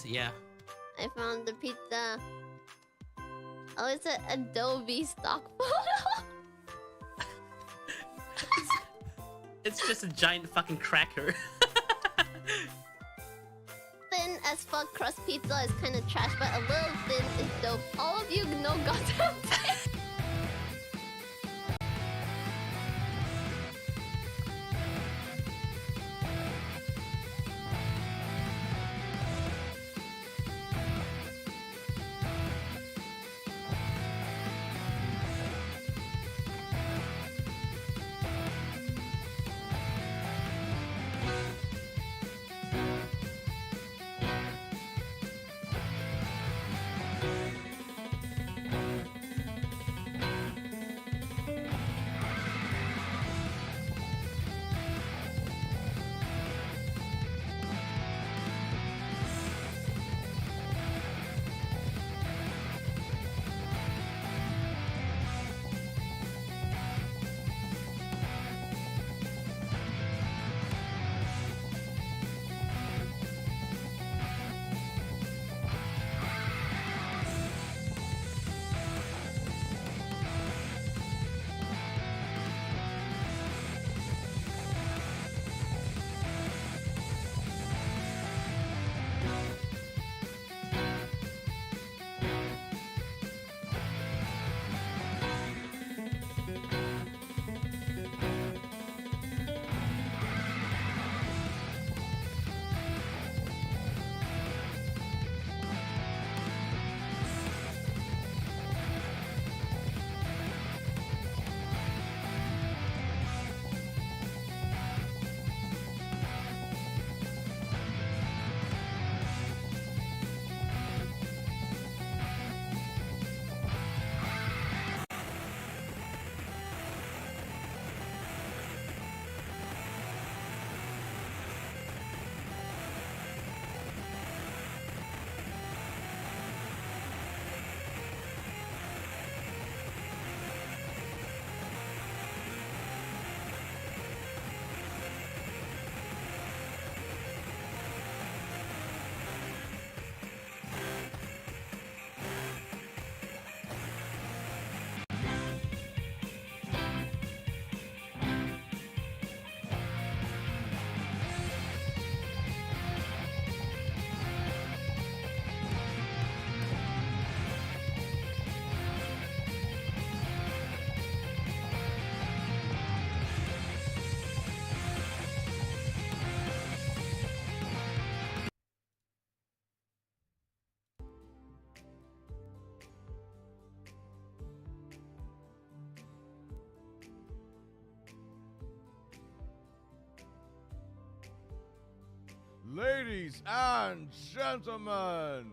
Yeah. I found the pizza. Oh, it's an Adobe stock photo. It's just a giant fucking cracker. Thin as fuck crust pizza is kind of trash, but a little thin is dope. All of you know goddamn thing. Ladies and gentlemen,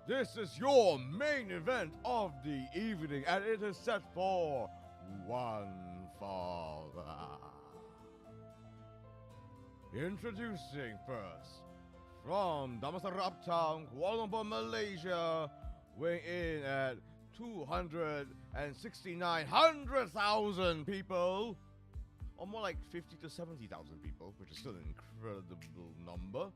this is your main event of the evening, and it is set for one father. Introducing first, from Damansara Uptown, Kuala Lumpur, Malaysia, weighing in at 269,000 people, or more like 50 to 70,000 people, which is still an incredible number.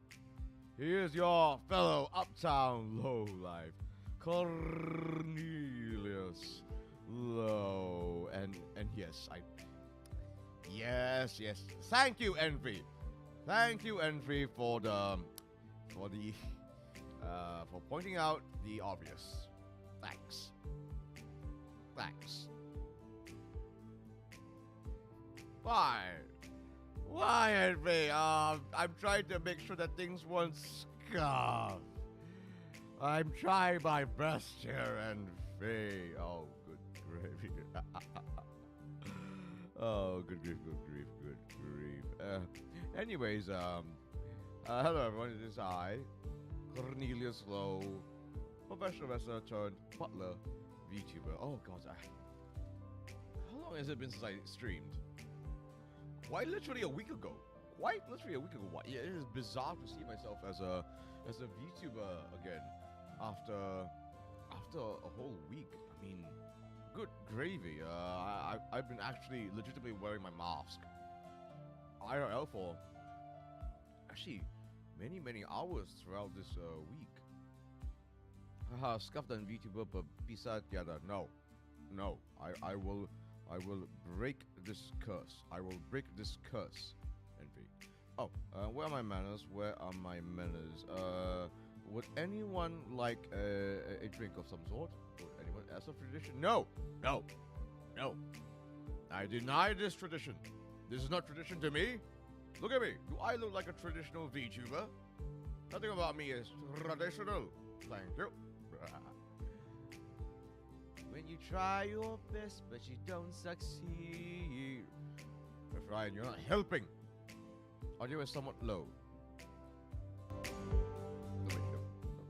Here's your fellow Uptown lowlife, Cornelius Low, and yes, yes. Thank you, Envy. Thank you, Envy, for pointing out the obvious. Thanks. Why, Envy? I'm trying to make sure that things won't scuff. I'm trying my best here, Envy. Oh, good gravy. Oh, good grief. Anyways, hello everyone, it is I, Cornelius Low, professional wrestler turned Butler, VTuber. Oh god, how long has it been since I streamed? Quite literally a week ago. Why? Yeah, it is bizarre to see myself as a VTuber again after a whole week. I mean, good gravy. I've been actually legitimately wearing my mask IRL for actually many hours throughout this week. Scuffed and VTuber per bisa tiada. No. I will break this curse. I will break this curse. Envy. Oh, where are my manners? Would anyone like a drink of some sort? Would anyone as a tradition? No. I deny this tradition. This is not tradition to me. Look at me. Do I look like a traditional VTuber? Nothing about me is traditional. Thank you. When you try your best, but you don't succeed. Ryan, you're not helping. Audio is somewhat low. No, wait, no,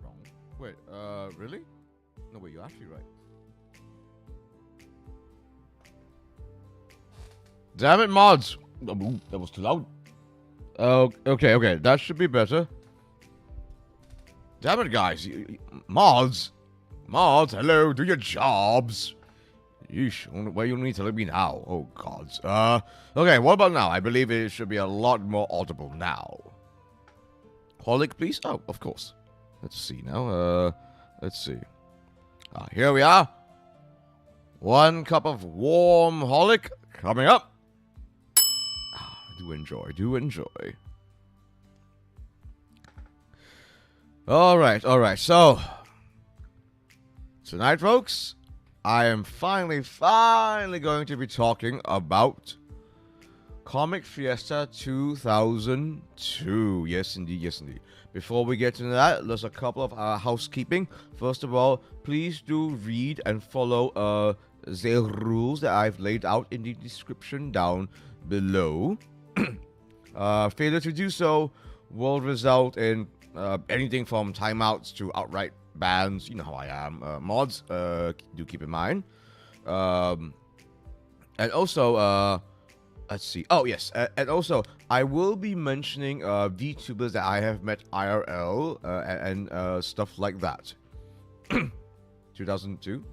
wrong. Wait, really? No, wait, you're actually right. Damn it, mods! That was too loud. Okay, that should be better. Damn it, guys. Mods, hello, do your jobs. Yeesh, why you need to let me now? Oh, gods. Okay, what about now? I believe it should be a lot more audible now. Holic, please? Oh, of course. Let's see now. Let's see. Here we are. 1 cup of warm Holic coming up. Do enjoy. Alright, so tonight, folks, I am finally going to be talking about Comic Fiesta 2002. Yes, indeed. Before we get into that, there's a couple of housekeeping. First of all, please do read and follow the rules that I've laid out in the description down below. Failure to do so will result in anything from timeouts to outright bans. You know how I am. Mods, do keep in mind. And also, let's see. Oh, yes. And also, I will be mentioning VTubers that I have met IRL and stuff like that. 2002?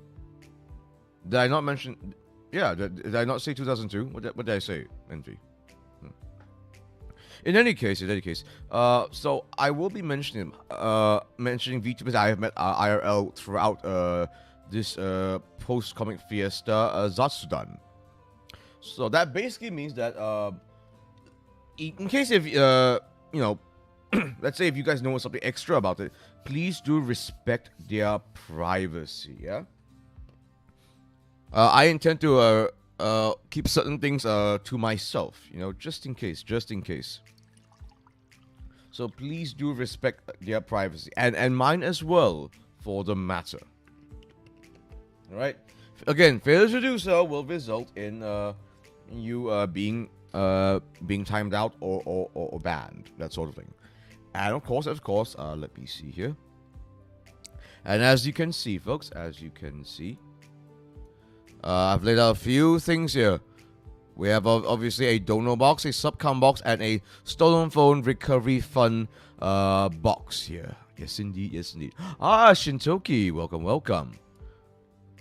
Did I not mention... Yeah, did I not say 2002? What did I say, Envy? In any case, so I will be mentioning VTubers I have met IRL throughout this post-comic fiesta, Zatsudan. So that basically means that in case if let's say if you guys know something extra about it, please do respect their privacy. Yeah. I intend to keep certain things to myself, just in case. So please do respect their privacy and mine as well, for the matter. All right. Again, failure to do so will result in you being timed out or banned, that sort of thing. And of course, let me see here. And as you can see, folks, I've laid out a few things here. We have obviously a dono box, a subcom box, and a stolen phone recovery fund box here. Yes, indeed. Shintoki, welcome.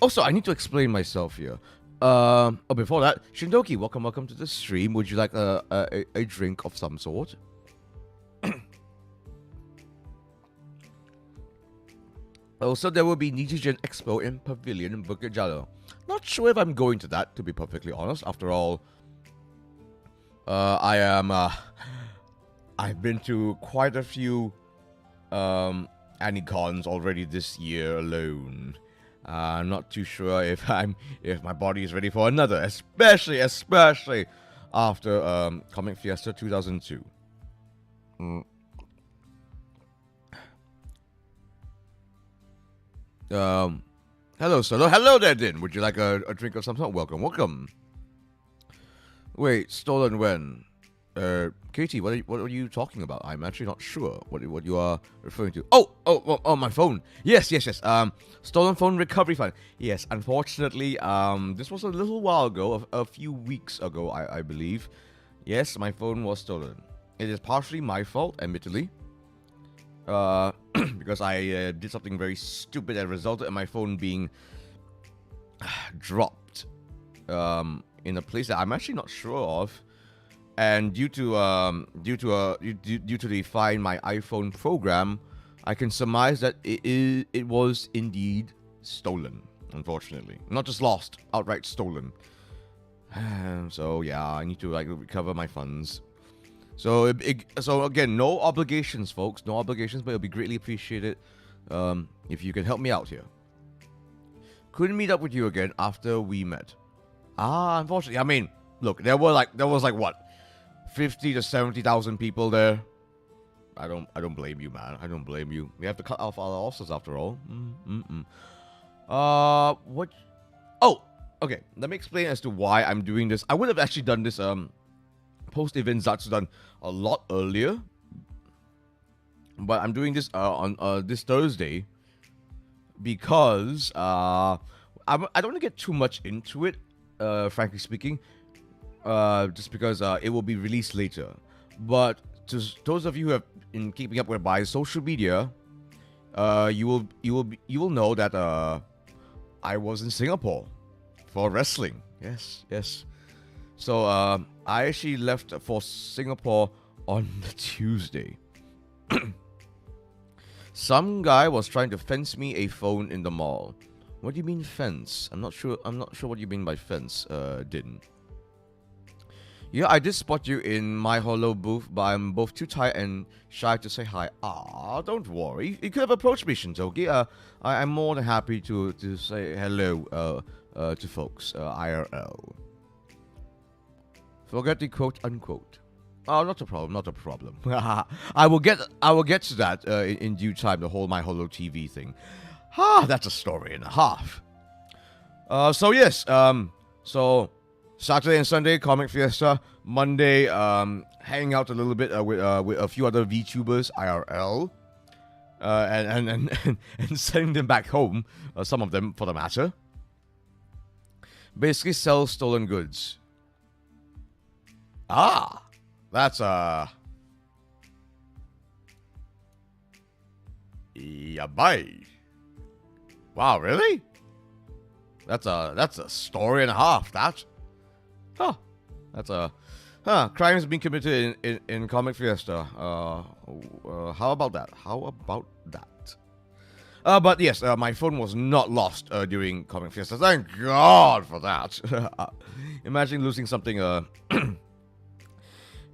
Also, I need to explain myself here. Before that, Shintoki, welcome to the stream. Would you like a drink of some sort? Also, there will be Nichigen Expo in Pavilion in Bukit Jalil. Not sure if I'm going to that, to be perfectly honest. After all, I've been to quite a few Anicons already this year alone. I'm not too sure if my body is ready for another, especially after Comic Fiesta 2002. Hello, Solo. Hello there, Din. Would you like a drink of some sort? Welcome. Wait, stolen when? Katie, what are you talking about? I'm actually not sure what you are referring to. Oh, my phone. Yes. Stolen phone recovery fund. Yes, unfortunately, this was a little while ago, a few weeks ago, I believe. Yes, my phone was stolen. It is partially my fault, admittedly. Because I did something very stupid that resulted in my phone being dropped in a place that I'm actually not sure of, and due to the Find My iPhone program, I can surmise that it was indeed stolen, unfortunately. Not just lost, outright stolen. So yeah, I need to like recover my funds. So so again, no obligations, folks. No obligations, but it'll be greatly appreciated if you can help me out here. Couldn't meet up with you again after we met. Unfortunately, I mean, look, there was like what, 50 to 70,000 people there. I don't blame you, man. I don't blame you. We have to cut off our losses after all. What? Oh, okay. Let me explain as to why I'm doing this. I would have actually done this post-event Zatsudan a lot earlier, but I'm doing this on this Thursday because I don't want to get too much into it, frankly speaking, just because it will be released later. But to those of you who have been keeping up with my social media, you will know that I was in Singapore for wrestling. Yes. So I actually left for Singapore on the Tuesday. Some guy was trying to fence me a phone in the mall. What do you mean fence? I'm not sure what you mean by fence, Din. Yeah, I did spot you in my Hollow booth, but I'm both too tired and shy to say hi. Don't worry. You could have approached me, Shintoki. I'm more than happy to say hello to folks, IRL. Forget the quote unquote. Not a problem. I will get to that in due time. The whole my Hollow TV thing. That's a story and a half. So yes. So Saturday and Sunday comic fiesta. Monday hanging out a little bit with a few other VTubers IRL. And sending them back home. Some of them, for the matter. Basically, sell stolen goods. That's Yabai. Wow, really? That's a story and a half. That's crimes being committed in Comic Fiesta. How about that? But yes, my phone was not lost during Comic Fiesta. Thank God for that. Imagine losing something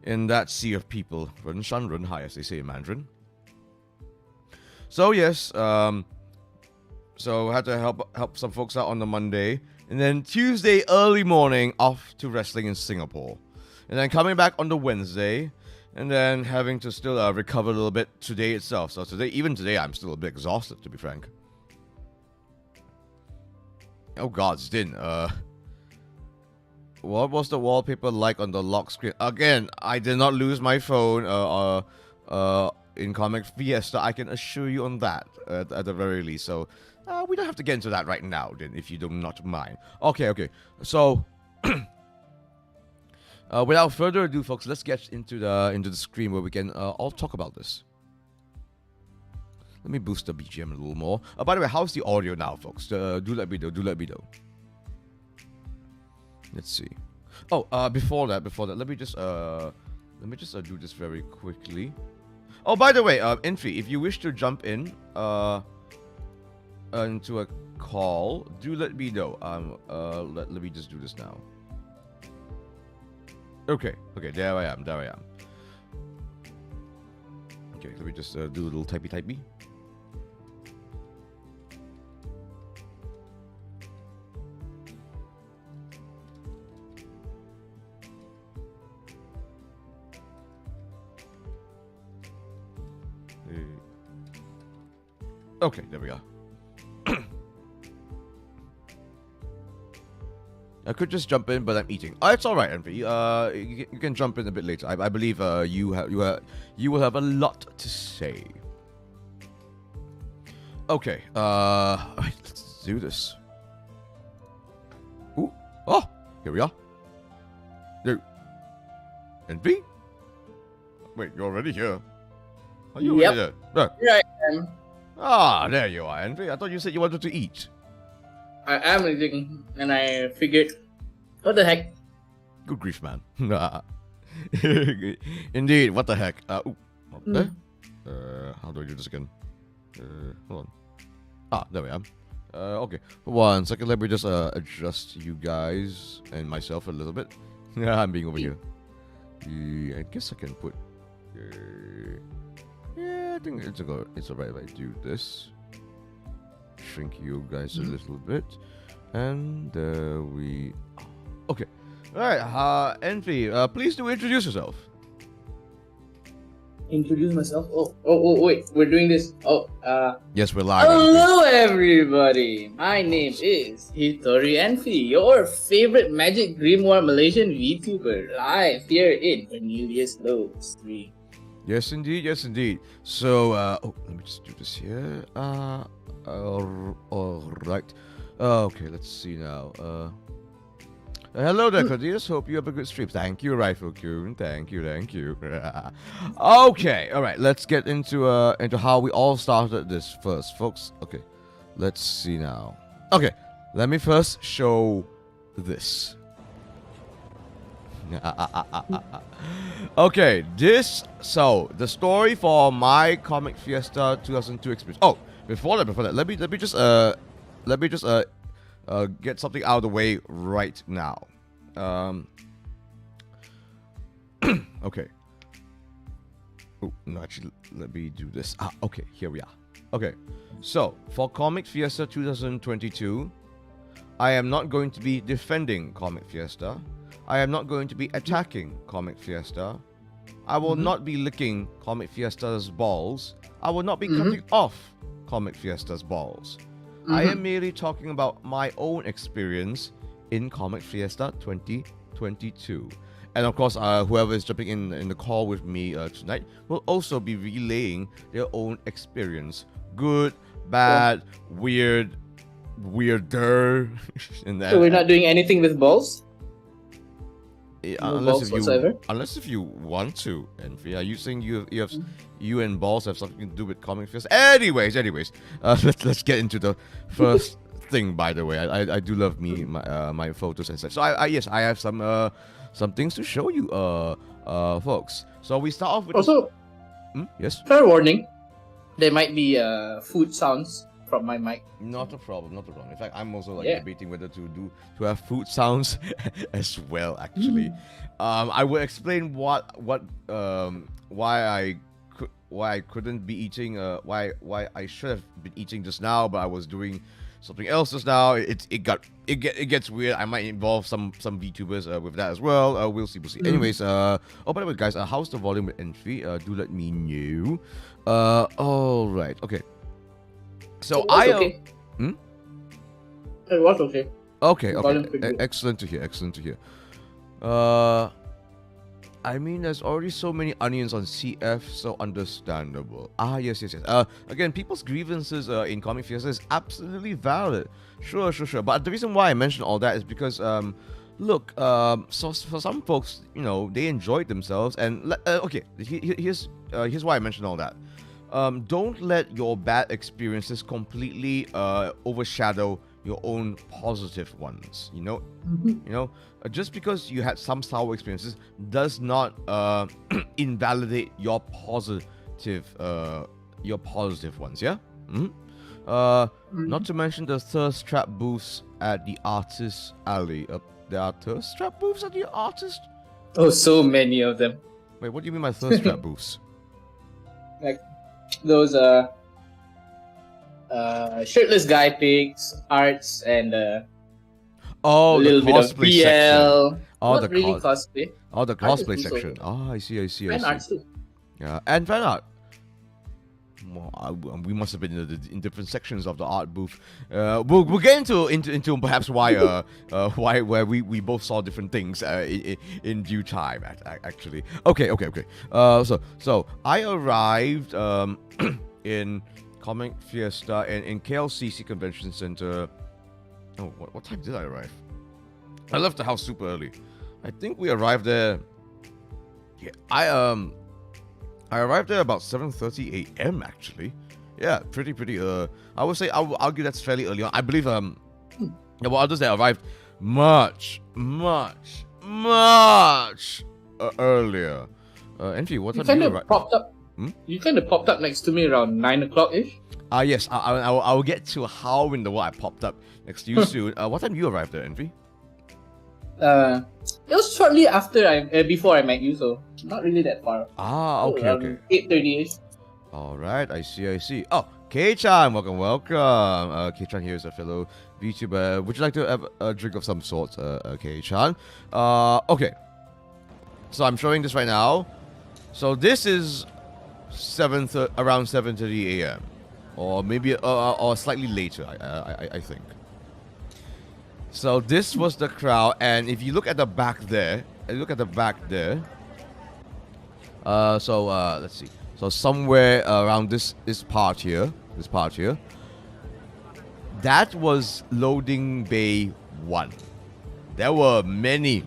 in that sea of people. Run shan run hai, as they say in Mandarin. So yes, so had to help some folks out on the Monday, and then Tuesday early morning off to wrestling in Singapore, and then coming back on the Wednesday, and then having to still recover a little bit today itself. So even today, I'm still a bit exhausted, to be frank. Oh God, Din. What was the wallpaper like on the lock screen? Again, I did not lose my phone in Comic Fiesta. I can assure you on that at the very least. So we don't have to get into that right now, then, if you do not mind. Okay. So without further ado, folks, let's get into the screen where we can all talk about this. Let me boost the BGM a little more. By the way, how's the audio now, folks? Do let me know. Let's see. Oh, before that, let me just do this very quickly. Oh, by the way, Infi, if you wish to jump in into a call, do let me know. Let me just do this now. Okay, there I am. Okay, let me just do a little typey. Okay, there we go. I could just jump in, but I'm eating. Oh, it's all right, Envy. You can jump in a bit later. I believe you will have a lot to say. Okay. Right, let's do this. Ooh. Oh, here we are. There. Envy? Wait, you're already here. Are you already there? No. Here I am. There you are, Envy. I thought you said you wanted to eat. I am eating, and I figured, what the heck? Good grief, man. Indeed, what the heck? How do I do this again? Hold on. Ah, there we are. Okay. 1 second. Let me just adjust you guys and myself a little bit. Yeah, I'm being over here. I guess I can put. Yeah, I think it's alright if I do this. Shrink you guys a little bit, and we. Okay. All right. Envy, please do introduce yourself. Introduce myself. Oh, wait. We're doing this. Yes, we're live. Hello, everybody. My name is Hitori Envy, your favorite Magic Grimoire Malaysian VTuber, live here in Cornelius Lowe's 3. Yes, indeed. Yes, indeed. So, let me just do this here. All right. Okay, let's see now. Hello there, Cornelius. Hope you have a good stream. Thank you, Rifle-kun. Thank you. Okay, all right. Let's get into how we all started this first, folks. Okay, let's see now. Okay, let me first show this. Okay, so the story for my Comic Fiesta 2002 experience. Oh, before that, let me just get something out of the way right now. Okay. Oh, no, actually, let me do this. Okay, here we are. Okay, so for Comic Fiesta 2022, I am not going to be defending Comic Fiesta. I am not going to be attacking Comic Fiesta. I will not be licking Comic Fiesta's balls. I will not be cutting off Comic Fiesta's balls. I am merely talking about my own experience in Comic Fiesta 2022. And of course, whoever is jumping in the call with me tonight will also be relaying their own experience. Good, bad, weird, weirder. And that, So we're not doing anything with balls? unless if you want to. And are you saying you and balls have something to do with Comic Fiesta? Anyways, let's get into the first thing. By the way, I do love my photos and such. So I have some things to show you, folks. So we start off with Also, yes. fair warning, there might be food sounds from my mic. Not a problem. In fact, I'm also debating whether to have food sounds as well. Actually, I will explain why I couldn't be eating. Why I should have been eating just now, but I was doing something else just now. It gets weird. I might involve some VTubers with that as well. We'll see. Anyways, by the way, guys, how's the volume with entry? Do let me know. All right. Okay. So okay. It was okay. Okay. Excellent to hear. I mean, there's already so many onions on CF, so understandable. Yes. Again, people's grievances in Comic Fiesta is absolutely valid. Sure. But the reason why I mentioned all that is because, look, so for some folks, they enjoyed themselves, and okay, here's why I mentioned all that. Don't let your bad experiences completely overshadow your own positive ones. Just because you had some sour experiences does not invalidate your positive ones. Yeah. Not to mention the thirst trap booths at the Artist Alley. There are thirst trap booths at the Artist. Oh, so many of them. Wait, what do you mean by thirst trap booths? Like those shirtless guy pics, arts, and a little bit of BL. Section. Not really cosplay. Oh, the cosplay section. I see. Fan art too. Yeah, and fan art. Well, we must have been in different sections of the art booth. We'll get into perhaps why we both saw different things in due time. Actually, okay. So I arrived in Comic Fiesta and in KLCC Convention Center. Oh, what time did I arrive? I left the house super early. I think we arrived there. Yeah, I arrived there about 7:30 a.m. actually. Yeah, pretty. I would say I would argue that's fairly early on. I believe others that arrived much earlier. Envy, what time did you arrive? Popped up. You kind of popped up next to me around 9 o'clock ish. Yes, I'll get to how in the world I popped up next to you soon. What time you arrived there, Envy? It was shortly before I met you, so not really that far. Okay. 8:30ish. All right, I see. Oh, K-chan, welcome. K-chan here is a fellow VTuber. Would you like to have a drink of some sort, K-chan? Okay. So I'm showing this right now. So this is around 7:30 a.m. or maybe or slightly later. I think. So this was the crowd, and if you look at the back there, let's see. So somewhere around this part here, that was loading bay 1. There were many,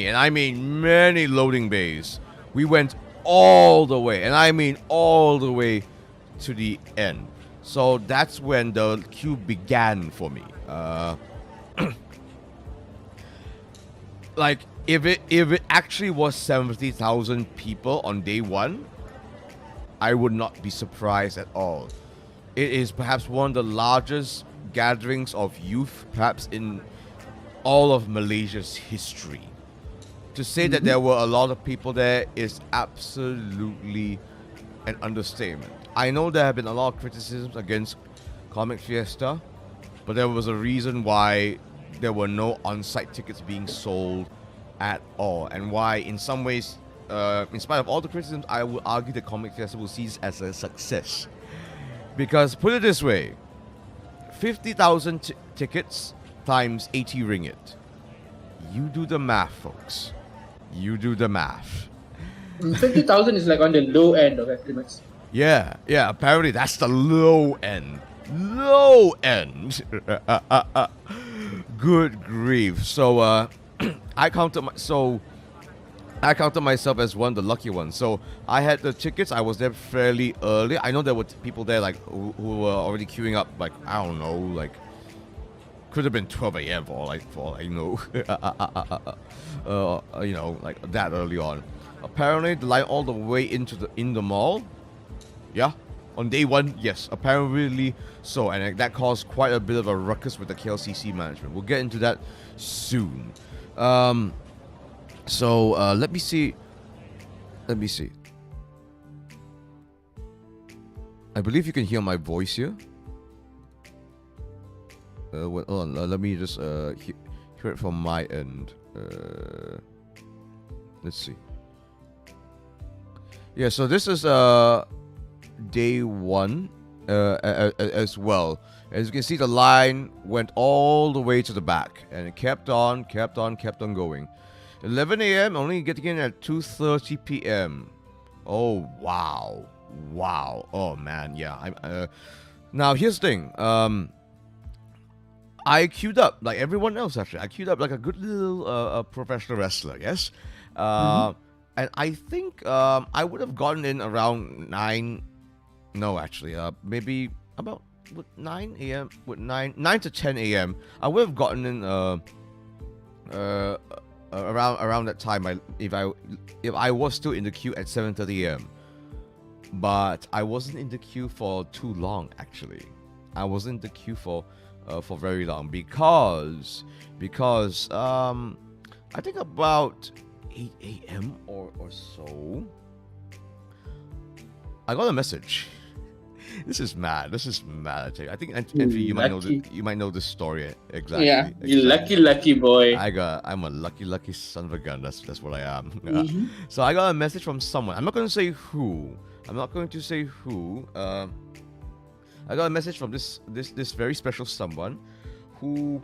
and I mean many loading bays. We went all the way, and I mean all the way to the end. So that's when the queue began for me. Like if it actually was 70,000 people on day 1, I would not be surprised at all. It is perhaps one of the largest gatherings of youth, perhaps in all of Malaysia's history. To say that there were a lot of people there is absolutely an understatement. I know there have been a lot of criticisms against Comic Fiesta, but there was a reason why there were no on-site tickets being sold at all, and why in some ways, in spite of all the criticisms, I would argue that Comic Fiesta will see this as a success. Because put it this way, 50,000 tickets times 80 ringgit. You do the math, folks. You do the math. 50,000 is like on the low end of estimates. Yeah, apparently that's the low end. Good grief. So I counted myself as one of the lucky ones. So I had the tickets. I was there fairly early. I know there were people there like who were already queuing up. Like I don't know, like could have been 12 a.m. for you know, you know, like that early on. Apparently, the line all the way in the mall. Yeah, on day 1, yes, apparently so, and that caused quite a bit of a ruckus with the KLCC management. We'll get into that soon. So let me see. I believe you can hear my voice here. Hold on, let me just hear it from my end. Let's see. Yeah, so this is day 1 as well. As you can see, the line went all the way to the back, and it kept on going. 11 a.m. only getting in at 2:30 p.m. Oh wow. Oh man, yeah. Now here's the thing. I queued up like everyone else. Actually, I queued up like a good little professional wrestler. Yes. And I think I would have gotten in around 9. No, actually, maybe about 9 a.m. 9 to 10 a.m. I would have gotten in around that time. If I was still in the queue at 7:30 a.m. But I wasn't in the queue for too long. Actually, I wasn't in the queue for very long because I think about 8 a.m. or so, I got a message. This is mad. I tell you. I think Envy, you might know this story exactly. Yeah, you lucky boy. I'm a lucky son of a gun. That's what I am. So I got a message from someone. I'm not going to say who. I got a message from this very special someone who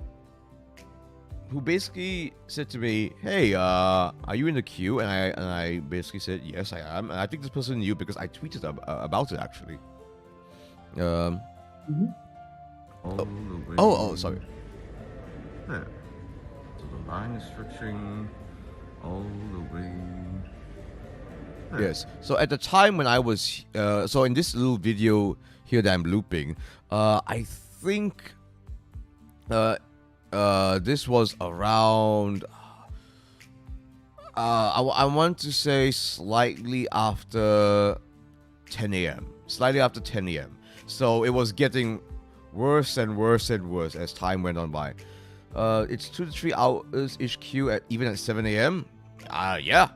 basically said to me, "Hey, are you in the queue?" And I basically said, "Yes, I am." And I think this person knew because I tweeted about it actually. Oh, sorry. There. So the line is stretching all the way. There. Yes. So at the time when I was, so in this little video here that I'm looping, I think this was around, I want to say slightly after 10 a.m. So it was getting worse and worse and worse as time went on by. It's 2 to 3 hours ish queue even at 7 a.m. Yeah.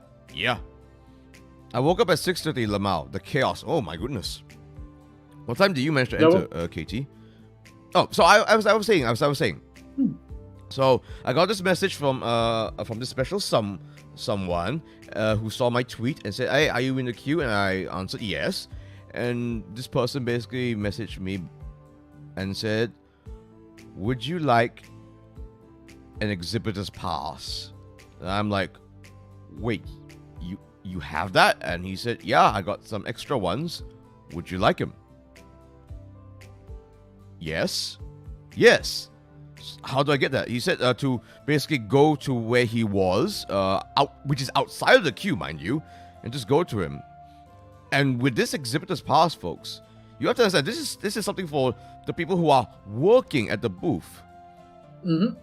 I woke up at 6:30 Lamau. The chaos. Oh my goodness. What time did you manage to enter, KT? Oh, so I was saying. So I got this message from this special someone who saw my tweet and said, "Hey, are you in the queue?" And I answered yes. And this person basically messaged me and said, "Would you like an exhibitor's pass?" And I'm like, "Wait, you have that?" And he said, "Yeah, I got some extra ones. Would you like them?" Yes. How do I get that? He said to basically go to where he was, which is outside of the queue, mind you, and just go to him. And with this exhibitor's pass, folks, you have to understand this is something for the people who are working at the booth. Mm-hmm.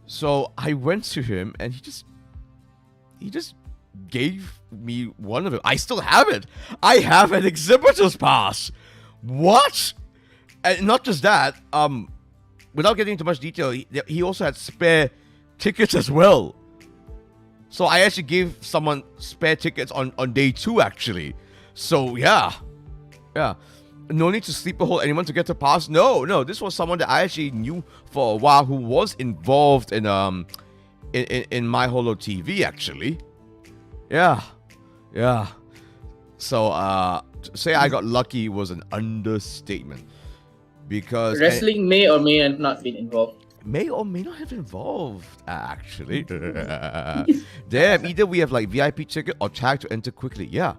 So I went to him and he just gave me one of them. I still have it. I have an exhibitor's pass. What? And not just that, without getting into much detail, he also had spare tickets as well. So I actually gave someone spare tickets on day 2, actually. So yeah. No need to sleeper hold anyone to get to pass. No, this was someone that I actually knew for a while who was involved in My Holo TV, actually. Yeah. So say I got lucky was an understatement. Because wrestling may or may not be involved. May or may not have involved, actually. Damn, either we have like VIP ticket or tag to enter quickly. Yeah.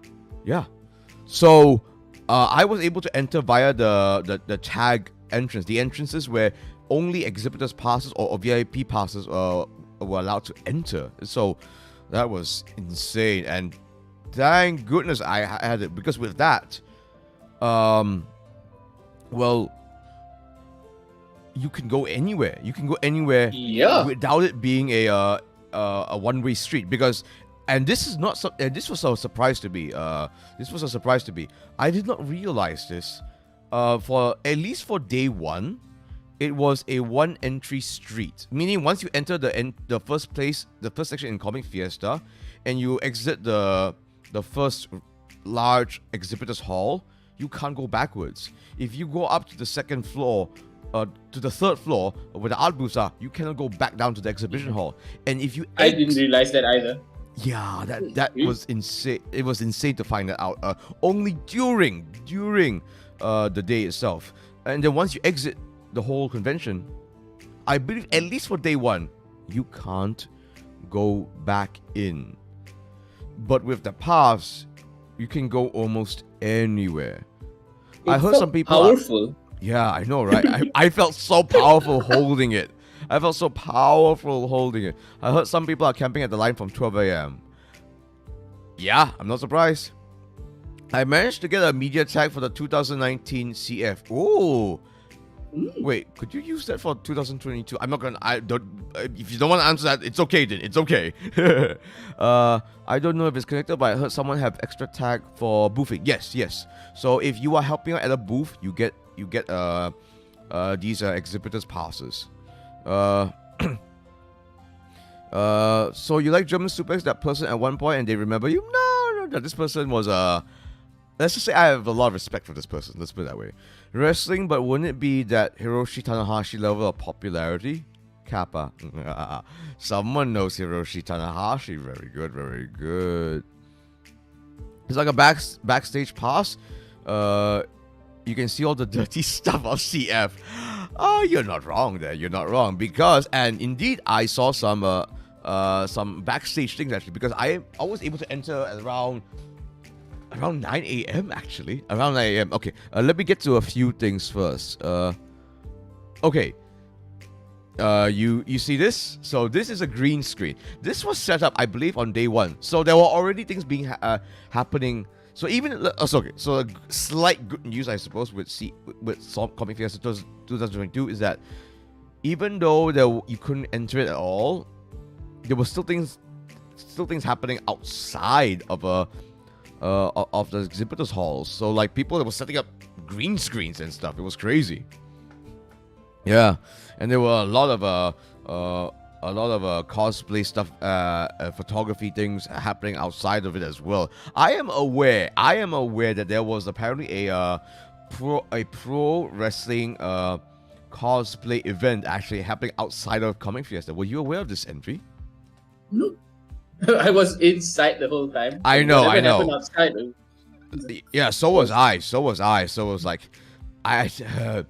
So I was able to enter via the tag entrance. The entrances where only exhibitors passes or VIP passes were allowed to enter. So that was insane. And thank goodness I had it, because with that, well, you can go anywhere. Without it being a one-way street. Because, and this is not. This was a surprise to me. I did not realize this. For at least for day 1, it was a one-entry street. Meaning, once you enter the first section in Comic Fiesta, and you exit the first large exhibitors hall, you can't go backwards. If you go up to the second floor, to the third floor where the art booths are, you cannot go back down to the exhibition hall. And if you I didn't realize that either. Yeah, that was insane. It was insane to find that out. Only during the day itself. And then once you exit the whole convention, I believe at least for day 1, you can't go back in. But with the pass, you can go almost anywhere. I heard some people powerful. Yeah, I know, right? I felt so powerful holding it. I heard some people are camping at the line from 12 a.m. Yeah, I'm not surprised. I managed to get a media tag for the 2019 CF. Ooh. Wait, could you use that for 2022? If you don't want to answer that, it's okay then. It's okay. I don't know if it's connected, but I heard someone have extra tag for boothing. Yes. So if you are helping out at a booth, you get these exhibitors passes. So you like German suplex that person at one point and they remember you? No. This person was let's just say I have a lot of respect for this person. Let's put it that way. Wrestling, but wouldn't it be that Hiroshi Tanahashi level of popularity? Kappa. Someone knows Hiroshi Tanahashi. Very good. It's like a backstage pass. You can see all the dirty stuff of CF. Oh, you're not wrong there. Because, and indeed, I saw some backstage things actually, because I was able to enter at around 9 a.m. actually. Around 9 a.m. Okay, let me get to a few things first. Okay. You see this? So this is a green screen. This was set up, I believe, on day 1. So there were already things being happening. So even so a slight good news, I suppose, with Comic Fiesta 2022 is that even though you couldn't enter it at all, there were still things happening outside of of the exhibitors halls. So like people that were setting up green screens and stuff. It was crazy. Yeah, and there were a lot of cosplay stuff, photography things happening outside of it as well. I am aware that there was apparently a pro wrestling cosplay event actually happening outside of Comic Fiesta. Were you aware of this, Envy? No. I was inside the whole time. I know. Happened outside. Yeah, so was I. So it was like, A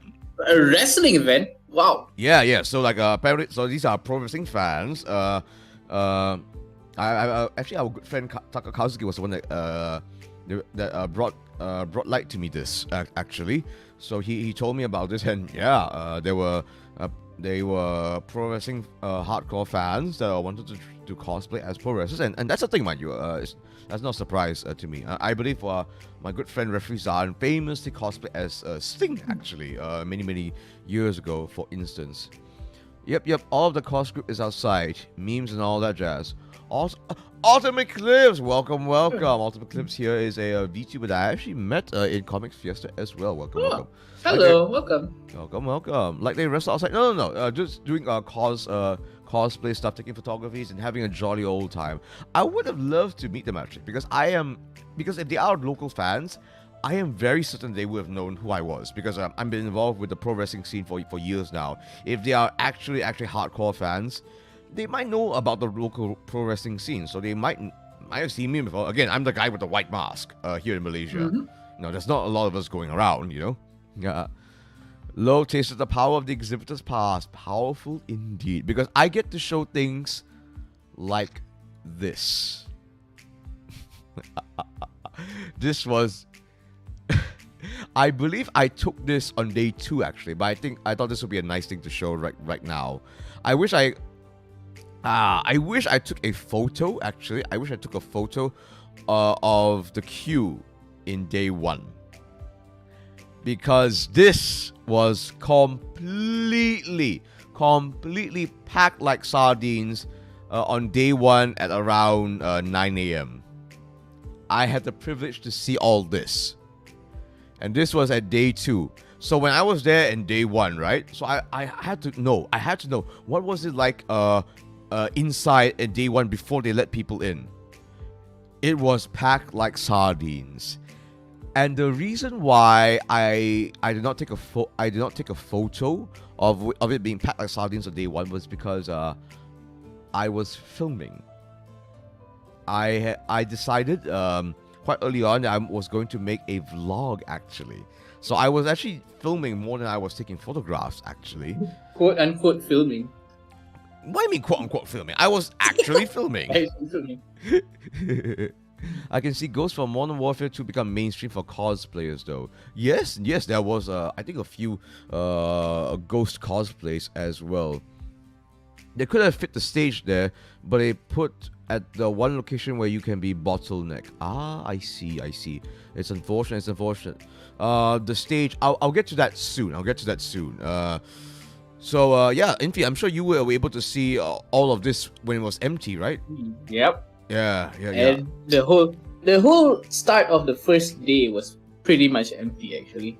wrestling event? Wow. Yeah. So like apparently, so these are pro wrestling fans. Actually, our good friend Takakazuki was the one that brought light to me this actually. So he told me about this, and yeah, they were pro wrestling hardcore fans that wanted to cosplay as pro wrestlers, and that's the thing, mind you. That's not a surprise to me. I believe my good friend Referee Zan famously cosplayed as Sting actually many years ago, for instance. Yep. All of the cos group is outside, memes and all that jazz. Also, Ultimate Clips, welcome. Ultimate Clips here is a VTuber that I actually met in Comics Fiesta as well. Welcome. Hello, welcome. Like they wrestle outside. No. Just doing cosplay stuff, taking photographies, and having a jolly old time. I would have loved to meet them actually, because if they are local fans, I am very certain they would have known who I was, because I've been involved with the pro wrestling scene for years now. If they are actually hardcore fans, they might know about the local pro wrestling scene, so they might have seen me before. Again, I'm the guy with the white mask here in Malaysia. Mm-hmm. There's not a lot of us going around, Yeah. Low tasted the power of the exhibitor's pass. Powerful indeed, because I get to show things like this. This was... I believe I took this on day 2 actually, but I thought this would be a nice thing to show right now. I wish I took a photo actually. I wish I took a photo of the queue in day 1. Because this was completely packed like sardines on day 1 at around 9 a.m. I had the privilege to see all this. And this was at day 2. So when I was there in day 1, right? So I had to know what was it like inside at day 1 before they let people in. It was packed like sardines. And the reason why I did not take a photo of it being packed like sardines on day 1 was because I was filming. I decided quite early on that I was going to make a vlog actually. So I was actually filming more than I was taking photographs actually. Quote unquote filming. What do you mean quote unquote filming? I was actually filming. I can see Ghosts from Modern Warfare 2 become mainstream for cosplayers though. Yes, there was I think a few Ghost cosplays as well. They could have fit the stage there, but they put at the one location where you can be bottleneck. I see. It's unfortunate. The stage, I'll get to that soon. So yeah, Infi, I'm sure you were able to see all of this when it was empty, right? Yep. Yeah. And the whole start of the first day was pretty much empty actually.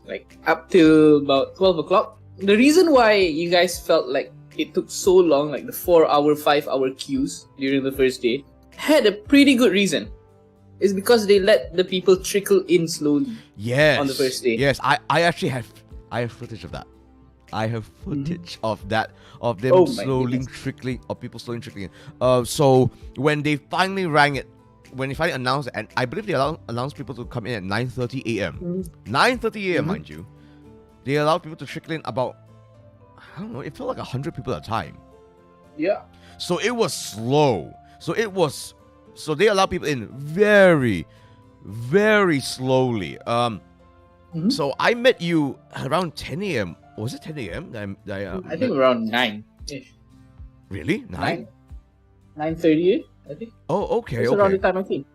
Like up till about 12 o'clock. The reason why you guys felt like it took so long, like the 4-hour, 5-hour queues during the first day, had a pretty good reason. It's because they let the people trickle in slowly. Yes. On the first day. Yes, I actually have footage of that. I have footage of that, of them trickling in. So when they finally announced it, and I believe they announced people to come in at 9:30 a.m. 9:30 a.m. Mind you, they allowed people to trickle in about, I don't know, it felt like 100 people at a time. Yeah. So it was slow. So they allowed people in very, very slowly. So I met you around 10 a.m. Was it 10 a.m.? I think around 9. Really? 9? 9:38, I think. Oh, okay. It's around the time I think.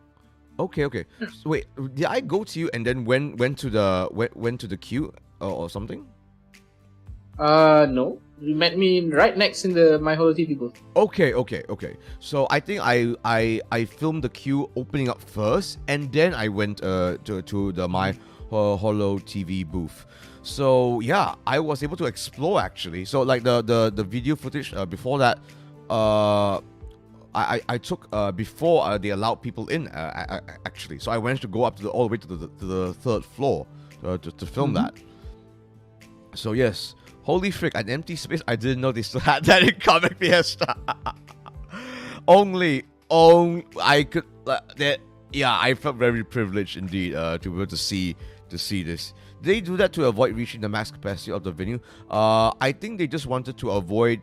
Okay. So wait, did I go to you and then went to the queue or something? No. You met me right next in the My Holo TV booth. Okay. So I think I filmed the queue opening up first, and then I went to the My Holo TV booth. So yeah, I was able to explore actually. So like the video footage before that, I took before they allowed people in actually. So I managed to go up to all the way to the third floor to film that. So yes, holy frick, an empty space. I didn't know they still had that in Comic Fiesta. I could yeah, I felt very privileged indeed to be able to see this. They do that to avoid reaching the max capacity of the venue. I think they just wanted to avoid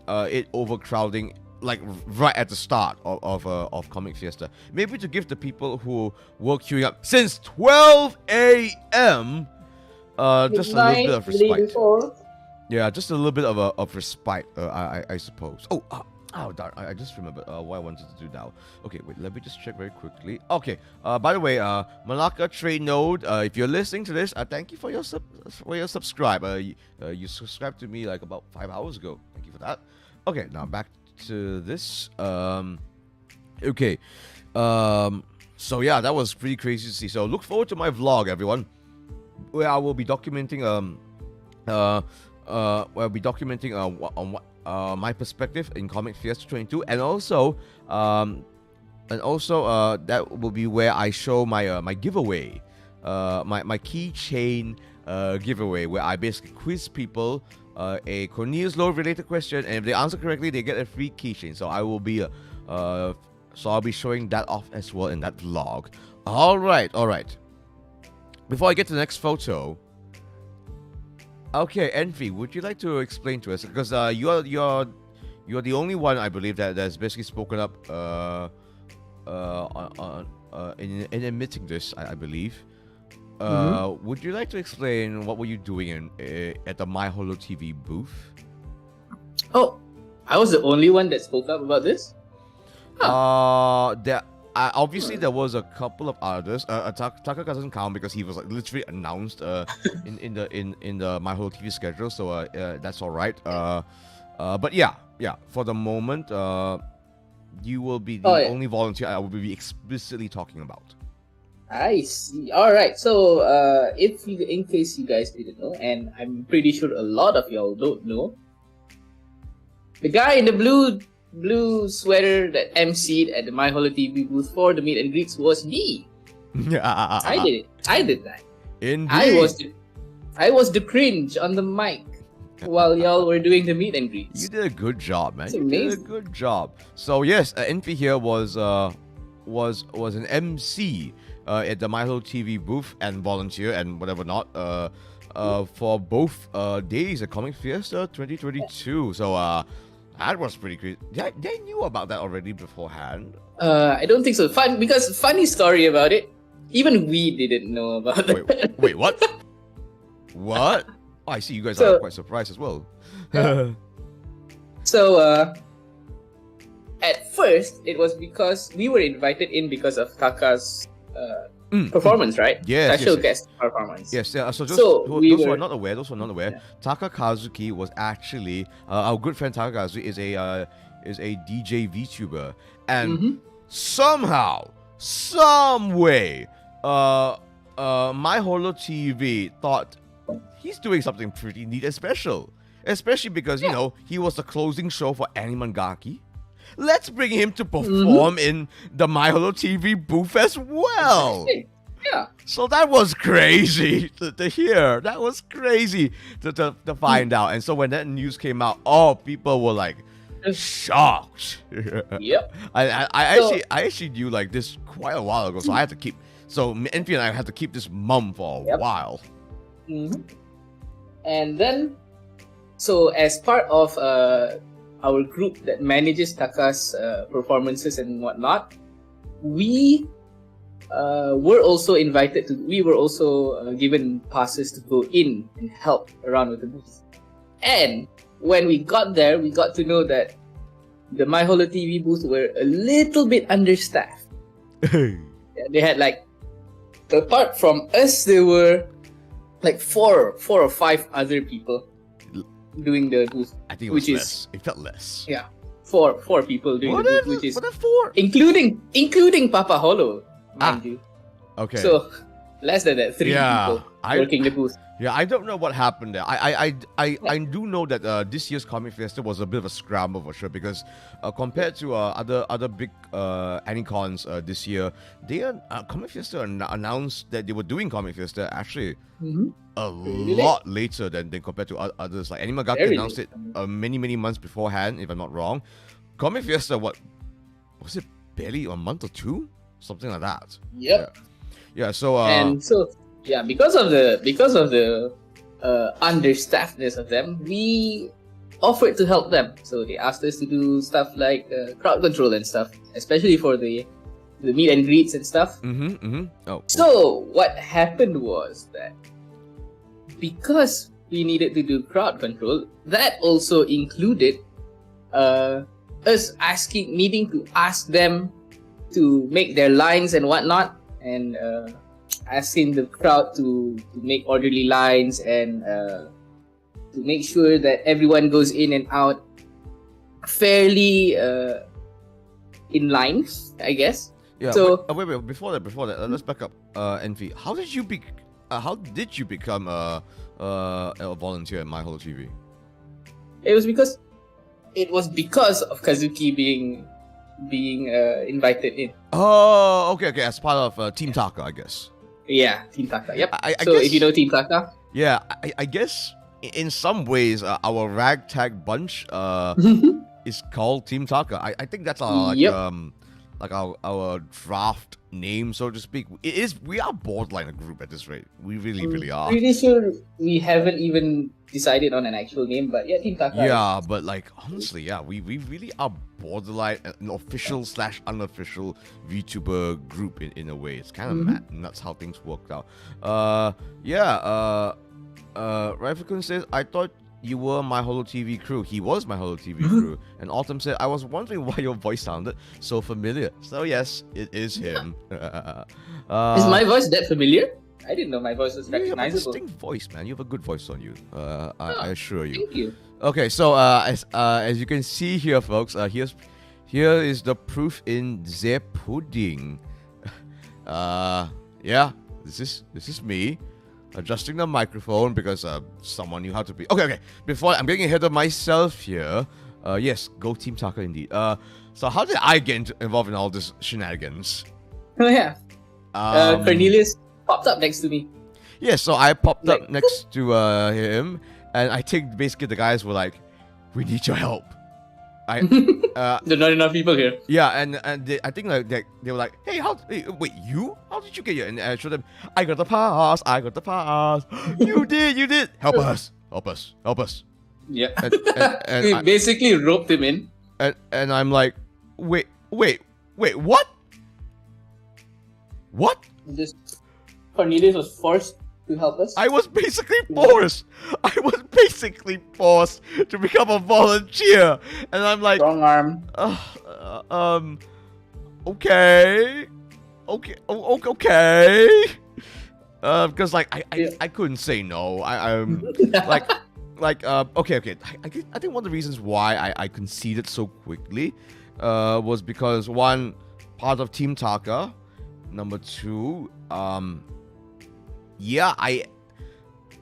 it overcrowding, like right at the start of Comic Fiesta. Maybe to give the people who were queuing up since 12 a.m. Just a little bit of respite. Yeah, just a little bit of respite, I suppose. Oh, darn, I just remembered what I wanted to do now. Okay, wait, let me just check very quickly. Okay, by the way, Malacca Trade Node, if you're listening to this, thank you for your subscribe. You subscribed to me like about 5 hours ago. Thank you for that. Okay, now back to this. Okay, so yeah, that was pretty crazy to see. So look forward to my vlog, everyone, where I will be documenting on what my perspective in Comic Fiesta 22, and also that will be where I show my giveaway, my keychain giveaway, where I basically quiz people a Cornelius related question, and if they answer correctly, they get a free keychain. So I will be so I'll be showing that off as well in that vlog. All right. Before I get to the next photo. Okay, Envy, would you like to explain to us, because you're the only one, I believe, that's basically spoken up in admitting this, I believe. Would you like to explain what were you doing at the My Holo TV booth? Oh, I was the only one that spoke up about this? Obviously there was a couple of others. Taka doesn't count because he was like literally announced in the My Holo TV schedule, so that's all right. But yeah, for the moment, you will be the only volunteer I will be explicitly talking about. I see. All right. So, in case you guys didn't know, and I'm pretty sure a lot of y'all don't know, the guy in the blue sweater that emceed at the My Holo TV booth for the meet and greets was me. I did it. I did that. Indeed. I was the cringe on the mic while y'all were doing the meet and greets. You did a good job, man. You did a good job. So yes, Envy here was an MC at the My Holo TV booth and volunteer and whatever not for both days at Comic Fiesta 2022. So that was pretty crazy. They knew about that already beforehand. I don't think so. Funny story about it. Even we didn't know about it. Wait, what? What? Oh, I see you guys are quite surprised as well. So, at first, it was because we were invited in because of Taka's performance, right? Yes. Special guest performance. Yes. So those who are not aware, yeah. Taka Kazuki was actually our good friend. Taka Kazuki is a DJ VTuber, and somehow, some way, My Holo TV thought he's doing something pretty neat and special, especially because you know he was the closing show for Animangaki. Let's bring him to perform in the My Holo TV booth as well. Yeah. So that was crazy to hear. That was crazy to find out. And so when that news came out, people were like shocked. Yep. I actually knew like this quite a while ago, so I had to keep. So Envy and I had to keep this mum for a while. And then, so as part of our group that manages Taka's performances and whatnot, we were also invited to. We were also given passes to go in and help around with the booth. And when we got there, we got to know that the My Holo TV booth were a little bit understaffed. They had like, apart from us, there were like four or five other people doing the booth. I think it was which is- less. It felt less. Yeah, four people doing the booth, which is What are four? including Papa Holo, mind you. Okay. So less than that, 3 people working the booth. Yeah, I don't know what happened there. I do know that this year's Comic Fiesta was a bit of a scramble for sure because compared to other big Anycons this year, Comic Fiesta announced that they were doing Comic Fiesta actually a lot later than compared to others. Like Animagaki announced it many months beforehand, if I'm not wrong. Comic Fiesta, what was it? Barely a month or two, something like that. Yep. Yeah. So And so yeah, because of the understaffedness of them, we offered to help them. So they asked us to do stuff like crowd control and stuff, especially for the meet and greets and stuff. Oh. So what happened was that because we needed to do crowd control, that also included us needing to ask them to make their lines and whatnot, and asking the crowd to make orderly lines and to make sure that everyone goes in and out fairly in line, I guess. Yeah. So wait. Before that, let's back up. Envy, how did you become a volunteer at My Holo TV? it was because of Kazuki being invited in. Oh, okay. As part of Team Taka, I guess. Yeah, Team Taka. Yep. I So guess, if you know Team Taka, yeah, I guess in some ways our ragtag bunch is called Team Taka. I think that's our like our draft name, so to speak. We are borderline a group at this rate. We really are. Pretty sure we haven't even decided on an actual name, but yeah, Team Taka. Yeah, but like honestly, yeah, we really are borderline an official / unofficial VTuber group in a way. It's kind of mad, and that's how things worked out. Rafikun says, I thought you were My Holo TV crew. He was My Holo TV crew. And Autumn said, I was wondering why your voice sounded so familiar. So yes, it is him. Is my voice that familiar? I didn't know my voice was You have a recognizable. distinct voice, man. You have a good voice on you. I assure you. Thank you. Okay, so as you can see here, folks, here is the proof in their pudding. Yeah, this is me adjusting the microphone because someone knew how to be. Okay. Before I'm getting ahead of myself here. Yes, go Team Taka indeed. So how did I get involved in all this shenanigans? Oh yeah. Cornelius popped up next to me. Yeah, so I popped up next to him, and I think basically the guys were like, "We need your help." There are not enough people here. Yeah, and I think like they were like, "Hey, wait, you? How did you get here?" And I showed them, "I got the pass. You did. Help us. Yeah. And We basically roped him in. And I'm like, wait, what? What? Cornelius was forced to help us. I was basically forced to become a volunteer, and I'm like, Strong arm. okay. Because like I couldn't say no. I'm okay. I think one of the reasons why I conceded so quickly was because one, part of Team Taka. Number two, yeah,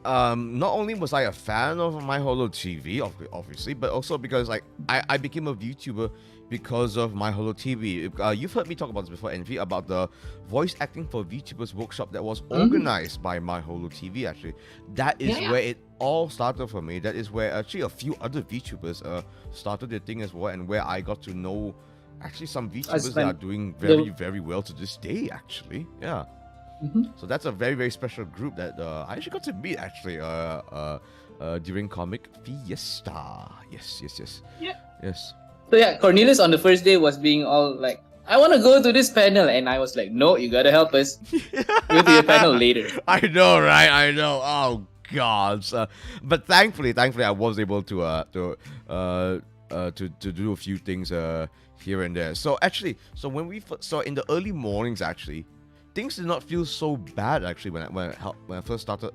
not only was I a fan of My Holo TV, obviously, but also because like I became a VTuber because of My Holo TV. You've heard me talk about this before, Envy, about the voice acting for VTubers workshop that was organized by My Holo TV. Actually, that is where it all started for me. That is where actually a few other VTubers started their thing as well, and where I got to know actually some VTubers that are doing very well to this day. Actually, yeah. So that's a very special group that I actually got to meet actually during Comic Fiesta. Yes. Yeah. Yes. So yeah, Cornelius on the first day was being all like, I want to go to this panel, and I was like, no, you gotta help us. Go to your panel later. I know, right? I know. Oh God. But thankfully, I was able to do a few things here and there. So actually, so in the early mornings, actually, things did not feel so bad actually when I first started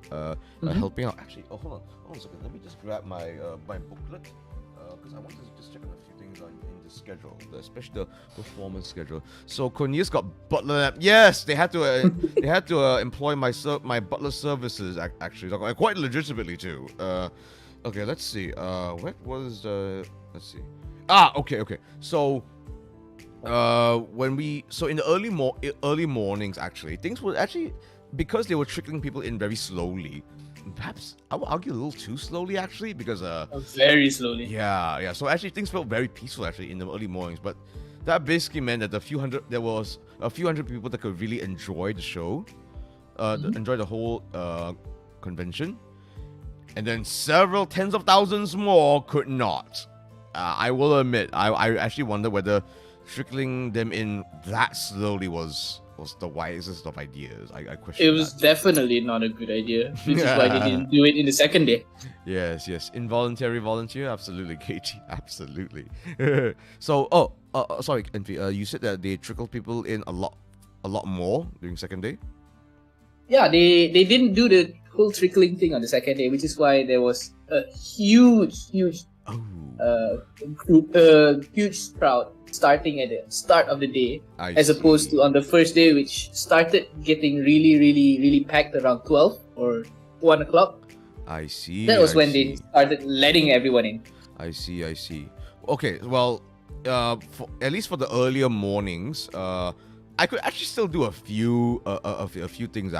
helping out. Actually, hold on a second. Let me just grab my my booklet because I want to just check on a few things in the schedule, especially the performance schedule. So Cornelius got Butler. Yes, they had to employ my Butler services actually, quite legitimately too. Okay, let's see. What was the? Let's see. Okay. So, in the early mornings, actually, things were actually, because they were trickling people in very slowly. Perhaps I would argue a little too slowly, actually, because very slowly. Yeah. So actually, things felt very peaceful actually in the early mornings, but that basically meant that there was a few hundred people that could really enjoy the show, enjoy the whole convention. And then several tens of thousands more could not. I will admit, I actually wonder whether trickling them in that slowly was the wisest of ideas. I question It was definitely not a good idea, which is why they didn't do it in the second day. Yes. Involuntary volunteer, absolutely, Katie, absolutely. So, sorry, Envy, you said that they trickled people in a lot more during second day? Yeah, they didn't do the whole trickling thing on the second day, which is why there was a huge huge crowd starting at the start of the day, as opposed to on the first day, which started getting really packed around 12 or 1 o'clock. I see. That was when they started letting everyone in. I see. Okay, well, at least for the earlier mornings, I could actually still do a few things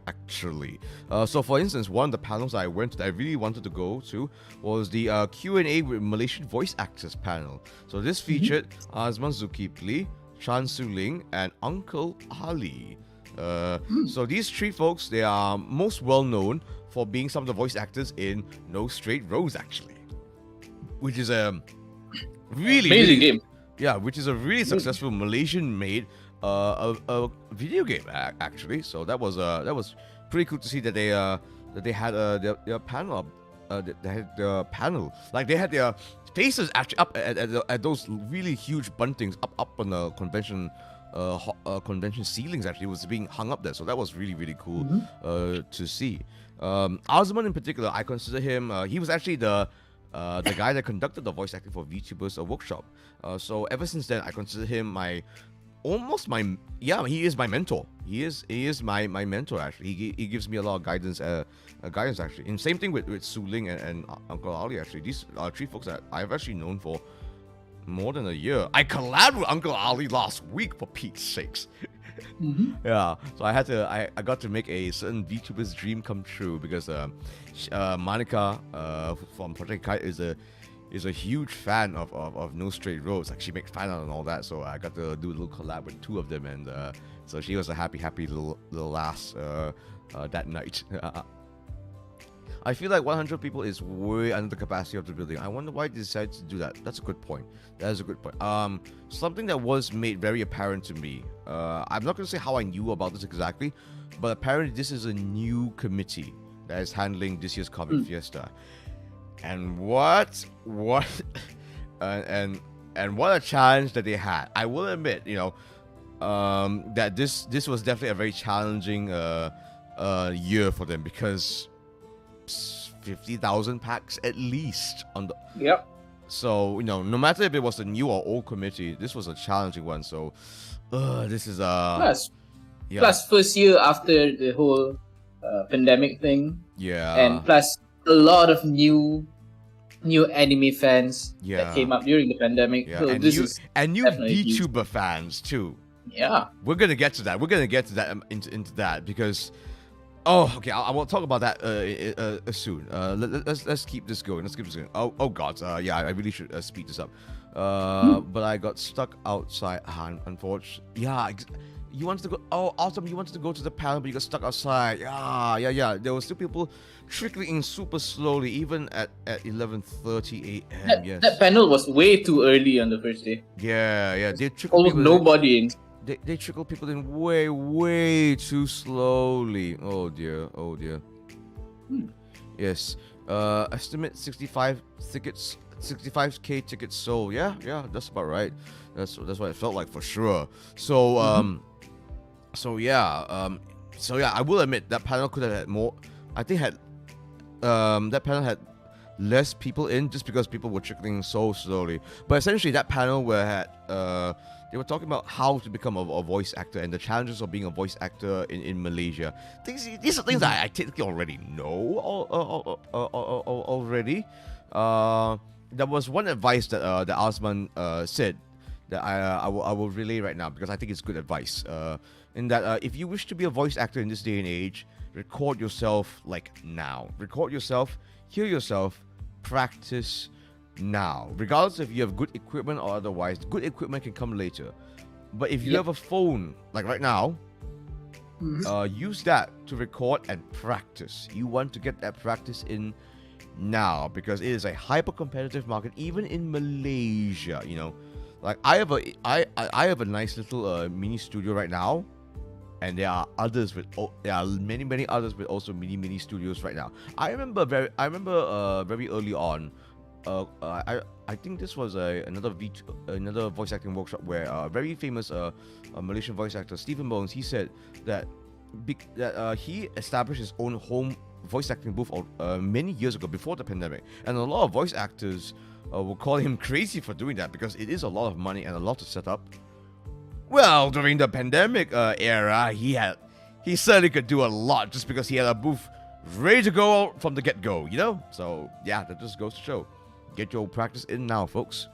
actually. So for instance, one of the panels I went to that I really wanted to go to was the Q&A with Malaysian voice actors panel. So this featured Azman Zulkifli, Chan Su-ling, and Uncle Ali. So these three folks, they are most well known for being some of the voice actors in No Straight Roads, actually, which is a really amazing game. Yeah, which is a really successful Malaysian-made a video game actually. So that was pretty cool to see that they had their panel up. They had the panel, like they had their faces actually up at those really huge buntings up on the convention ceilings. Actually, it was being hung up there. So that was really cool to see. Azman in particular, I consider him. He was actually the guy that conducted the voice acting for VTubers workshop. So ever since then, I consider him he is my mentor. He is my mentor actually. He gives me a lot of guidance actually. And same thing with Su-ling and Uncle Ali actually. These are three folks that I've actually known for more than a year. I collabed with Uncle Ali last week, for Pete's sakes. Yeah, so I got to make a certain VTuber's dream come true because Monica from Project Kite is a huge fan of No Straight Roads. Like, she makes fan art and all that, so I got to do a little collab with two of them, and so she was a happy little lass that night. I feel like 100 people is way under the capacity of the building. I wonder why they decided to do that. That's a good point. That is a good point. Something that was made very apparent to me. I'm not going to say how I knew about this exactly, but apparently this is a new committee that is handling this year's Comic Fiesta. And what and what a challenge that they had. I will admit, that this was definitely a very challenging year for them, because 50,000 packs at least on the. Yep. So no matter if it was a new or old committee, this was a challenging one. So, this is plus first year after the whole pandemic thing. Yeah. And plus a lot of new anime fans that came up during the pandemic. Yeah. So and new VTuber fans too. Yeah. We're gonna get to that. Into that because. Oh, okay. I will talk about that soon. Let's keep this going. Oh God. Yeah, I really should speed this up. But I got stuck outside. Unfortunately. Yeah. You wanted to go. Oh, awesome. You wanted to go to the panel, but you got stuck outside. Yeah. There were still people trickling in super slowly, even at 11:30 a.m. Yes. That panel was way too early on the first day. Yeah. They trickled almost nobody in. They trickle people in way too slowly. Oh dear. Yes. Estimate 65k tickets sold. Yeah, that's about right. That's what it felt like for sure. So So yeah, I will admit that panel could have had more. I think that panel had less people in just because people were trickling so slowly. But essentially, that panel they were talking about how to become a voice actor and the challenges of being a voice actor in Malaysia. These are things that I technically already know already. There was one advice that Osman said that I will relay right now because I think it's good advice. In that if you wish to be a voice actor in this day and age, record yourself like now. Record yourself, hear yourself, practice now. Regardless if you have good equipment or otherwise, good equipment can come later. But if you have a phone, like right now, use that to record and practice. You want to get that practice in now because it is a hyper competitive market, even in Malaysia. You know, like I have a nice little mini studio right now. And there are many others with also mini studios right now. I remember very early on. I think this was another voice acting workshop where very famous Malaysian voice actor Stephen Bones, he said that he established his own home voice acting booth many years ago before the pandemic, and a lot of voice actors will call him crazy for doing that because it is a lot of money and a lot to set up. Well, during the pandemic era, he certainly could do a lot just because he had a booth ready to go from the get-go, you know? So, yeah, that just goes to show. Get your practice in now, folks.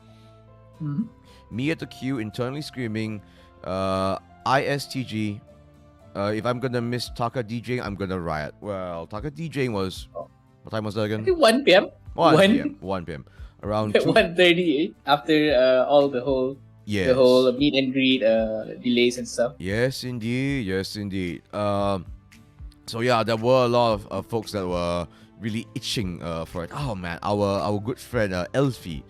Me at the queue, internally screaming, ISTG. If I'm gonna miss Taka DJing, I'm gonna riot. Well, Taka DJing was... What time was that again? 1 p.m. 1 p.m. Around 1:30 after all the whole... Yes. The whole meet and greet delays and stuff. Yes, indeed. So yeah, there were a lot of folks that were really itching for it. Oh man, our good friend Elfie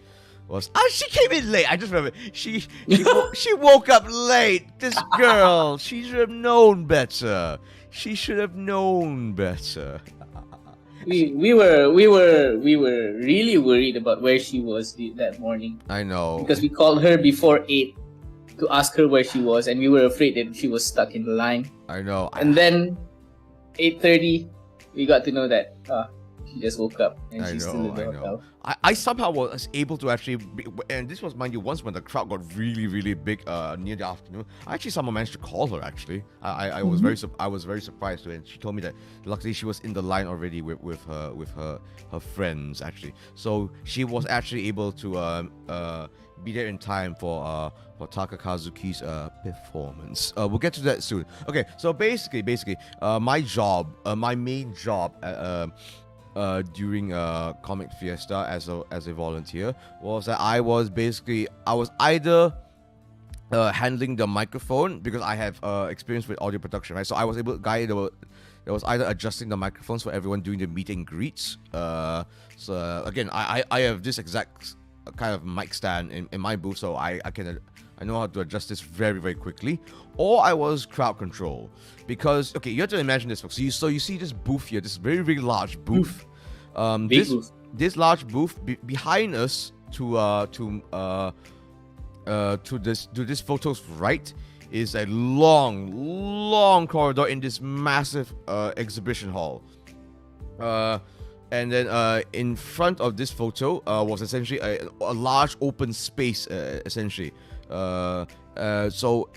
was. She came in late. I just remember she woke up late. This girl, she should have known better. We were really worried about where she was that morning. I know. Because we called her before 8 to ask her where she was, and we were afraid that she was stuck in the line. I know. And then 8:30, we got to know that she just woke up and she's still in the hotel. I somehow was able to actually, and this was, mind you, once when the crowd got really big near the afternoon. I actually somehow managed to call her. Actually, I was very surprised, and she told me that luckily she was in the line already with her friends actually. So she was actually able to be there in time for Taka Kazuki's performance. We'll get to that soon. Okay, so basically, my main job during Comic Fiesta as a volunteer was that I was either handling the microphone because I have experience with audio production, right? So I was able to guide that was either adjusting the microphones for everyone doing the meet and greets. So again, I have this exact kind of mic stand in my booth, so I know how to adjust this very quickly. Or I was crowd control because okay, you have to imagine this, folks. So you see this booth here, this very large booth. This large booth behind us to this photo's right is a long corridor in this massive exhibition hall. And then in front of this photo was essentially a large open space, essentially. So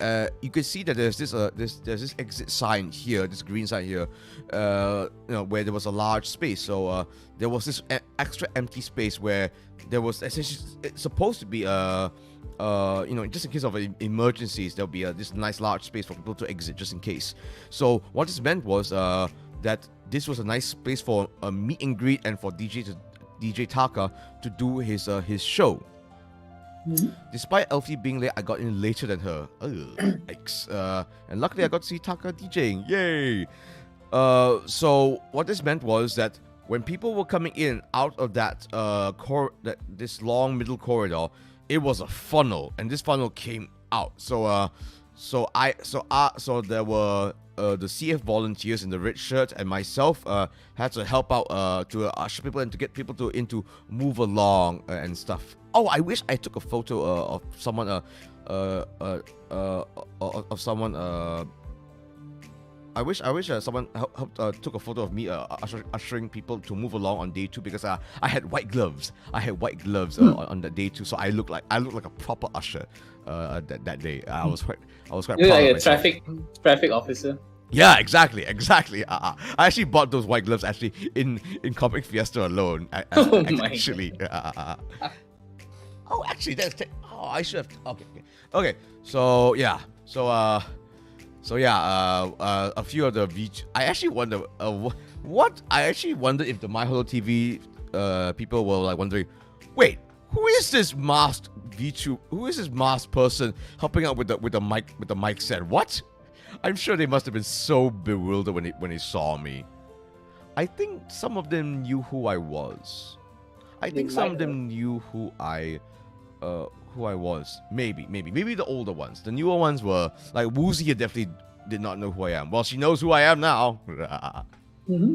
you can see that there's this exit sign here, this green sign here, where there was a large space. So there was this extra empty space where there was essentially supposed to be just in case of emergencies, there'll be this nice large space for people to exit just in case. So what this meant was that this was a nice space for a meet and greet and for DJ Taka to do his show. Despite Elfie being late, I got in later than her. Yikes. And luckily I got to see Taka DJing. Yay! So what this meant was that when people were coming in out of that this long middle corridor, it was a funnel, and this funnel came out. So there were the CF volunteers in the red shirt and myself had to help out to usher people and to get people to move along and stuff. Oh, I wish I took a photo of someone wish someone took a photo of me ushering people to move along on day 2 because I had white gloves. I had white gloves on that day 2, so I looked like a proper usher that day. I was quite proud You're like of a myself. traffic officer. Yeah, exactly. I actually bought those white gloves actually in Comic Fiesta alone. Oh my actually. Oh, actually, I should have. Okay. So yeah. A few of the I actually wonder what I actually wondered if the My Holo TV people were like wondering, wait, who is this masked VTuber? Who is this masked person helping out with the mic set? What? I'm sure they must have been so bewildered when they saw me. I think some of them knew who I was. I think some of them knew who I was. Maybe the older ones. The newer ones were like Woozy definitely did not know who I am. Well, she knows who I am now. Mm-hmm.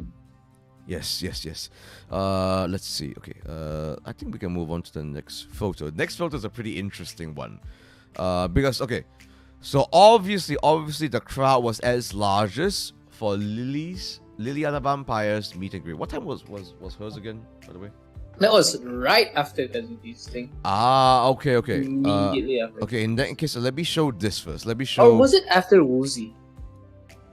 Yes. Let's see. Okay. I think we can move on to the next photo. The next photo is a pretty interesting one. Because so obviously the crowd was as largest for Liliana Vampire's meet and greet. What time was hers again, by the way? That was right after Kazuki's thing. Okay. Immediately after. Okay, in that case, let me show this first. Let me show. Oh, was it after Woozy?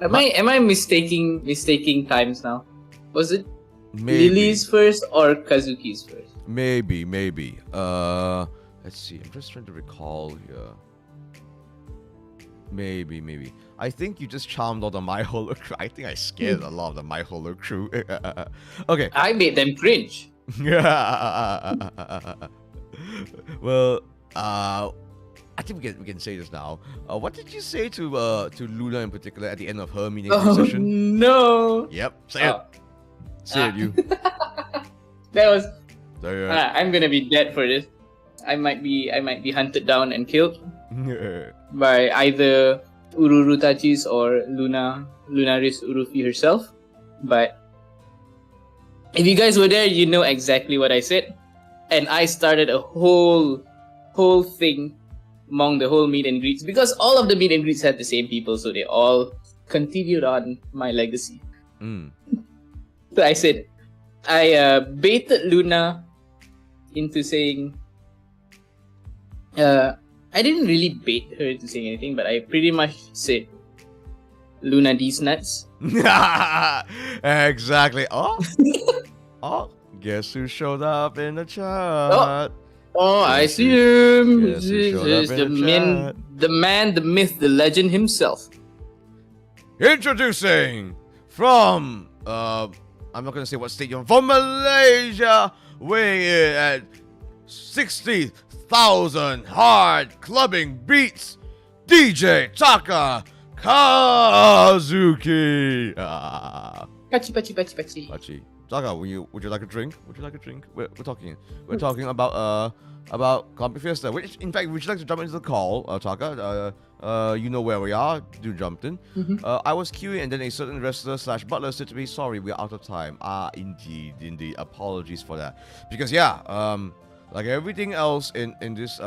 Am I mistaking times now? Was it Lily's first or Kazuki's first? Maybe. Let's see. I'm just trying to recall here. Maybe. I think you just charmed all the My Holo crew. I think I scared a lot of the My Holo crew. Okay. I made them cringe. Well, I think we can say this now. What did you say to Luna in particular at the end of her meeting session? No. Yep. Say it. Say it, you. That was. There I'm gonna be dead for this. I might be hunted down and killed by either Ururu Tachis or Lunaris Urufi herself. But if you guys were there, you know exactly what I said. And I started a whole thing among the whole meet and greets because all of the meet and greets had the same people, so they all continued on my legacy. So I said, I baited Luna into saying, I didn't really bait her into saying anything, but I pretty much said, Luna these nuts. Exactly. Oh, guess who showed up in the chat? Oh, I see him. Guess who showed up in The man, the myth, the legend himself. Introducing from I'm not gonna say what state you're from Malaysia, weighing in at 60,000 hard clubbing beats, DJ Taka Kazuki. Pachi. Taka, would you like a drink? We're talking about Comic Fiesta. Which, in fact, would you like to jump into the call, Taka? You know where we are. Do jump in. I was queuing, and then a certain wrestler / Butler said to me, "Sorry, we're out of time." Indeed. Apologies for that. Because like everything else in this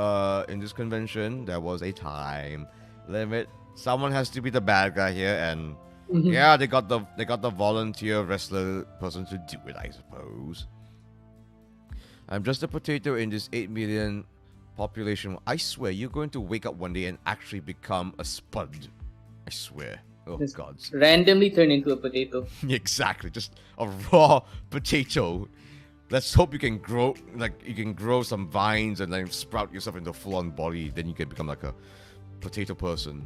convention, there was a time limit. Someone has to be the bad guy here, and they got the volunteer wrestler person to do it, I suppose. I'm just a potato in this 8 million population. I swear, you're going to wake up one day and actually become a spud. I swear. Oh, Just God. randomly turn into a potato. Exactly. Just a raw potato. Let's hope you can grow some vines and then sprout yourself into a full-on body. Then you can become like a potato person.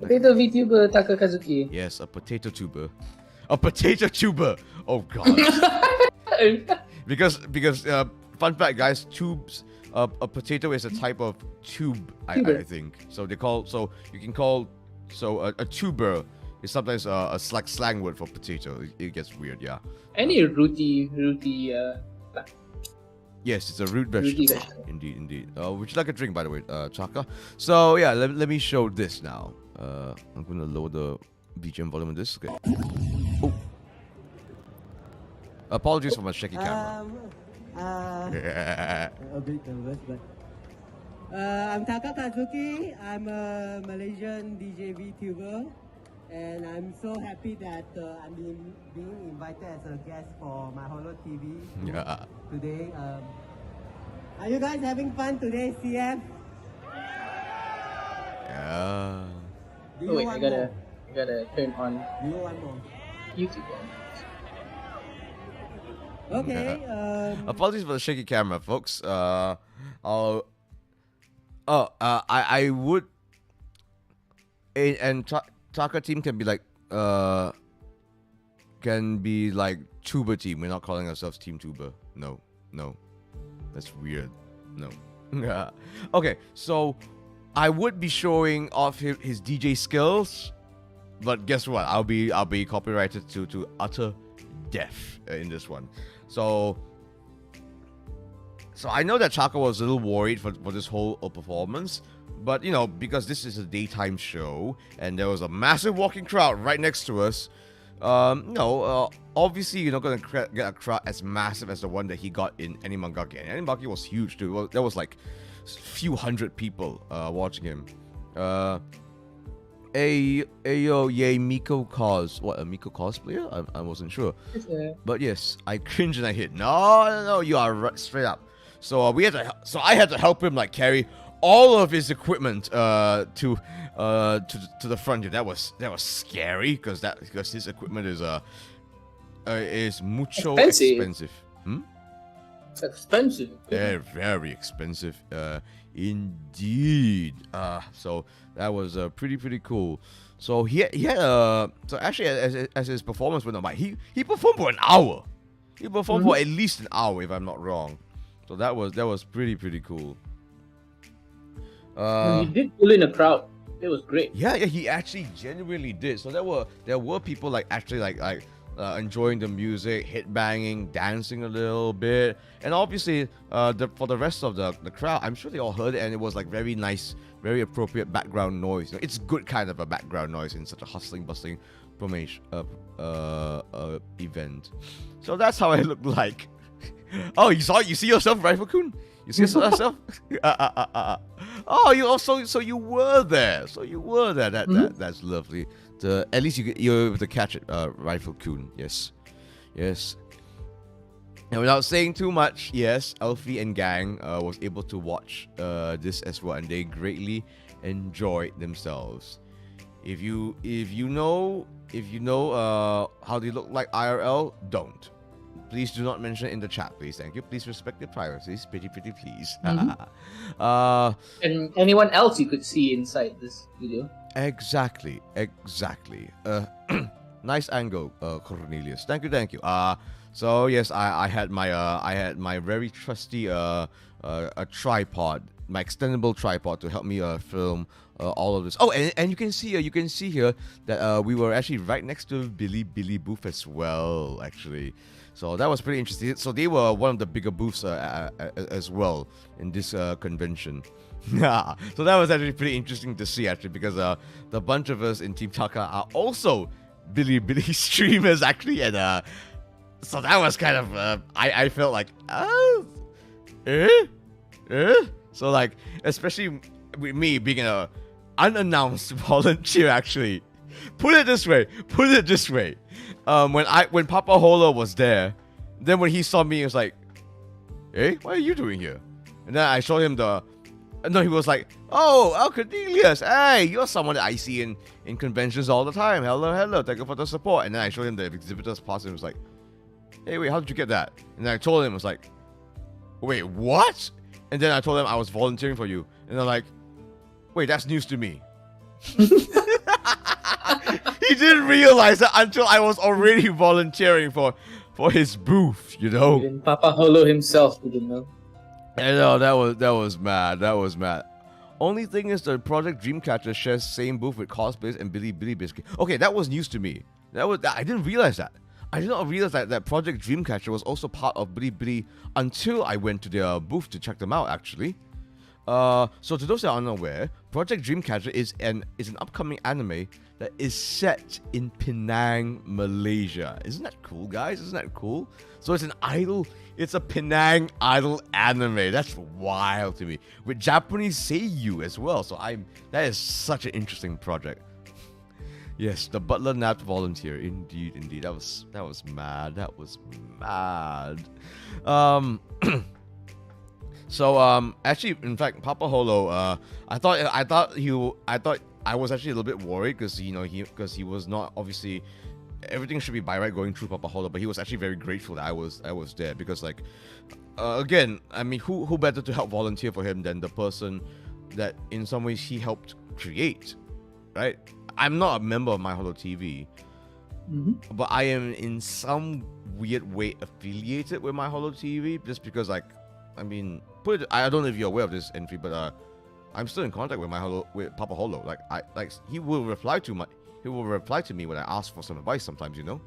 Potato VTuber Taka Kazuki. Yes, a potato tuber. A potato tuber. Oh God. Because fun fact, guys, tubes. A potato is a type of tube. I think. So a tuber is sometimes a slang word for potato. It gets weird, yeah. Any rooty. Yes, it's a root vegetable. Indeed. Would you like a drink, by the way, Chaka? So yeah, let me show this now. I'm gonna lower the BGM volume on this. Okay. Oh. Apologies for my shaky camera. A bit nervous, but I'm Taka Kazuki. I'm a Malaysian DJ VTuber, And I'm so happy that I'm being invited as a guest for my Holo TV Yeah. today. Are you guys having fun today, CM? Yeah. Do Oh you wait, want I more? gotta turn on Do you want more? YouTube. Okay. Apologies for the shaky camera, folks. I would. And Taka team can be like Tuber team. We're not calling ourselves Team Tuber. No, that's weird. No. Okay, so I would be showing off his DJ skills, but guess what? I'll be copyrighted to utter death in this one. So I know that Chaka was a little worried for this whole performance, but you know, because this is a daytime show and there was a massive walking crowd right next to us, obviously you're not gonna get a crowd as massive as the one that he got in Animangaki. And Animangaki was huge too. There was like a few hundred people watching him. Miko cosplayer? I wasn't sure. But yes, I cringe and I hit. No, you are right, straight up. So I had to help him like carry all of his equipment to the front here. That was scary because his equipment is mucho expensive. It's expensive. They're very expensive, indeed. So that was pretty cool. So he had so actually as his performance went on by, he performed for an hour. He performed for at least an hour, if I'm not wrong. So that was pretty cool. He did pull in a crowd. It was great. Yeah, he actually genuinely did. So there were people like actually like enjoying the music, hit banging, dancing a little bit, and obviously for the rest of the crowd, I'm sure they all heard it, and it was like very nice, very appropriate background noise. It's good kind of a background noise in such a hustling, bustling event. So that's how I look like. Oh, you see yourself, Rifle-kun? You see yourself? Oh, you also so you were there. That's lovely. At least you're able to catch it, Rifle-kun. Yes. And without saying too much, yes, Elfie and gang was able to watch this as well, and they greatly enjoyed themselves. If you know how they look like IRL, don't. Please do not mention it in the chat, please. Thank you. Please respect their privacies. Pretty please. And anyone else you could see inside this video. Exactly. Nice angle, Cornelius. Thank you. So yes, I had my very trusty a tripod, my extendable tripod to help me film all of this. Oh, and you can see here that we were actually right next to Billy booth as well, actually. So that was pretty interesting. So they were one of the bigger booths as well in this convention. Yeah, so that was actually pretty interesting to see, actually, because the bunch of us in Team Taka are also Billy streamers, actually, and so that was kind of I felt like so like, especially with me being an unannounced volunteer, actually. Put it this way. When Papa Holo was there, then when he saw me, he was like, "Hey, what are you doing here?" And then I showed him he was like, "Oh, Cornelius, hey, you're someone that I see in conventions all the time. Hello, thank you for the support." And then I showed him the exhibitor's pass, and he was like, "Hey, wait, how did you get that?" And then I told him, I was like, "Wait, what?" And then I told him I was volunteering for you, and they're like, "Wait, that's news to me." He didn't realize that until I was already volunteering for his booth, you know. Even Papa Holo himself didn't know. I know, that was mad. Only thing is, the Project Dreamcatcher shares same booth with cosplays and Billy Biscuit. Okay, that was news to me. I didn't realize that. I did not realize that Project Dreamcatcher was also part of Billy until I went to their booth to check them out, actually. So to those that are unaware, Project Dreamcatcher is an upcoming anime that is set in Penang, Malaysia. Isn't that cool, guys? Isn't that cool? So it's a Penang idol anime. That's wild to me. With Japanese seiyuu as well. So that is such an interesting project. Yes, the Butler napped volunteer. Indeed, indeed. That was mad. That was mad. So actually, in fact, Papa Holo, I was actually a little bit worried because he was not obviously everything should be by right going through Papa Holo, but he was actually very grateful that I was there because like again, I mean, who better to help volunteer for him than the person that in some ways he helped create, right? I'm not a member of My Holo TV, but I am in some weird way affiliated with My Holo TV just because, like, I mean, I don't know if you're aware of this entry, but I'm still in contact with Papa Holo. Like, he will reply to me when I ask for some advice sometimes, you know.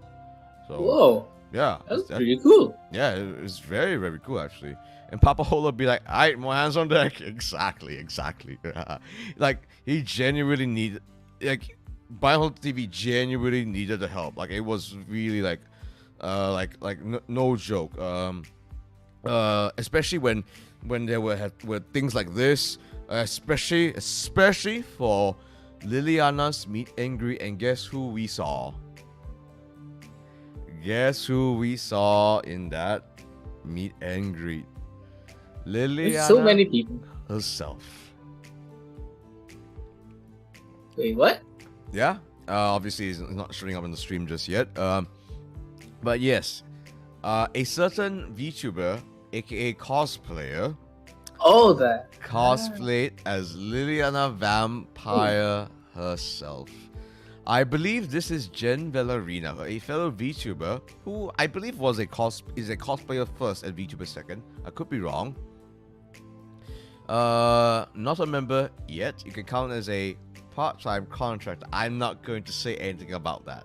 So Whoa. Yeah, That's pretty cool. Yeah, it's very, very cool actually. And Papa Holo be like, all right, more hands on deck. Exactly. Like, he genuinely needed, like, My Holo TV genuinely needed the help. Like, it was really like no joke. Especially when there were things like this, especially for Liliana's meet and greet, and guess who we saw? Guess who we saw in that meet and greet? Liliana. There's so many people. Herself. Wait, what? Yeah. Obviously, he's not showing up in the stream just yet. But yes, a certain VTuber, aka cosplayer. Oh, that. Cosplayed as Liliana Vampire herself. I believe this is Jen Ballerina, a fellow VTuber who I believe is a cosplayer first and VTuber second. I could be wrong. Not a member yet. You can count as a part-time contractor. I'm not going to say anything about that.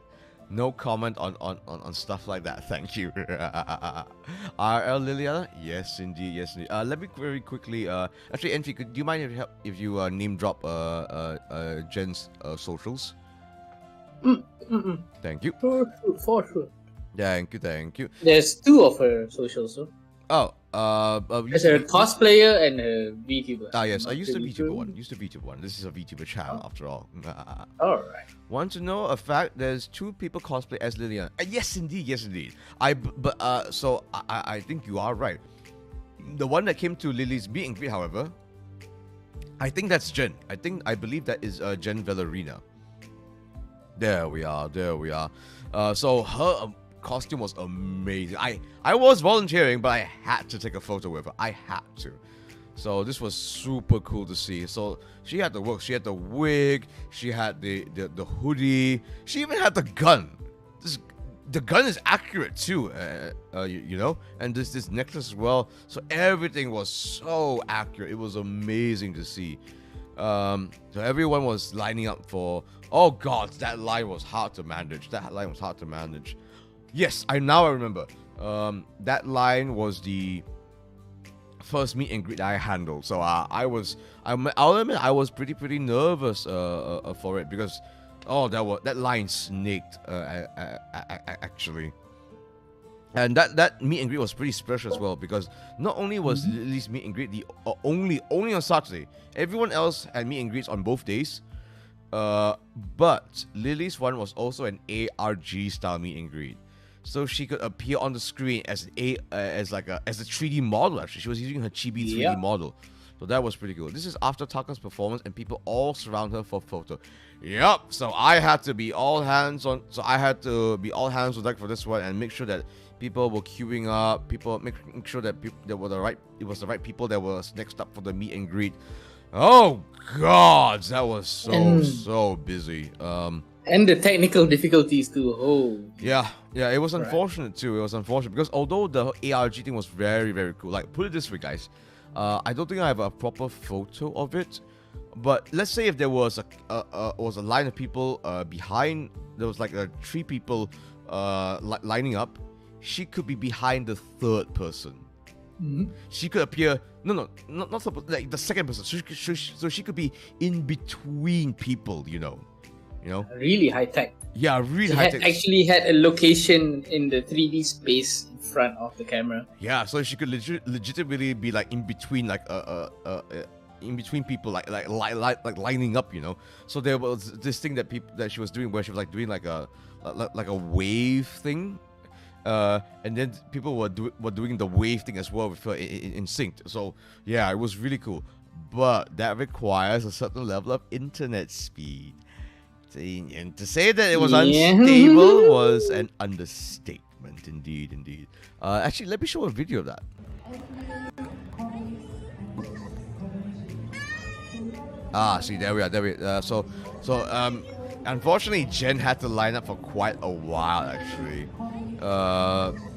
No comment on stuff like that. Thank you. RL Liliana? Yes, indeed. Let me very quickly. Actually, Enfi, do you mind if you name drop Jen's socials? Thank you. For sure. Thank you. There's two of her socials, so. Oh, there's a cosplayer and a VTuber. Yes, I used the VTuber one. This is a VTuber channel after all. Alright. Want to know a fact? There's two people cosplay as Liliana. Yes, indeed. So I think you are right. The one that came to Lily's meet and greet, however, I think that's Jen. I believe that is Jen Ballerina. There we are. So her costume was amazing. I was volunteering, but I had to take a photo with her. I had to. So this was super cool to see. So she had the work. She had the wig. She had the hoodie. She even had the gun. The gun is accurate too. You know. And this necklace as well. So everything was so accurate. It was amazing to see. So everyone was lining up for. Oh God, that line was hard to manage. Yes, I remember. That line was the first meet and greet I handled. So I'll admit I was pretty nervous for it because that line snaked actually. And that meet and greet was pretty special as well because not only was Lily's meet and greet the only on Saturday, everyone else had meet and greets on both days. But Lily's one was also an ARG style meet and greet. So she could appear on the screen as a 3D model. Actually, she was using her chibi 3D model, so that was pretty cool. This is after Taka's performance, and people all surround her for photo. Yep. So I had to be all hands on. So I had to be all hands on deck for this one and make sure that people were queuing up. Make sure that it was the right people that was next up for the meet and greet. Oh God, that was so busy. And the technical difficulties too. Oh. Yeah, it was unfortunate too. It was unfortunate because although the ARG thing was very, very cool, like put it this way, guys, I don't think I have a proper photo of it. But let's say if there was a line of people behind, there was like 3 people lining up, she could be behind the third person. She could appear not like the second person. So she could be in between people, you know. Really high tech. Yeah, really high tech. Actually had a location in the 3D space in front of the camera. Yeah, so she could legitimately be like in between like in between people, like lining up, you know. So there was this thing that she was doing where she was like doing like a wave thing, and then people were doing the wave thing as well with her in sync. So yeah, it was really cool, but that requires a certain level of internet speed. And to say that it was unstable was an understatement, indeed. Actually, let me show a video of that. See, there we are. So, unfortunately, Jen had to line up for quite a while, actually.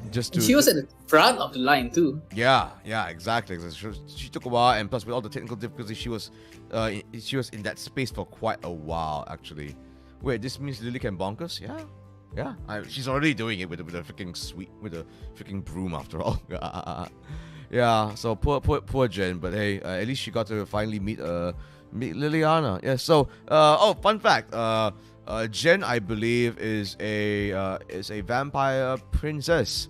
Just to. She was at the front of the line too. Yeah, exactly. She took a while, and plus with all the technical difficulties, she was in that space for quite a while, actually. Wait, this means Lily can bonk us? Yeah. She's already doing it with a freaking broom, after all. Yeah. So poor Jen, but hey, at least she got to finally meet Liliana. Yeah. So fun fact. Jen, I believe, is a vampire princess,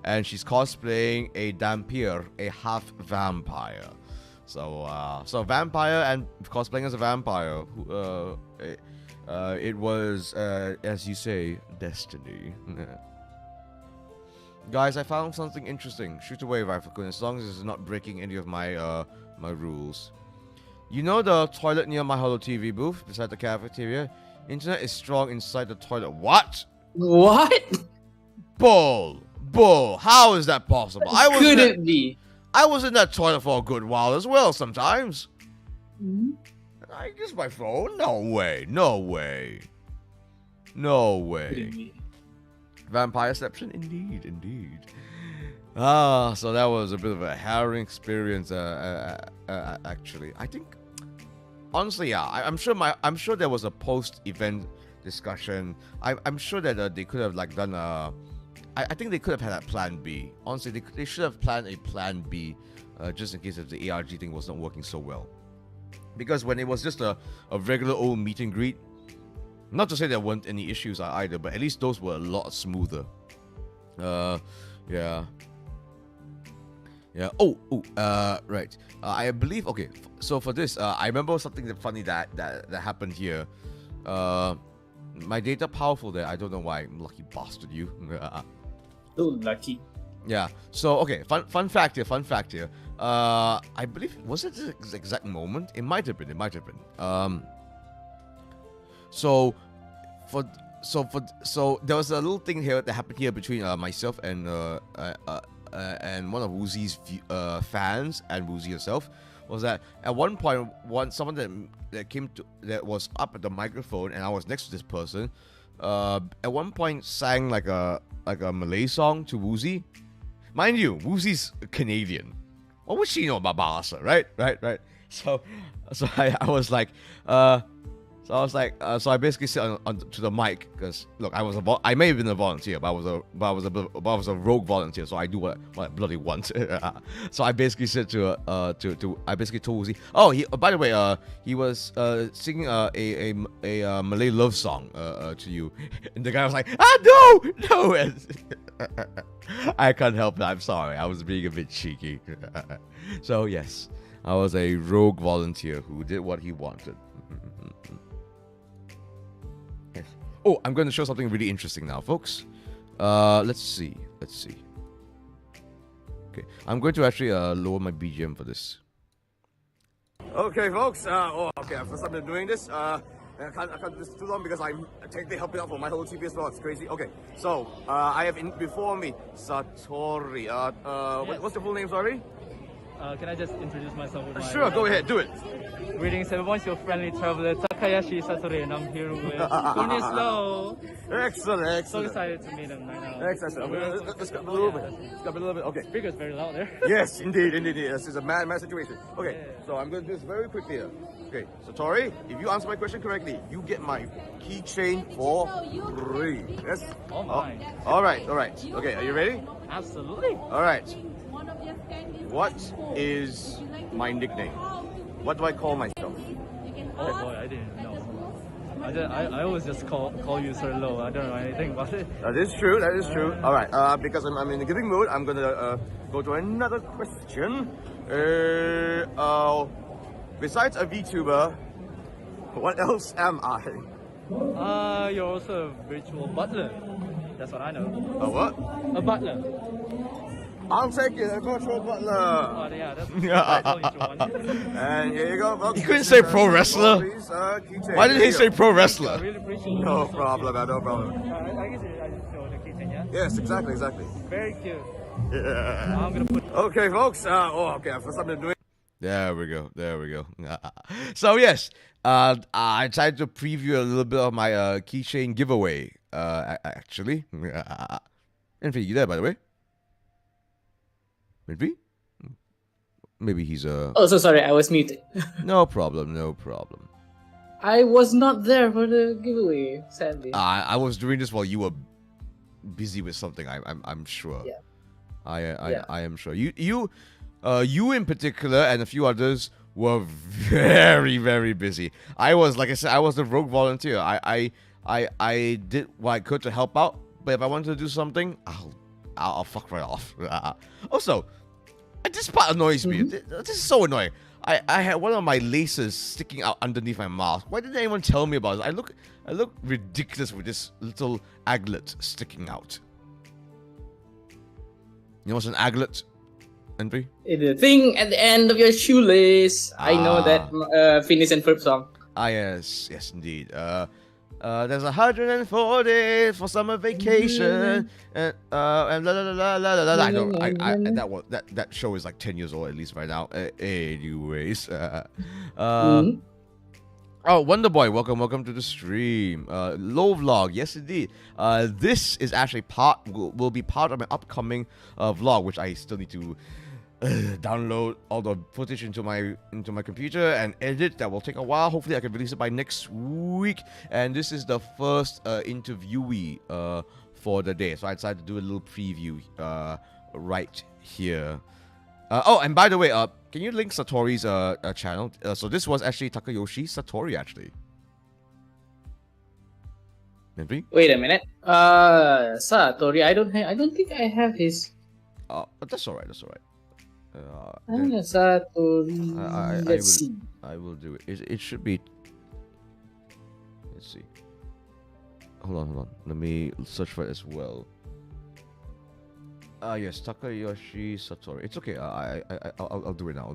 and she's cosplaying a Dampier, a half vampire. So vampire and cosplaying as a vampire. It was, as you say, destiny. Guys, I found something interesting. Shoot away, Rifle, as long as it's not breaking any of my my rules. You know the toilet near my Holo TV booth beside the cafeteria? Internet is strong inside the toilet. What? Bull. How is that possible? Couldn't be. I was in that toilet for a good while as well sometimes. I use my phone? No way. Vampireception? Indeed. So that was a bit of a harrowing experience, actually. I think, honestly, yeah, I'm sure there was a post-event discussion. I'm sure that they could have like done I think they could have had a plan B. Honestly, they should have planned a plan B, just in case if the ARG thing was not working so well. Because when it was just a regular old meet and greet, not to say there weren't any issues either, but at least those were a lot smoother. Yeah. Right. I believe, okay, so for this, I remember something funny that happened here. My data powerful there, I don't know why. Lucky bastard, you. So lucky. Yeah. So okay, fun fact here. I believe, was it the exact moment? It might have been. So there was a little thing here that happened here between myself and one of Woozy's fans and Woozy herself. Was that at one point someone that was up at the microphone, and I was next to this person, at one point sang like a Malay song to Woozy. Mind you, Woozy's Canadian. What would she know about Bahasa, right? So I was like, so I basically sit on to the mic, because look, I may have been a volunteer, but I was a rogue volunteer, so I do what I bloody want. So I basically said I basically told Woozy, by the way, he was singing a Malay love song to you, and the guy was like, no. I can't help it. I'm sorry. I was being a bit cheeky. So yes, I was a rogue volunteer who did what he wanted. Yes. Oh, I'm going to show something really interesting now, folks. Let's see. Okay, I'm going to actually lower my BGM for this. Okay, folks. Okay. First time doing this. I can't do this too long because I'm technically helping out for my whole TV as well. It's crazy. Okay, so I have before me Satori. What's the full name? Sorry. Can I just introduce myself? With Sure, go ahead, do it. Greetings, everyone. Your friendly traveler Takayashi Satori, and I'm here with Cornelius. Excellent. So excited to meet him right now. Excellent. Let's go a little bit. Okay. Speaker's very loud there. Yes, indeed. This is a mad situation. Okay, so I'm going to do this very quickly here. Okay, so Tori, if you answer my question correctly, you get my keychain for free. Yes? Oh my. All right. Okay, are you ready? Absolutely. All right. What is my nickname? What do I call myself? Oh boy, I didn't know. I always just call you Sir Low. I don't know anything about it. That is true. All right. Because I'm in a giving mood, I'm gonna go to another question. besides a VTuber, what else am I? You're also a virtual butler. That's what I know. A what? A butler. I'll take it, a virtual butler. Oh, yeah, that's the one. And here you go, folks. You couldn't say pro wrestler? Please, keychain. Why did he Here say you go. pro I wrestler? really appreciate it. No problem, man, no problem. I guess I just show the keychain, yeah? Yes, exactly. Very cute. Yeah. I'm gonna put. Okay, folks. Okay, for something to do. There we go. So yes, I tried to preview a little bit of my keychain giveaway. Actually, Envy, you there by the way? Envy? Maybe he's Oh, so sorry, I was muted. no problem. I was not there for the giveaway, sadly. I was doing this while you were busy with something. I'm sure. Yeah. I am sure. You in particular and a few others were very, very busy. I was, like I said, I was the rogue volunteer. I did what I could to help out, but if I wanted to do something, I'll fuck right off. Also, this part annoys me. This is so annoying. I had one of my laces sticking out underneath my mask. Why didn't anyone tell me about this? I look ridiculous with this little aglet sticking out. You know what's an aglet? Envy? The thing at the end of your shoelace. I know that Phineas and Ferb song. Yes, indeed. There's 104 days for summer vacation, and la la la la la la la. I know, that show is like 10 years old at least right now. Anyways, Oh, Wonderboy, welcome to the stream. Low vlog, yes indeed. This is actually will be part of my upcoming vlog, which I still need to download all the footage into my computer and edit. That will take a while. Hopefully I can release it by next week. And this is the first interviewee for the day, so I decided to do a little preview right here. Oh, and by the way, can you link Satori's channel? So this was actually Takayoshi Satori, actually. Maybe? Wait a minute. Satori, I don't think I have his. That's alright. Satori. Let's see. I will do it. It should be. Let's see. Hold on. Let me search for it as well. Yes, Takayoshi Satori. It's okay. I'll do it now.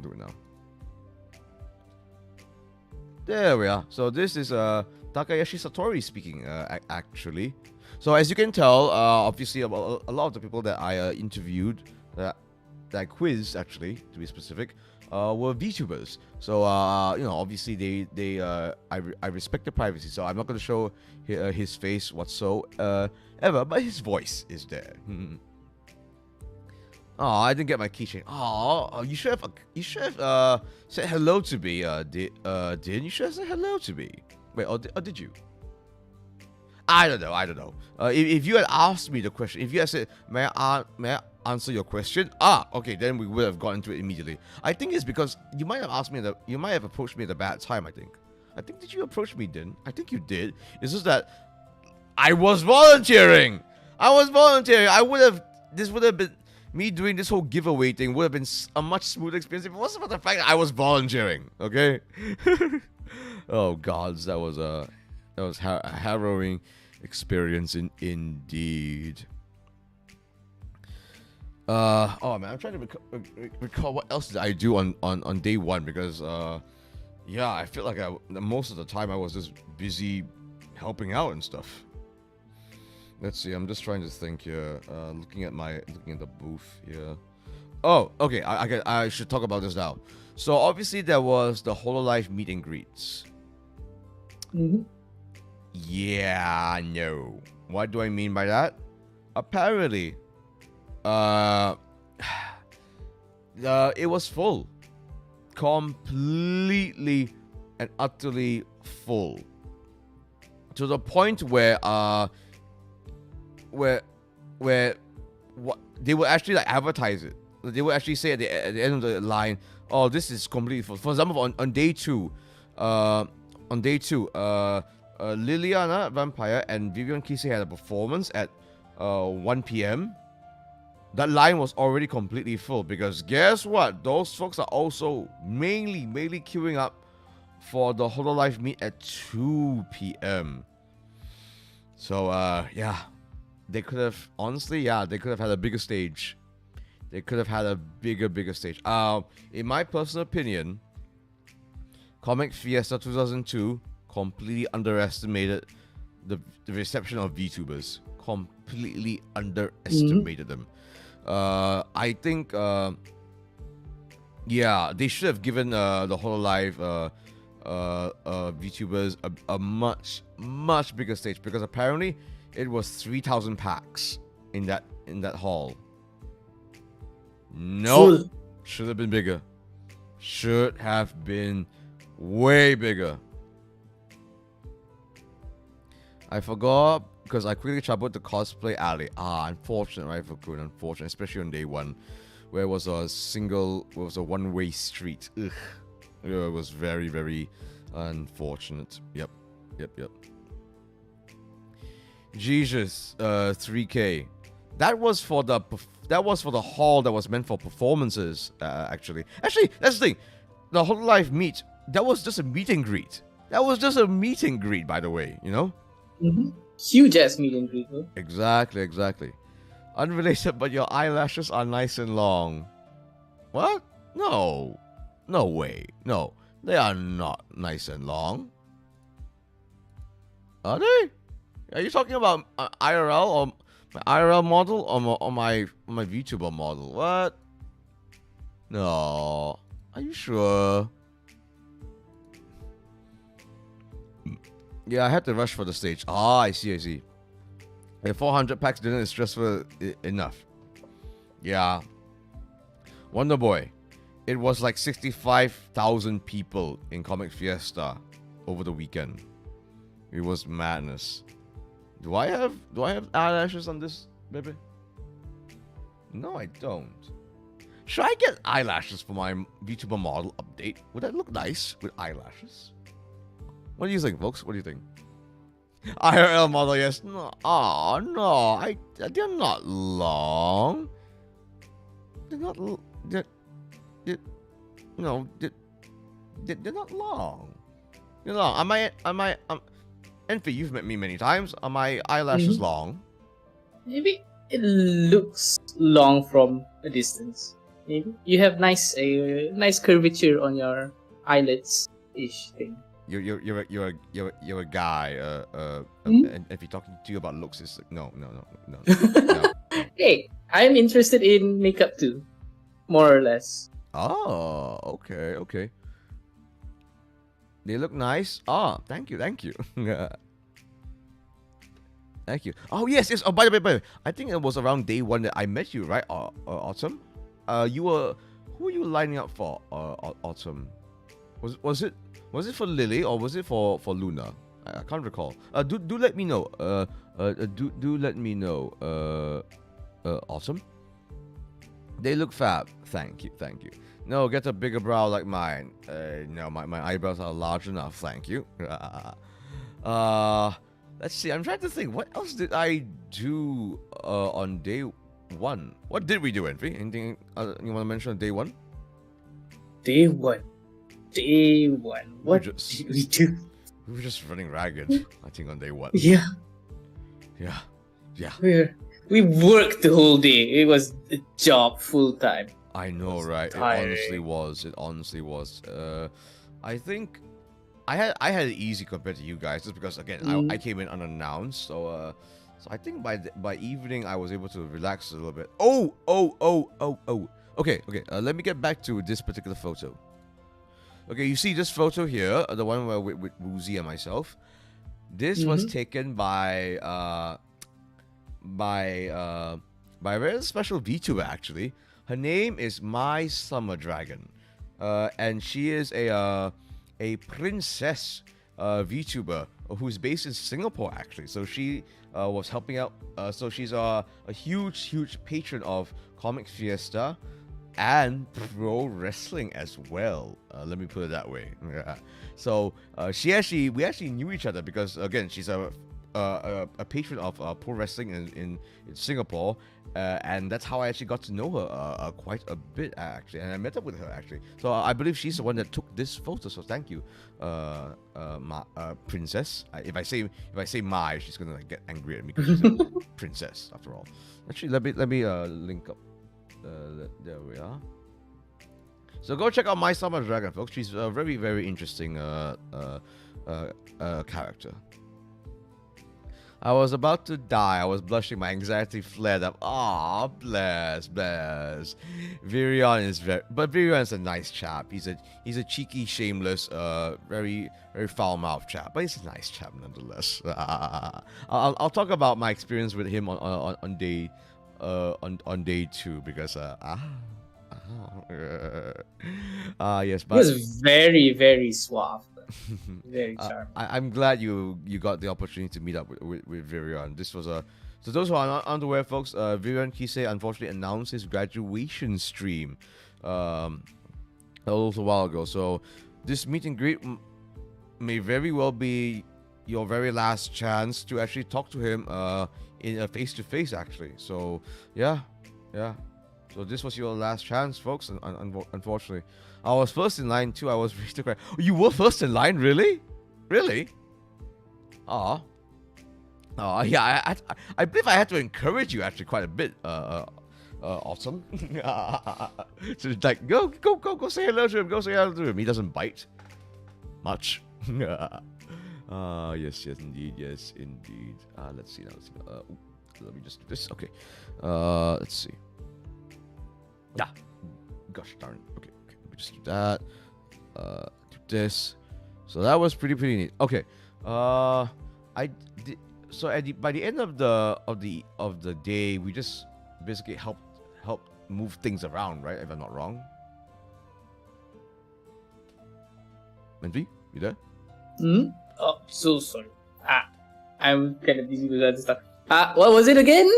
There we are. So this is Takayoshi Satori speaking. Actually, so as you can tell, obviously a lot of the people that I interviewed, that I quizzed actually to be specific, were VTubers. So obviously I respect their privacy. So I'm not going to show his face whatsoever, but his voice is there. Oh, I didn't get my keychain. Oh, you should have said hello to me. Did you should have said hello to me? Wait, or did you? I don't know. If you had asked me the question, if you had said, may I answer your question? Okay, then we would have gotten to it immediately. I think it's because you might have asked me you might have approached me at a bad time. I think did you approach me then? I think you did. It's just that I was volunteering. This would have been. Me doing this whole giveaway thing would have been a much smoother experience if it wasn't for the fact that I was volunteering. Okay. Oh gods, that was a harrowing experience indeed. Oh man, I'm trying to recall what else did I do on day one, because yeah, I feel like most of the time I was just busy helping out and stuff. Let's see. I'm just trying to think here. Looking at the booth here. Oh, okay. I should talk about this now. So obviously there was the HoloLive meet and greets. Yeah, no. What do I mean by that? Apparently, it was full, completely and utterly full, to the point where what they will actually like advertise it. They will actually say at the end of the line, "Oh, this is completely full." For example, on day two, Liliana Vampire and Vivian Kise had a performance at 1 p.m. that line was already completely full because guess what? Those folks are also mainly queuing up for the Hololive meet at 2 p.m. So yeah, they could have honestly, they could have had a bigger stage. They could have had a bigger stage. In my personal opinion, Comic Fiesta 2002 completely underestimated the reception of VTubers. Completely underestimated them. I think, yeah, they should have given the Hololive VTubers a much bigger stage because apparently it was 3,000 packs in that hall. No, should have been bigger. Should have been way bigger. I forgot because I quickly troubled the cosplay alley. Unfortunate, right, for Kun? Unfortunate, especially on day one, where it was a one-way street. Ugh. Yeah, it was very unfortunate. Yep. Jesus, 3K. That was for the hall that was meant for performances. Actually, that's the thing. The Hololive meet, that was just a meet and greet. That was just a meet and greet, by the way. You know. Huge ass meet and greet. Huh? Exactly. Unrelated, but your eyelashes are nice and long. What? No way. No, they are not nice and long. Are they? Are you talking about IRL or my IRL model or my VTuber model? What? No. Are you sure? Yeah, I had to rush for the stage. I see. A 400 packs dinner is stressful enough. Yeah. Wonder Boy. It was like 65,000 people in Comic Fiesta over the weekend. It was madness. Do I have eyelashes on this, baby? No, I don't. Should I get eyelashes for my VTuber model update? Would that look nice with eyelashes? What do you think, folks? What do you think? IRL model, yes. No, no. They're not long. They're not. They're not long. They're long. Am I? Envy, you've met me many times. Are my eyelashes long? Maybe it looks long from a distance. Maybe you have nice curvature on your eyelids ish thing. You're a guy. And if you're talking to you about looks, it's like no. Hey, I'm interested in makeup too, more or less. Oh, okay. They look nice. Thank you. Thank you. Oh yes. Oh, by the way, I think it was around day one that I met you, right? Autumn. Who were you lining up for? Autumn. Was it for Lily or was it for Luna? I can't recall. Do let me know. Do let me know. Autumn. They look fab. Thank you. No, get a bigger brow like mine. No, my eyebrows are large enough. Thank you. Let's see. I'm trying to think. What else did I do on day one? What did we do, Envy? Anything you want to mention on day one? Day one. What did we do? We were just running ragged, I think, on day one. Yeah. We worked the whole day. It was a job full time. I know, right? Tiring. It honestly was. I think I had it easy compared to you guys, just because again I came in unannounced. So I think by evening I was able to relax a little bit. Okay. Let me get back to this particular photo. Okay, you see this photo here, the one where with Woozy and myself. This was taken by a very special VTuber actually. Her name is My Summer Dragon, and she is a princess VTuber who's based in Singapore actually. So she was helping out. So she's a huge patron of Comic Fiesta and pro wrestling as well. Let me put it that way. Yeah. So we actually knew each other because again she's a patron of pro wrestling in Singapore, And that's how I actually got to know her quite a bit actually, and I met up with her actually. So I believe she's the one that took this photo. So thank you, princess. If I say my, she's gonna like get angry at me because she's a princess after all. Actually, let me link up. There we are. So go check out My Summer Dragon, folks. She's a very, very interesting character. I was about to die. I was blushing. My anxiety flared up. Ah, bless. Virion is Virion's a nice chap. He's a cheeky, shameless, very, very foul-mouthed chap. But he's a nice chap nonetheless. I'll talk about my experience with him on day 2 because yes, but He was very, very suave. Very charming. I'm glad you got the opportunity to meet up with Virion. This was a so those who are not unaware, folks. Virion Kise unfortunately announced his graduation stream a little while ago. So this meet and greet may very well be your very last chance to actually talk to him in a face-to-face actually. So yeah. So this was your last chance, folks. Unfortunately, I was first in line too. I was ready to cry. You were first in line, really? Yeah. I believe I had to encourage you actually quite a bit. Autumn. So like, go say hello to him. Go say hello to him. He doesn't bite much. Yes, indeed. Let's see now. Let me just do this. Okay. Let's see. Yeah. Gosh darn. Okay. Let me just do that. Do this. So that was pretty neat. Okay. I did. So by the end of the day, we just basically helped move things around, right? If I'm not wrong. Menvi, you there? Oh, so sorry. I'm kind of busy with other stuff. What was it again?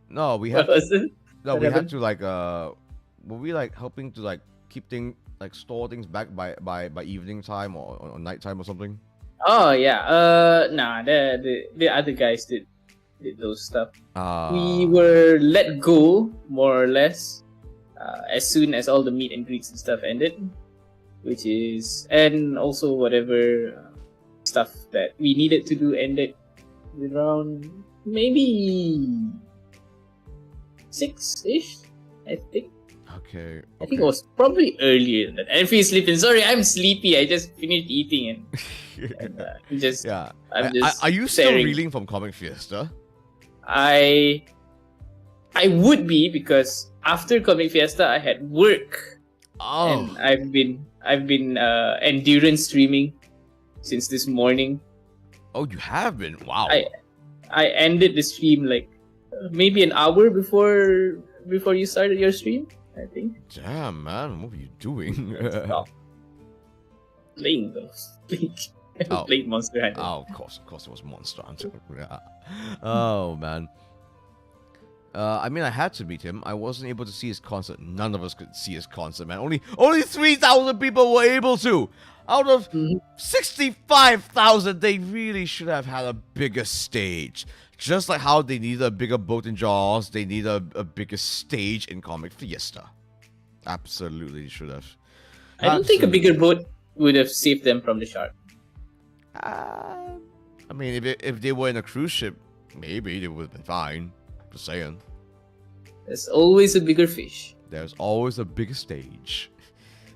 No, we What had. was it? No, What we had happened? to like. Were we like helping to like keep things like store things back by evening time or night time or something? Oh yeah. Nah. The other guys did those stuff. We were let go more or less as soon as all the meet and greets and stuff ended, and also whatever stuff that we needed to do ended around maybe 6-ish, I think. Okay. I think it was probably earlier than that. And if you're sleeping, sorry, I'm sleepy. I just finished eating and just Yeah. I'm just Are you still staring. reeling from Comic Fiesta? I would be, because after Comic Fiesta I had work, and I've been endurance streaming since this morning. Oh, you have been. Wow. I ended the stream like maybe an hour before you started your stream, I think. Damn, man, what were you doing? Stop playing those. Oh. Played Monster Hunter. Oh, of course, it was Monster Hunter. Yeah. Oh man. I mean, I had to meet him. I wasn't able to see his concert. None of us could see his concert, man. Only 3,000 people were able to. Out of 65,000, they really should have had a bigger stage. Just like how they need a bigger boat in Jaws, they need a bigger stage in Comic Fiesta. Absolutely should have. I don't think a bigger boat would have saved them from the shark. I mean, if they were in a cruise ship, maybe they would have been fine. Just saying. There's always a bigger fish. There's always a bigger stage.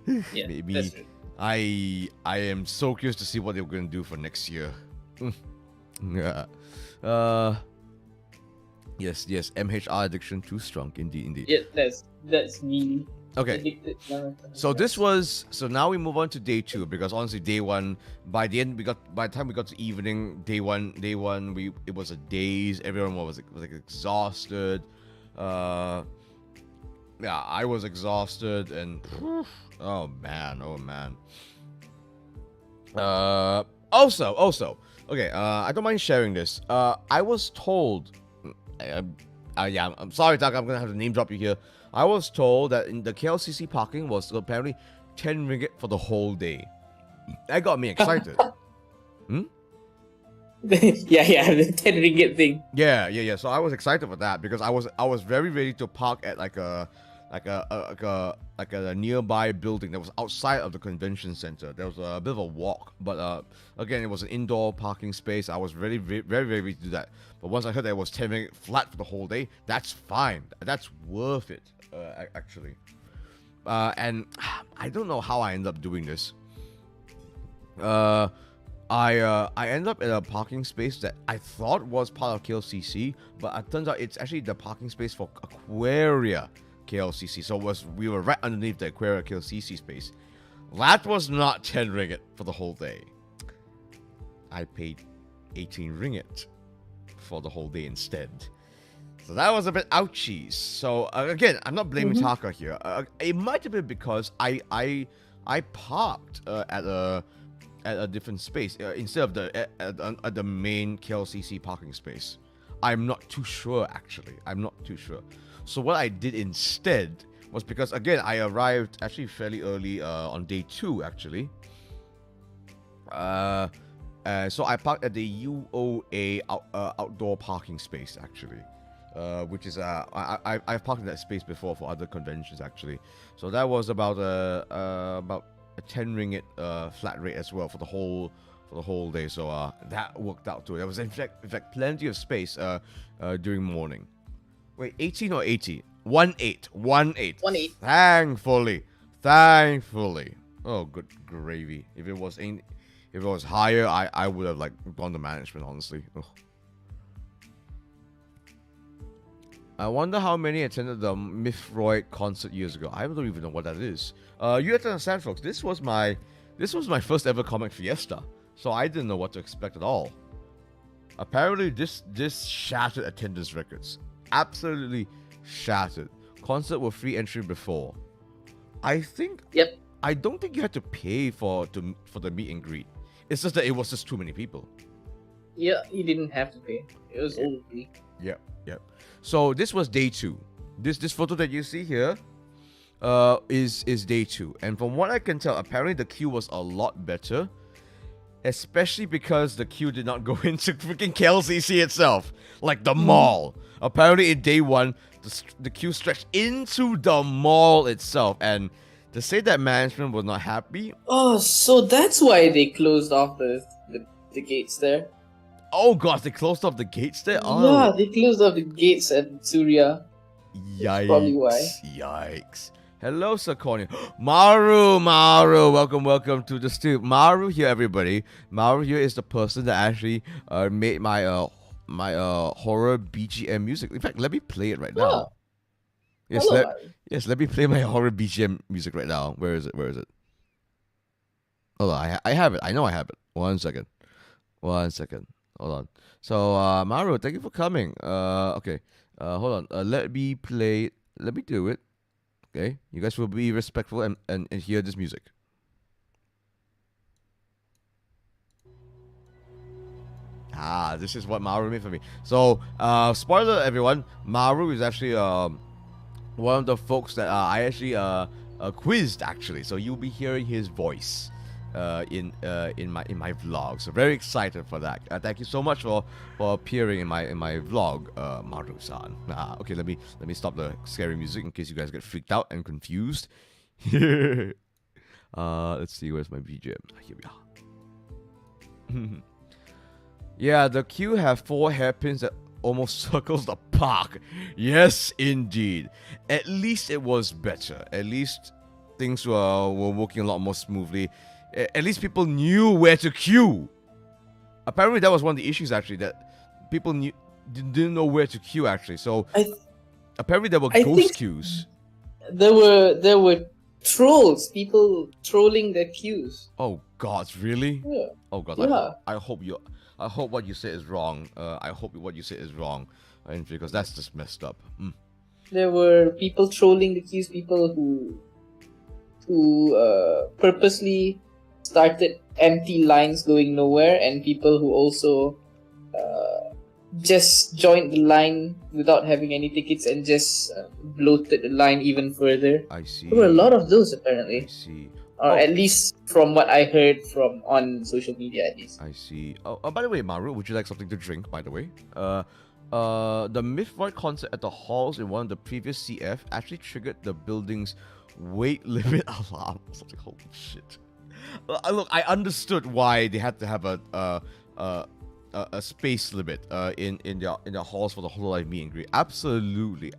Yeah, Maybe. that's true. I am so curious to see what they're gonna do for next year. Yeah. Yes. MHR addiction too strong. Indeed. Yeah, that's me. Okay. Addicted now. So now we move on to day 2, because honestly day 1, by the time we got to evening, day one it was a daze. Everyone was like exhausted. Yeah, I was exhausted, and oh man. Also, okay, I don't mind sharing this. I was told, yeah, I'm sorry, Doc, I'm gonna have to name drop you here. I was told that in the KLCC parking was apparently 10 ringgit for the whole day. That got me excited. yeah, the 10 ringgit thing. Yeah. So I was excited for that because I was very ready to park at like a nearby building that was outside of the convention center. There was a bit of a walk, but again, it was an indoor parking space. I was very ready to do that. But once I heard that it was 10 ringgit flat for the whole day, that's fine. That's worth it, actually. And I don't know how I ended up doing this. I ended up in a parking space that I thought was part of KLCC, but it turns out it's actually the parking space for Aquaria KLCC. So we were right underneath the Aquaria KLCC space. That was not 10 ringgit for the whole day. I paid 18 ringgit for the whole day instead. So that was a bit ouchies. So again, I'm not blaming Taka here. It might have been because I parked at a different space instead of at the main KLCC parking space. I'm not too sure, actually. I'm not too sure. So what I did instead was, because again I arrived actually fairly early on day 2 actually. So I parked at the UOA outdoor parking space actually. Which is I've parked in that space before for other conventions actually. So that was about a 10 ringgit flat rate as well for the whole day. So that worked out too. There was in fact plenty of space during morning. Wait, 18 or 80? 18. Thankfully. Oh, good gravy. If it was higher, I would have like gone to management, honestly. Ugh. I wonder how many attended the Mythroid concert years ago. I don't even know what that is. You have to understand, folks. This was my first ever comic fiesta, so I didn't know what to expect at all. Apparently, this shattered attendance records. Absolutely shattered. Concert were free entry before. I think. Yep. I don't think you had to pay for the meet and greet. It's just that it was just too many people. Yeah, you didn't have to pay. It was all free. Yep. So this was day 2. This photo that you see here is day 2. And from what I can tell, apparently the queue was a lot better. Especially because the queue did not go into freaking KLCC itself. Like the mall. Apparently in day 1, the queue stretched into the mall itself. And to say that management was not happy... Oh, so that's why they closed off the gates there. Oh gosh, they closed off the gates there? Oh. Yeah, they closed off the gates at Surya. Yikes. That's probably why. Yikes. Hello, Sir Cornelius. Maru, welcome to the stream. Maru here, everybody. Maru here is the person that actually made my horror BGM music. In fact, let me play it right now. Yes, let me play my horror BGM music right now. Where is it? Hold on, I have it. I know I have it. One second. Hold on. So, Maru, thank you for coming. Okay. Hold on. Let me do it. Okay. You guys will be respectful and hear this music. This is what Maru made for me. So, spoiler, everyone. Maru is actually one of the folks that I actually quizzed, actually. So you'll be hearing his voice in my vlog. So very excited for that. Thank you so much for appearing in my vlog, Maru-san. Okay, let me stop the scary music in case you guys get freaked out and confused. Let's see, where's my BGM? Here we are. Yeah, the queue have 4 hairpins that almost circles the park. Yes, indeed. At least it was better. At least things were working a lot more smoothly. At least people knew where to queue. Apparently, that was one of the issues, actually, that people didn't know where to queue, actually. So, apparently there were ghost queues. There were trolls, people trolling their queues. Oh, God, really? Yeah. Oh, God, yeah. I hope what you said is wrong. I hope what you said is wrong. Because that's just messed up. There were people trolling the queues, people who purposely started empty lines going nowhere, and people who also just joined the line without having any tickets and just bloated the line even further. I see. There were a lot of those, apparently. I see. or Oh. at least from what I heard from on social media at least. I see. By the way, Maru, would you like something to drink? By the way, the Mythvoid concert at the halls in one of the previous CF actually triggered the building's weight limit alarm. I was like, holy shit! Look, I understood why they had to have a space limit in their halls for the Hololive meet and greet. Absolutely.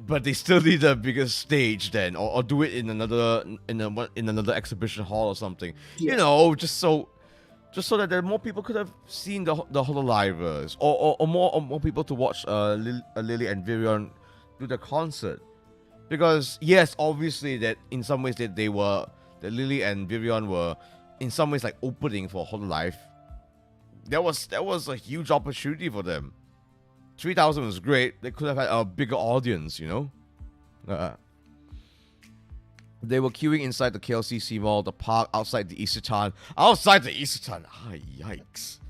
But they still need a bigger stage then, or do it in another exhibition hall or something. Yeah. You know, just so that there more people could have seen the Hololivers, or more people to watch Lily and Virion do the concert. Because yes, obviously that in some ways that Lily and Virion were in some ways like opening for Hololive. That was a huge opportunity for them. 3,000 was great. They could have had a bigger audience, you know. They were queuing inside the KLCC mall, the park, outside the Isetan. Outside the Isetan! Ah, yikes.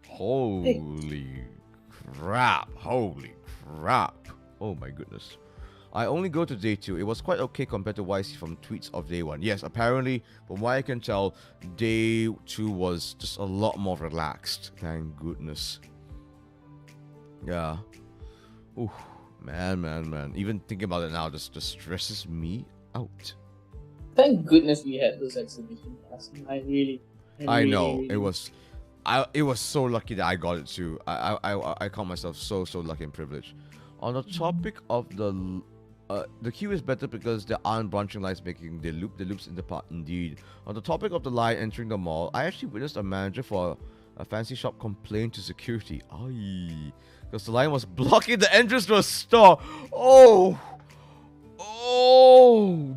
Holy crap. Oh my goodness. I only go to day 2. It was quite okay compared to what I see from tweets of day 1. Yes, apparently, from what I can tell, day 2 was just a lot more relaxed. Thank goodness. Yeah. Ooh, man. Even thinking about it now just stresses me out. Thank goodness we had those exhibitions. I know. It was so lucky that I got it too. I count myself so lucky and privileged. On the topic of the queue is better because there aren't branching lines making the loops in the park. Indeed. On the topic of the line entering the mall, I actually witnessed a manager for a fancy shop complain to security. Aye. Because the line was blocking the entrance to a store. Oh,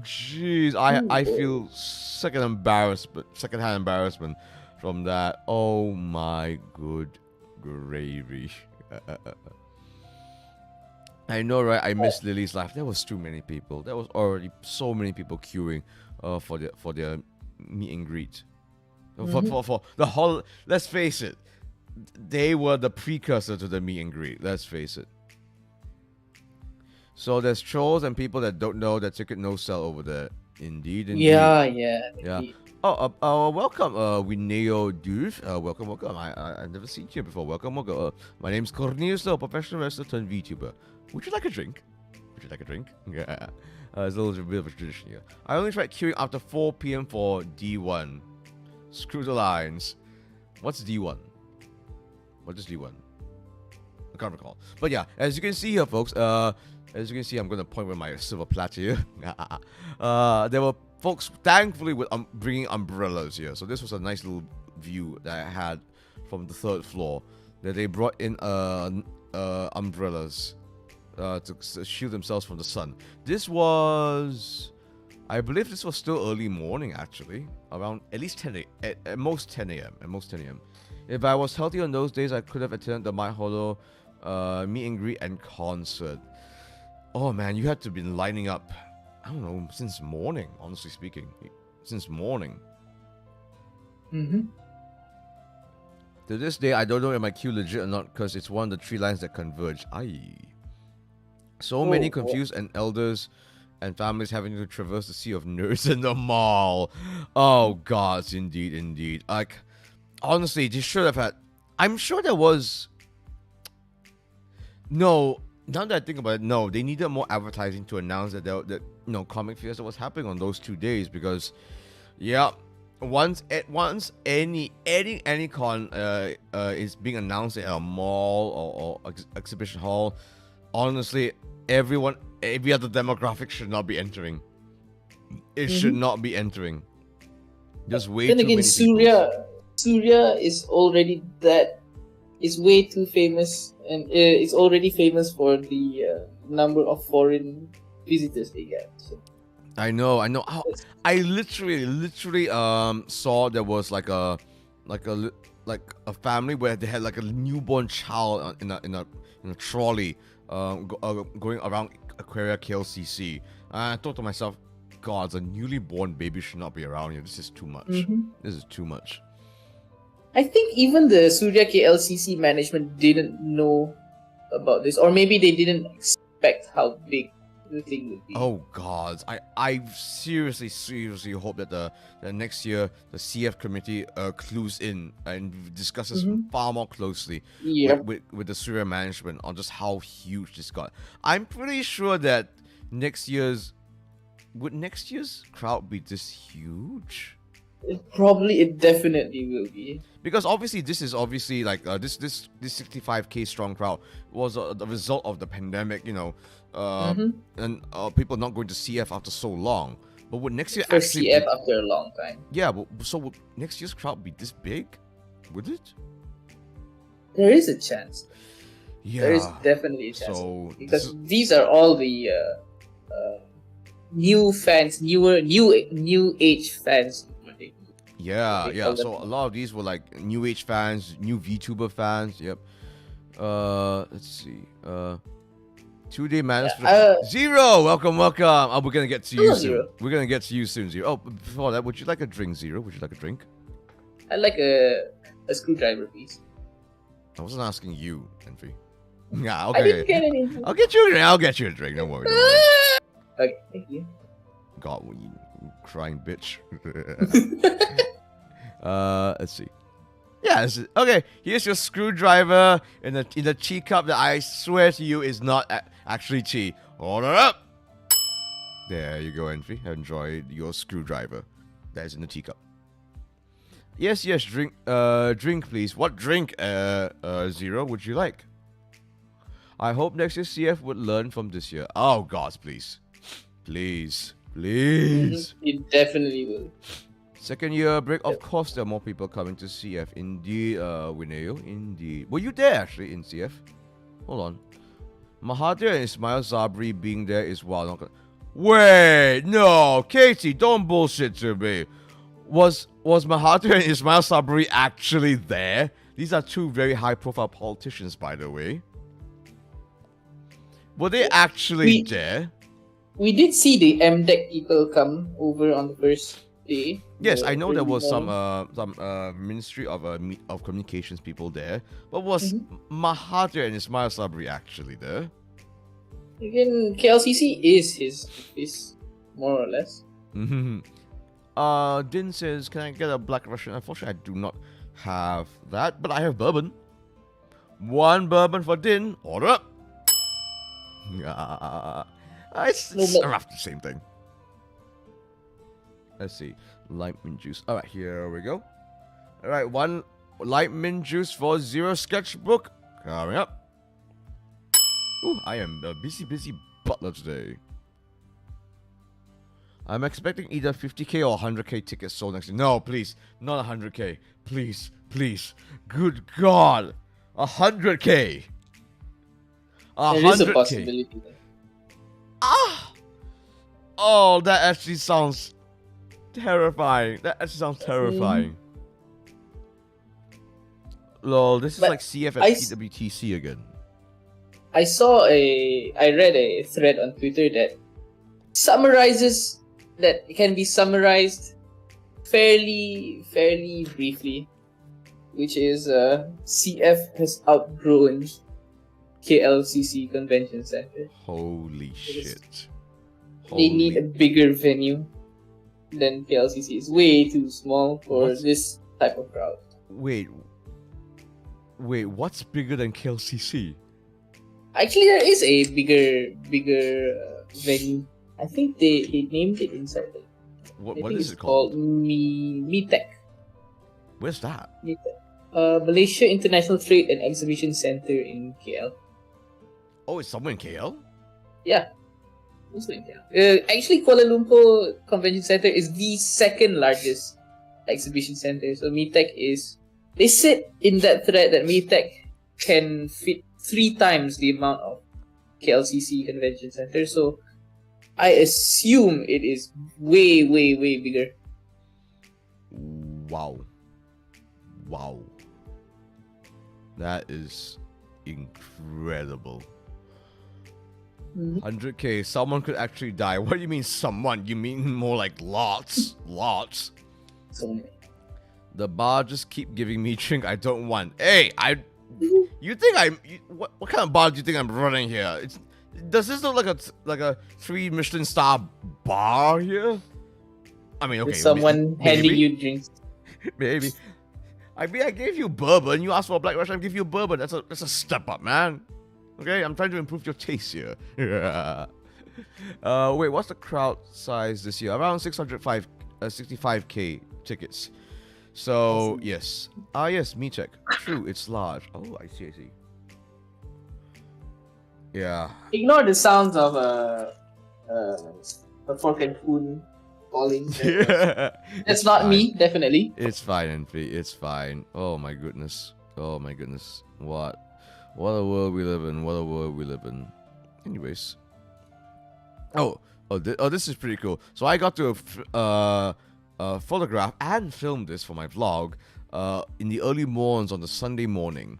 jeez. I feel secondhand embarrassment from that. Oh my good gravy. I know, right? I missed Lily's life. There was too many people. There was already so many people queuing for their meet and greet. For the whole. Let's face it. They were the precursor to the meet and greet. Let's face it. So there's trolls and people that don't know that ticket no sell over there. Indeed. Yeah. Indeed. Oh, welcome, Wineo Doof. Welcome. I've never seen you before. Welcome. My name's Cornelius, a professional wrestler turned VTuber. Would you like a drink? Yeah. It's a little bit of a tradition here. I only tried queuing after 4 p.m. for D1. Screw the lines. What's D1? What is D1? I can't recall. But yeah, as you can see here, folks, as you can see, I'm going to point with my silver platter here. There were folks, thankfully, with bringing umbrellas here. So this was a nice little view that I had from the 3rd floor. That they brought in umbrellas to shield themselves from the sun. This was, I believe this was still early morning, actually. Around at least 10 a.m. At most 10 a.m. If I was healthy on those days, I could have attended the My Holo meet and greet and concert. Oh man, you had to be lining up, I don't know, since morning, honestly speaking. Since morning. Mm-hmm. To this day, I don't know if my queue legit or not because it's one of the 3 lines that converge. Aye. So many confused and elders and families having to traverse the sea of nerds in the mall. Oh gods, indeed. Like, honestly, they should have had... I'm sure there was... No, now that I think about it, no, they needed more advertising to announce that Comic Fiesta was happening on those 2 days because, yeah, once any con is being announced at a mall or exhibition hall, honestly, every other demographic should not be entering. It should not be entering. Just way then too again, many Surya is already is way too famous, and it's already famous for the number of foreign visitors they get. So. I know. I literally saw there was like a family where they had like a newborn child in a trolley going around Aquaria KLCC. And I thought to myself, God, a newly born baby should not be around here. This is too much. This is too much. I think even the Surya KLCC management didn't know about this, or maybe they didn't expect how big do you think would be? Oh God, I seriously hope that the next year the CF committee clues in and discusses far more closely Yep. with the Surya management on just how huge this got. I'm pretty sure that next year's crowd be this huge? It definitely will be. Because obviously this is obviously like this 65k strong crowd was the result of the pandemic, you know, and people not going to CF after so long. But would next year First actually CF after a long time. yeah, but so would next year's crowd be this big? Would it? There is a chance. Yeah. There is definitely a chance. So Because these are all the new fans, new age fans. yeah, they yeah. call So them- a lot of these were like new age fans, new VTuber fans. Yep. Let's see. 2-day madness. Zero. Welcome. Oh, we're gonna get to you Hello, soon. Zero. We're gonna get to you soon, Zero. Oh, but before that, would you like a drink, Zero? Would you like a drink? I'd like a screwdriver, please. I wasn't asking you, Envy. Yeah, I okay. didn't get anything. I'll get you a drink. I'll get you a drink. Don't worry. Don't worry. Okay, thank you. God, you crying bitch. Let's see. Yeah, okay. Here's your screwdriver in the tea cup that I swear to you is not actually tea. Order up. There you go, Envy. Enjoy your screwdriver. That is in the teacup. Yes, drink. Drink, please. What drink? Zero. Would you like? I hope next year CF would learn from this year. Oh, God, please. Please. It definitely will. Second year break, of course there are more people coming to CF. Indeed, Wineo, indeed. Were you there actually in CF? Hold on. Mahathir and Ismail Sabri being there is wild. Wait, no, Katie, don't bullshit to me. Was Mahathir and Ismail Sabri actually there? These are two very high-profile politicians, by the way. Were they actually there? We did see the MDEC people come over on the first day. Yes, I know there was some morning. Ministry of Communications people there, but was Mahathir and Ismail Sabri actually there? Again, KLCC is his more or less. Din says, can I get a Black Russian? Unfortunately, I do not have that, but I have bourbon. One bourbon for Din. Order up. It's roughly the same thing. Let's see. Light mint juice. Alright, here we go. Alright, one light mint juice for Zero sketchbook. Coming up. Ooh, I am a busy butler today. I'm expecting either 50k or 100k tickets sold next year. No, please. Not 100k. Please. Good God. 100k. There is a possibility. Oh, that actually sounds terrifying. Lol, this is But like CF at PWTC again. I read a thread on Twitter that can be summarized fairly briefly, which is CF has outgrown KLCC Convention Center. Holy shit. They need a bigger venue than KLCC. It's way too small for this type of crowd. Wait, what's bigger than KLCC? Actually, there is a bigger venue. I think they named it inside. What is it called? MITEC. Where's that? Malaysia International Trade and Exhibition Center in KL. Oh, it's somewhere in KL? Yeah. Also in KL. Actually, Kuala Lumpur Convention Center is the second largest exhibition center. So MITEC is... They said in that thread that MITEC can fit 3 times the amount of KLCC Convention Center. So I assume it is way bigger. Wow. That is incredible. 100k, someone could actually die. What do you mean someone? You mean more like lots? So many. The bar just keep giving me drink I don't want. Hey, you think what kind of bar do you think I'm running here? Does this look like a 3 Michelin star bar here? I mean, okay. With someone handing you drinks. Maybe. I mean, I gave you bourbon. You asked for a Black Russian, I give you bourbon. That's a step up, man. Okay, I'm trying to improve your taste here. Yeah. Wait, what's the crowd size this year? Around 65k tickets. So yes. Yes, me check. True, it's large. Oh, I see. Yeah. Ignore the sounds of a fork and spoon falling. That's not me, definitely. It's fine, NP. It's fine. Oh my goodness. What a world we live in. Anyways. This is pretty cool. So I got to photograph and film this for my vlog in the early mornings on the Sunday morning.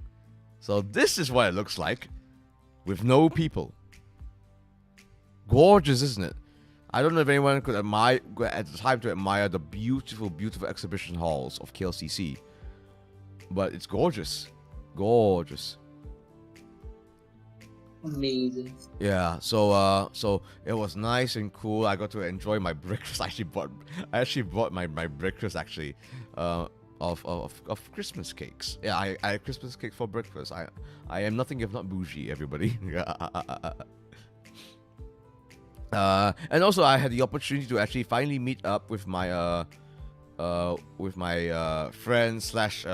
So this is what it looks like with no people. Gorgeous, isn't it? I don't know if anyone could admire at the time to admire the beautiful exhibition halls of KLCC, but it's gorgeous. Amazing. Yeah, so it was nice and cool. I got to enjoy my breakfast. I actually bought my breakfast actually, of Christmas cakes. Yeah, I had Christmas cake for breakfast. I am nothing if not bougie, everybody. And also I had the opportunity to actually finally meet up with my friend slash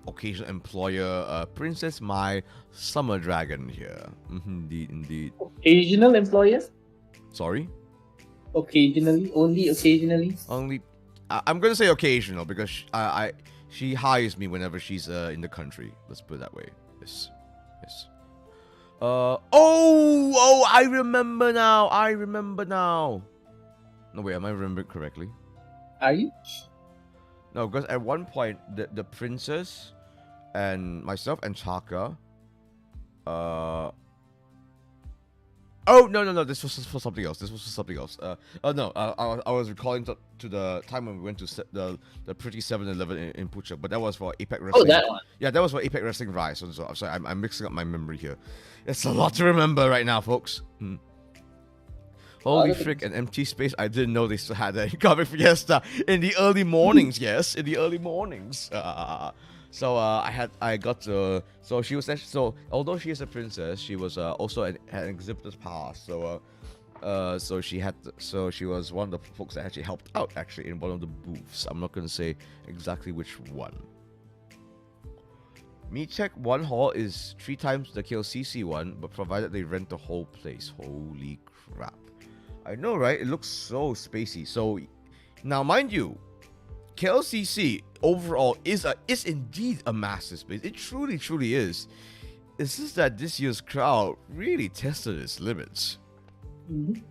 occasional employer, Princess My Summer Dragon here. Indeed. Occasional employer? Sorry? Occasionally? Only occasionally? Only. I'm gonna say occasional because she hires me whenever she's in the country. Let's put it that way. Yes. I remember now. No, wait, am I remembering correctly? Are you? No, because at one point, the princess and myself and Chaka, no, this was for something else. I was recalling to the time when we went to the pretty 7-Eleven in Puchak, but that was for APEC Wrestling. Oh, that one. Yeah, that was for APEC Wrestling Rise. So I'm sorry, I'm mixing up my memory here. It's a lot to remember right now, folks. Holy frick, an empty space. I didn't know they still had that in Comic Fiesta in the early mornings. Yes, in the early mornings. So she was actually, so although she is a princess, she was also had an exhibitor's pass. So she was one of the folks that actually helped out actually in one of the booths. I'm not gonna say exactly which one. Me check one hall is 3 times the KLCC one, but provided they rent the whole place. Holy crap. I know, right? It looks so spacey. So now mind you, KLCC overall is indeed a massive space. It truly is. It's just that this year's crowd really tested its limits. Mm-hmm.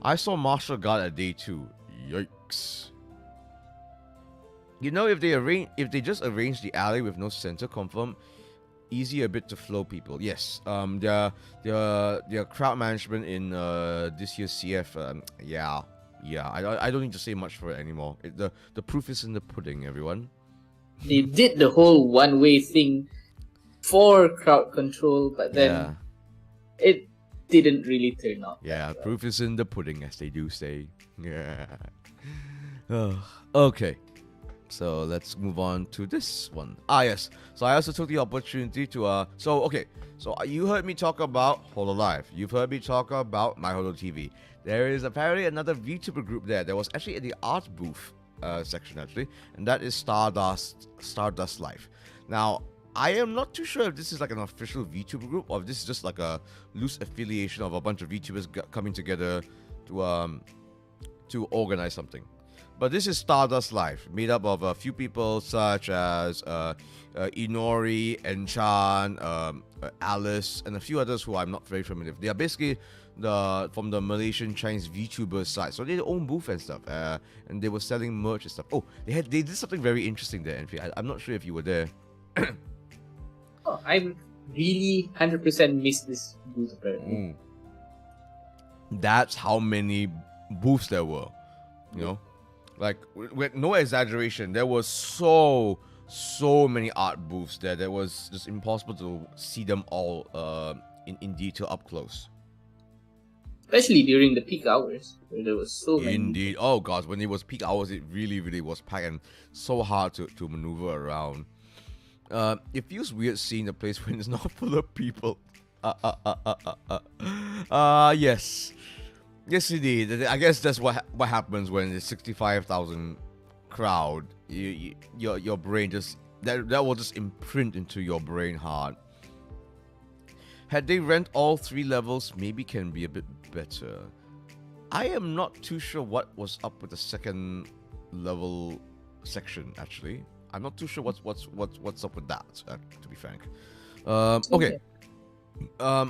I saw Martial Guard at day 2. Yikes. You know, if they just arrange the alley with no center, confirm easy a bit to flow people. Yes. Their crowd management in this year's CF. Yeah. I don't need to say much for it anymore. The proof is in the pudding, everyone. They did the whole one-way thing for crowd control, but then it didn't really turn out. Yeah, proof is in the pudding, as they do say. Yeah. Okay. So let's move on to this one. Yes. So I also took the opportunity to So you heard me talk about Hololive. You've heard me talk about My Holo TV. There is apparently another VTuber group there. There was actually in the art booth section actually, and that is Stardust Life. Now I am not too sure if this is like an official VTuber group or if this is just like a loose affiliation of a bunch of VTubers coming together to organize something. But this is Stardust Life, made up of a few people such as Inori, Enchan, Alice, and a few others who I'm not very familiar with. They are basically from the Malaysian Chinese VTuber side, so they had their own booth and stuff, and they were selling merch and stuff. Oh, they did something very interesting there. In fact, I'm not sure if you were there. I really 100% missed this booth apparently. That's how many booths there were, you know. Like, with no exaggeration, there was so many art booths there. That was just impossible to see them all in detail up close. Especially during the peak hours, where there was so many. Indeed. Oh god, when it was peak hours, it really was packed and so hard to maneuver around. It feels weird seeing the place when it's not full of people. Yes. Yes, indeed. I guess that's what happens when it's 65,000 crowd. Your brain just that will just imprint into your brain hard. Had they rent all 3 levels, maybe can be a bit better. I am not too sure what was up with the second level section. Actually, I'm not too sure what's up with that. To be frank. Okay.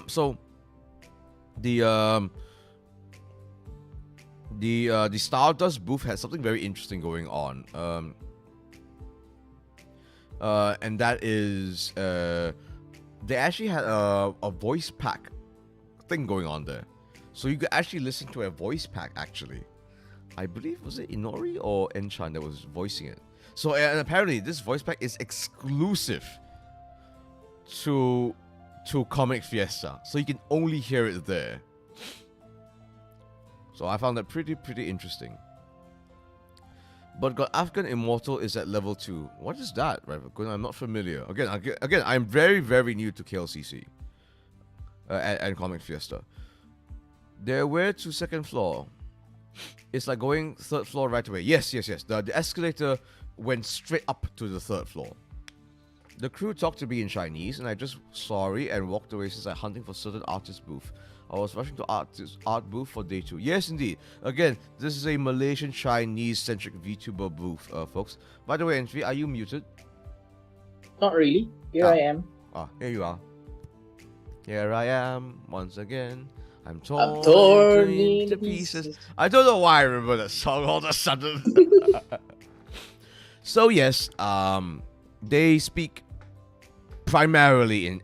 So the Stardust booth had something very interesting going on. And that is they actually had a voice pack thing going on there. So you could actually listen to a voice pack actually. I believe, was it Inori or Enchan that was voicing it? So and apparently this voice pack is exclusive to Comic Fiesta. So you can only hear it there. So I found that pretty interesting. But God Afghan Immortal is at level 2. What is that? Right, I'm not familiar. Again, I'm very new to KLCC and Comic Fiesta. They're where to second floor. It's like going 3rd floor right away. Yes. The escalator went straight up to the 3rd floor. The crew talked to me in Chinese, and I just sorry and walked away since I'm hunting for certain artist booth. I was rushing to art booth for day 2. Yes, indeed. Again, this is a Malaysian Chinese-centric VTuber booth, folks. By the way, Entry, are you muted? Not really. Here I am. Here you are. Here I am once again. I'm torn into pieces. I don't know why I remember that song all of a sudden. So yes, they speak primarily in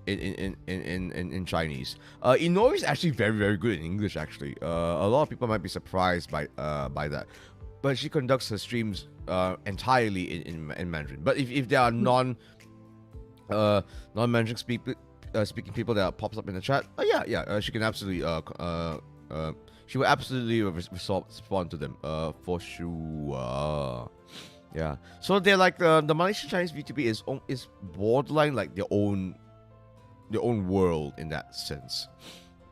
Chinese. Inori is actually very good in English. Actually, a lot of people might be surprised by that, but she conducts her streams entirely in Mandarin. But if there are non-Mandarin speaking people that pops up in the chat, she can absolutely she will absolutely respond to them for sure. Yeah, so they're like the Malaysian Chinese VTuber is borderline like their own world in that sense.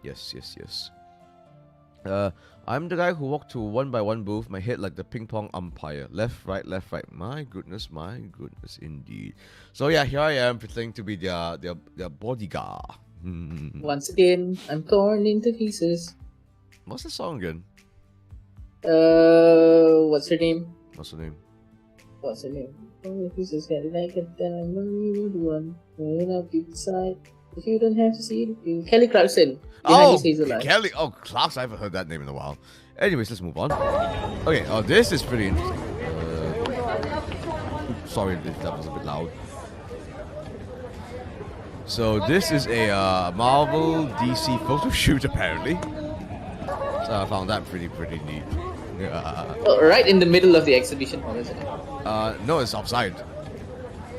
Yes. I'm the guy who walked to 1x1 booth, my head like the ping pong umpire, left right. My goodness, indeed. So yeah, here I am pretending to be their bodyguard. Once again, I'm torn into pieces. What's the song again? What's her name? What's her name? Pieces can't like it, then I'm the one. When I'll be beside, if you don't have to see it. Kelly Clarkson. Kelly. Oh, Clarkson. I haven't heard that name in a while. Anyways, let's move on. Okay. Oh, this is pretty interesting. Sorry if that was a bit loud. So this is a Marvel DC photo shoot apparently. So I found that pretty neat. Right in the middle of the exhibition hall, isn't it? No, it's outside.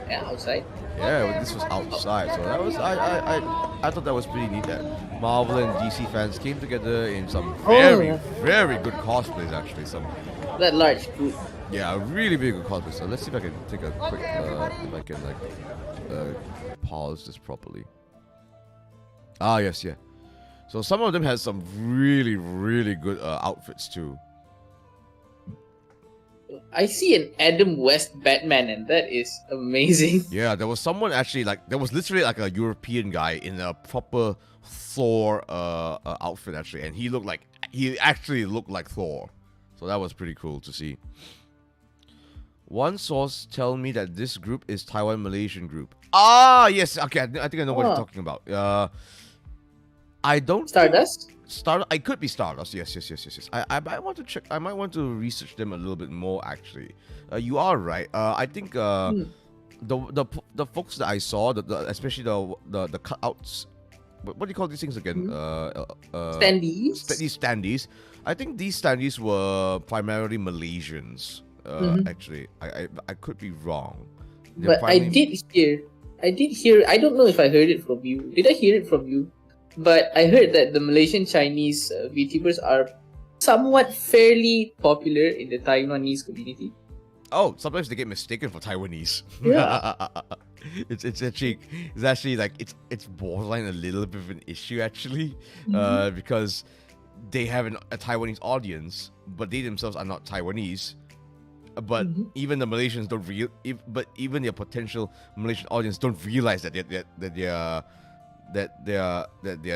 Yeah, outside. Yeah, this was outside, so that was I thought that was pretty neat that Marvel and DC fans came together in some very good cosplays actually. That large group. Yeah, really good cosplay. So let's see if I can take a quick if I can pause this properly. Yes. So some of them had some really good outfits too. I see an Adam West Batman, and that is amazing. Yeah, there was someone actually there was literally like a European guy in a proper Thor outfit actually, and he actually looked like Thor. So that was pretty cool to see. One source tell me that this group is Taiwan Malaysian group. Yes, okay, I think I know what you're talking about. I don't Stardust? I could be Stardust. Yes. I might want to check. I might want to research them a little bit more. Actually, you are right. I think the folks that I saw, especially the cutouts. What do you call these things again? Standees. These standees. I think these standees were primarily Malaysians. Actually, I could be wrong. But I did hear. I don't know if I heard it from you. Did I hear it from you? but I heard that the Malaysian Chinese VTubers are somewhat fairly popular in the Taiwanese community. Oh, sometimes they get mistaken for Taiwanese. Yeah. it's actually like it's borderline a little bit of an issue actually, because they have a Taiwanese audience, but they themselves are not Taiwanese. But even the Malaysians don't but even their potential Malaysian audience don't realize that they're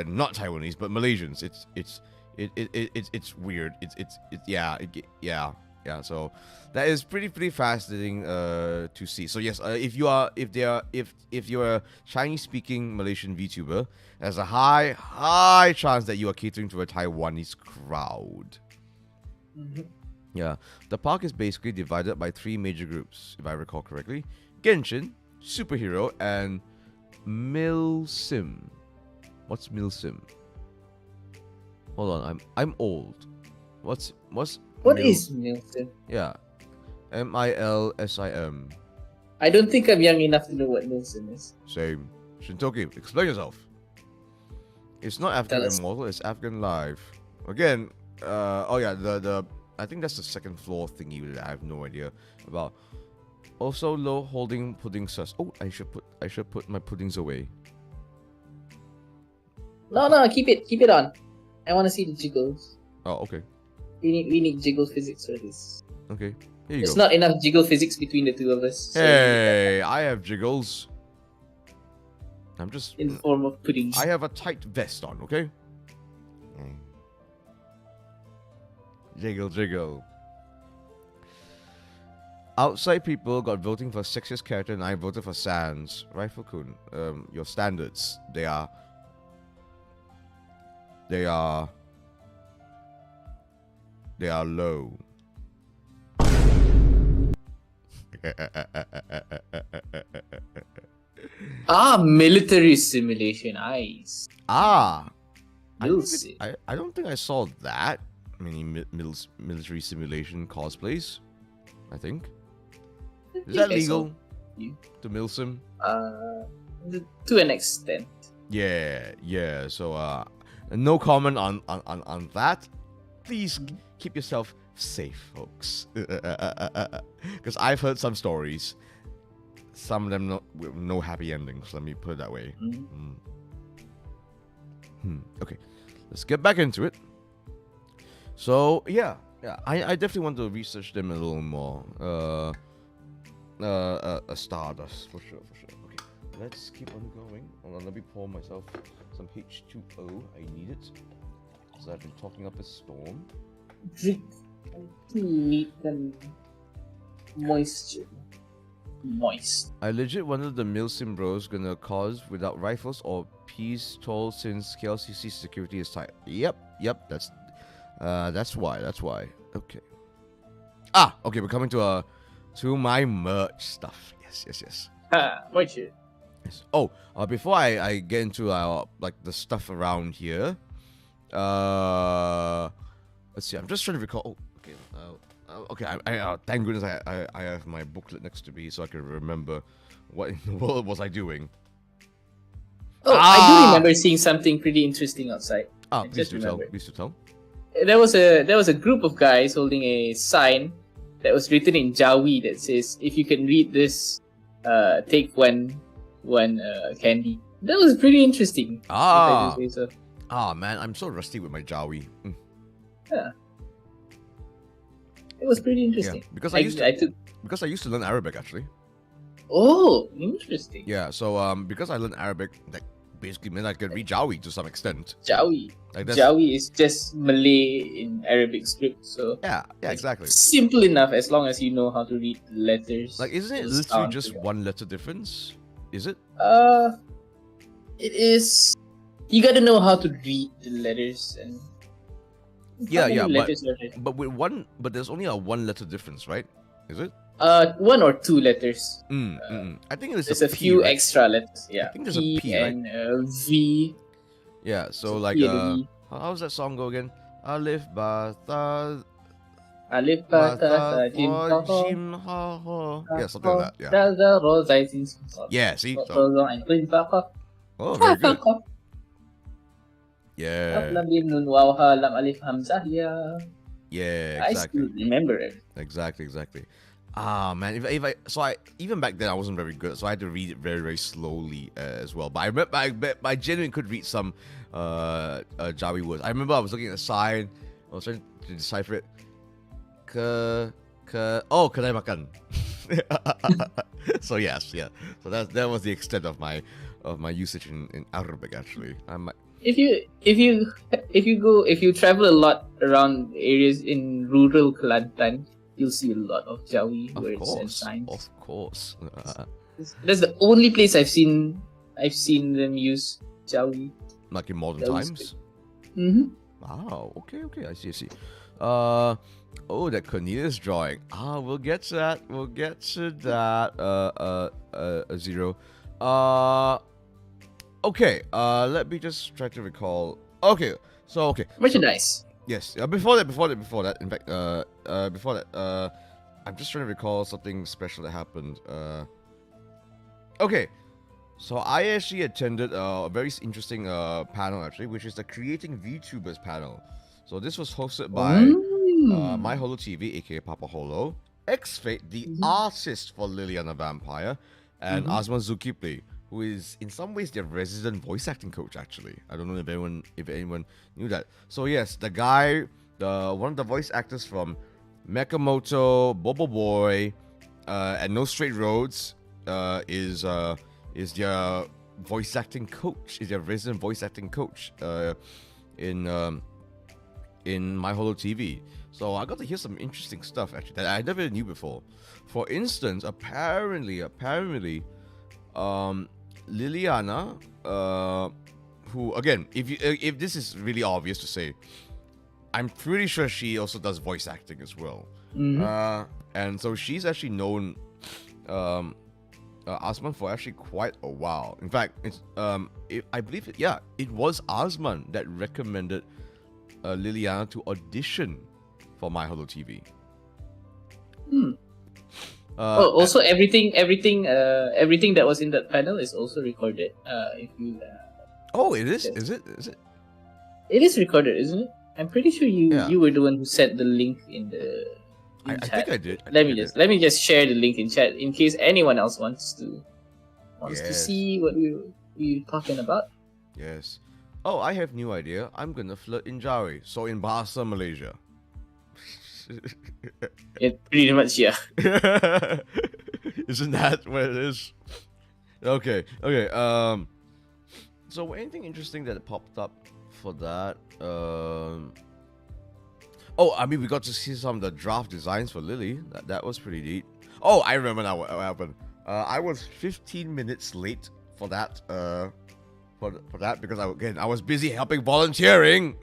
not Taiwanese but Malaysians. It's weird. Yeah. So that is pretty fascinating to see. So yes, if you're a Chinese speaking Malaysian VTuber, there's a high chance that you are catering to a Taiwanese crowd. Yeah, the park is basically divided by 3 major groups, if I recall correctly: Genshin, Superhero, and Milsim. What's Milsim? Hold on, I'm old. What is Milsim? Yeah, Milsim. I don't think I'm young enough to know what Milsim is. Same. Shintoki, explain yourself. It's not African Immortal, it's African Live. Again, oh yeah, the I think that's the second floor thingy that I have no idea about. Also, low holding pudding sus. Oh, I should put my puddings away. No, keep it on. I want to see the jiggles. Oh, okay. We need jiggle physics for this. Okay, here you There's go. not enough jiggle physics between the two of us. So Hey, I have jiggles. I'm just in the form of pudding. I have a tight vest on, okay? Jiggle. Outside people got voting for sexiest character and I voted for Sans. Rifle-kun, your standards, they are low. Military simulation. Nice. I Milsim. don't think I saw that many military simulation cosplays. I think. Is that legal to milsim? To an extent. Yeah. So no comment on that. Please keep yourself safe, folks. Because I've heard some stories. Some of them with no happy endings. Let me put it that way. Okay, let's get back into it. So yeah, I definitely want to research them a little more. A Stardust for sure. Okay, let's keep on going. Hold on, let me pour myself some H2O. I need it because I've been talking up a storm. Drink to meet them moist. I legit wonder the Milsim bros gonna cause without rifles or peace toll since KLCC security is tight. Yep. That's why. Okay. Okay. We're coming to my merch stuff. Yes. Merch it. Yes. Oh, before I get into like the stuff around here, let's see. I'm just trying to recall. Oh, okay. Okay. I thank goodness I have my booklet next to me so I can remember what in the world was I doing. Oh, I do remember seeing something pretty interesting outside. Please do tell. There was a group of guys holding a sign that was written in Jawi that says, "If you can read this, take one candy." That was pretty interesting. If I do say so. Man, I'm so rusty with my Jawi. Yeah. It was pretty interesting. Yeah, because I used to learn Arabic actually. Oh, interesting. Yeah, so because I learned Arabic, that basically meant I could read Jawi to some extent. Jawi. Jawi is just Malay in Arabic script, so yeah, exactly. Simple enough as long as you know how to read letters. Like, isn't it literally just one letter difference? Is it? It is. You gotta know how to read the letters and. But there's only a one letter difference, right? Is it? 1 or 2 letters. I think there's a P, few right? extra letters. Yeah, I think there's a P, right? And V. Yeah, so like how's that song go again? Alif Bata Jim Ha Ho. Yeah, something like that. Yeah. Yeah, see. Oh, very good. Yeah. Lam Lim Nun Wow Ha Lam Alif Hamzah. Yeah. Yeah, I exactly. still remember it. Exactly. Ah man, if I so I even back then I wasn't very good, so I had to read it very slowly as well. But I remember I genuinely could read some Jawi words. I remember I was looking at the sign, I was trying to decipher it. Kedai makan. So yes, yeah. So that was the extent of my usage in Arabic actually. If you travel a lot around areas in rural Kelantan, you'll see a lot of Jawi words and signs. Of course. That's the only place I've seen them use Jawi. Like in modern That was times. Mm-hmm. Wow. Okay. I see. Oh, that Cornelius drawing. We'll get to that. Zero. Okay. Let me just try to recall. Okay. Merchandise. Yes. Before that. In fact, before that, I'm just trying to recall something special that happened. Okay. So I actually attended a very interesting panel actually, which is the Creating VTubers panel. So this was hosted by My Holo TV, aka Papa Holo, X-Fate, the artist for Liliana Vampire, and Azman Zulkifli, who is in some ways their resident voice acting coach actually. I don't know if anyone knew that. So yes, the guy, one of the voice actors from Mekamoto, Bobo Boy, and No Straight Roads, is their voice acting coach. Is their resident voice acting coach in My Holo TV. So I got to hear some interesting stuff actually that I never knew before. For instance, apparently, Liliana, who again, if this is really obvious to say, I'm pretty sure she also does voice acting as well. And so she's actually known Asman for actually quite a while. In fact, it's I believe it was Asman that recommended Liliana to audition for My Holo TV. Also, everything that was in that panel is also recorded. If you. It is. Is it? It is recorded, isn't it? I'm pretty sure you were the one who sent the link in the. I think I did. Let me just share the link in chat in case anyone else wants to see what we're talking about. Yes. Oh, I have new idea. I'm gonna flirt in Jawi, so in Bahasa, Malaysia. It pretty much, yeah. Isn't that what it is? Okay. So anything interesting that popped up for that? We got to see some of the draft designs for Lily. That was pretty neat. Oh, I remember now what happened. I was 15 minutes late for that. For that because I was busy helping volunteering.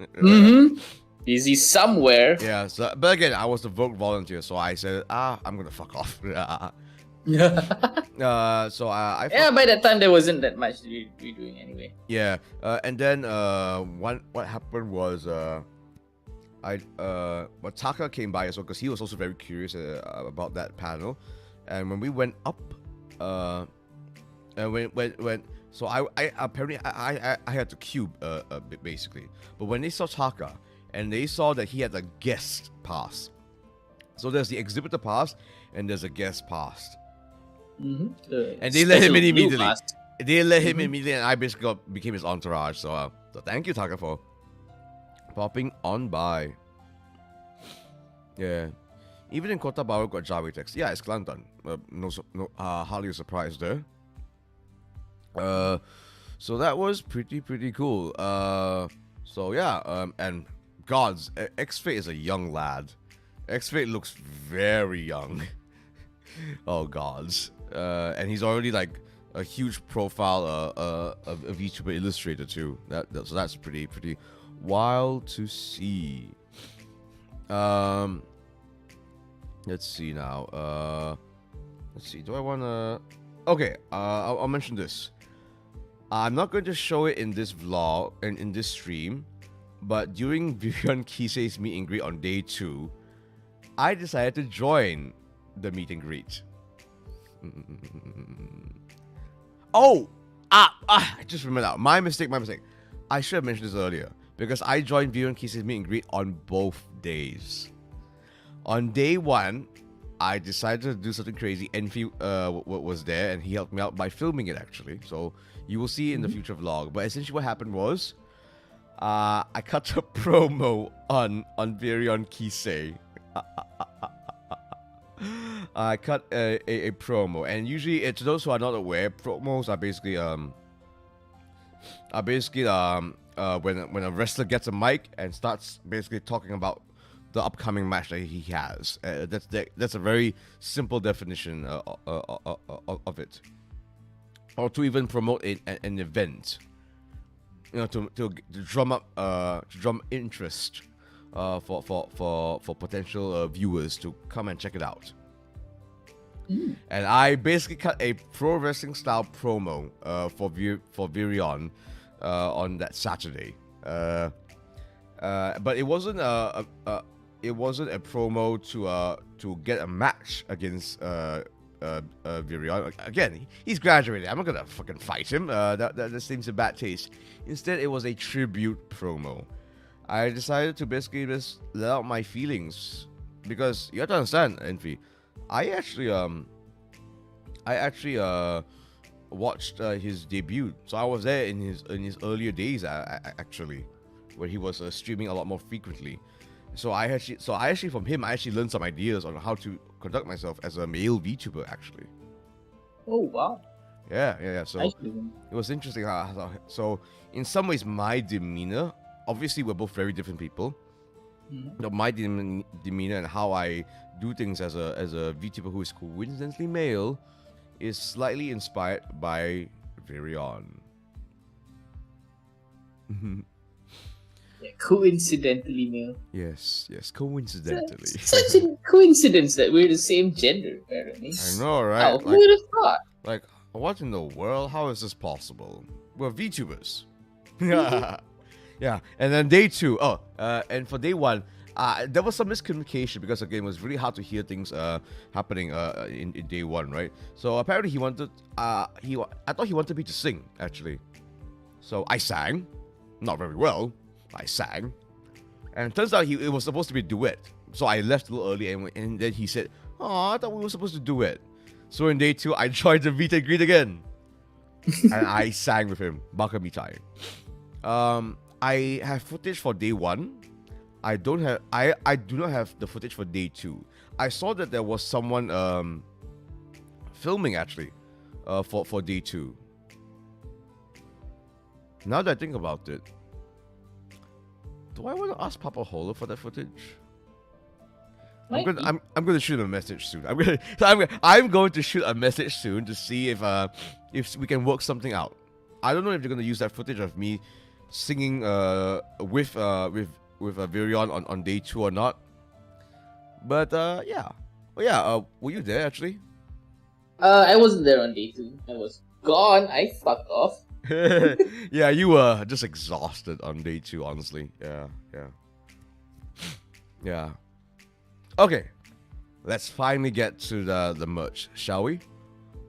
Busy somewhere. Yeah. So, but again, I was the Vogue volunteer, so I said, I'm gonna fuck off. Yeah. By that time there wasn't that much we doing anyway. Yeah. And then what happened was Taka came by as well because he was also very curious about that panel, and when we went up, and when so I apparently I had to cube basically, but when they saw Taka and they saw that he had a guest pass, so there's the exhibitor pass and there's a guest pass. And they let him in immediately. And I basically became his entourage. So thank you, Taka, for popping on by. Yeah, even in Kota Baru got Jawi text. Yeah, it's Kelantan. Hardly a surprise there. So that was pretty cool. And gods, X-Fate is a young lad. X-Fate looks very young. Oh gods. And he's already like a huge profile of a VTuber illustrator too. So that's pretty wild to see. Let's see now. Let's see. Do I wanna? Okay. I'll mention this. I'm not going to show it in this vlog and in this stream, but during Vivian Kisei's meet and greet on day 2, I decided to join the meet and greet. I just remembered that. My mistake. I should have mentioned this earlier. because I joined Virion Kisei's meet and greet on both days. On day 1, I decided to do something crazy. Enfi was there and he helped me out by filming it actually. So you will see in the future vlog. But essentially what happened was I cut a promo on Virion Kisei. I cut a promo, and usually, to those who are not aware, promos are basically when a wrestler gets a mic and starts basically talking about the upcoming match that he has. That's a very simple definition of it. Or to even promote an event, to drum up interest for potential viewers to come and check it out. And I basically cut a pro wrestling style promo for Virion on that Saturday. But it wasn't a promo to get a match against Virion. Again, he's graduated. I'm not gonna fucking fight him. That seems a bad taste. Instead, it was a tribute promo. I decided to basically just let out my feelings because you have to understand, Enfi. I actually watched his debut, so I was there in his earlier days actually, where he was streaming a lot more frequently. So I actually from him I actually learned some ideas on how to conduct myself as a male VTuber actually. Oh wow. Yeah. So it was interesting. So in some ways, my demeanor. Obviously, we're both very different people. But my demeanor and how I do things as a VTuber who is coincidentally male is slightly inspired by Virion. Yeah, coincidentally male. Yes, coincidentally. Such a coincidence that we're the same gender, apparently. I know, right? Who would have thought? Like, what in the world? How is this possible? We're VTubers. Yeah, and then day 2. And for day 1, there was some miscommunication because again, it was really hard to hear things happening in day 1, right? So apparently he wanted I thought he wanted me to sing actually. So I sang, not very well. I sang, and it turns out it was supposed to be a duet. So I left a little early, and then he said, "Oh, I thought we were supposed to duet." So in day 2, I joined the meet and greet again, and I sang with him, Baka Mitai. I have footage for day 1. I do not have the footage for day 2. I saw that there was someone filming actually for day 2. Now that I think about it, do I want to ask Papa Holo for that footage? I'm going to shoot a message soon. I'm going to shoot a message soon to see if we can work something out. I don't know if they're going to use that footage of me singing with Virion on day 2 or not. But yeah. Oh yeah, were you there actually? I wasn't there on day 2. I was gone. I fucked off. Yeah, you were just exhausted on day 2, honestly. Yeah. Okay. Let's finally get to the merch, shall we?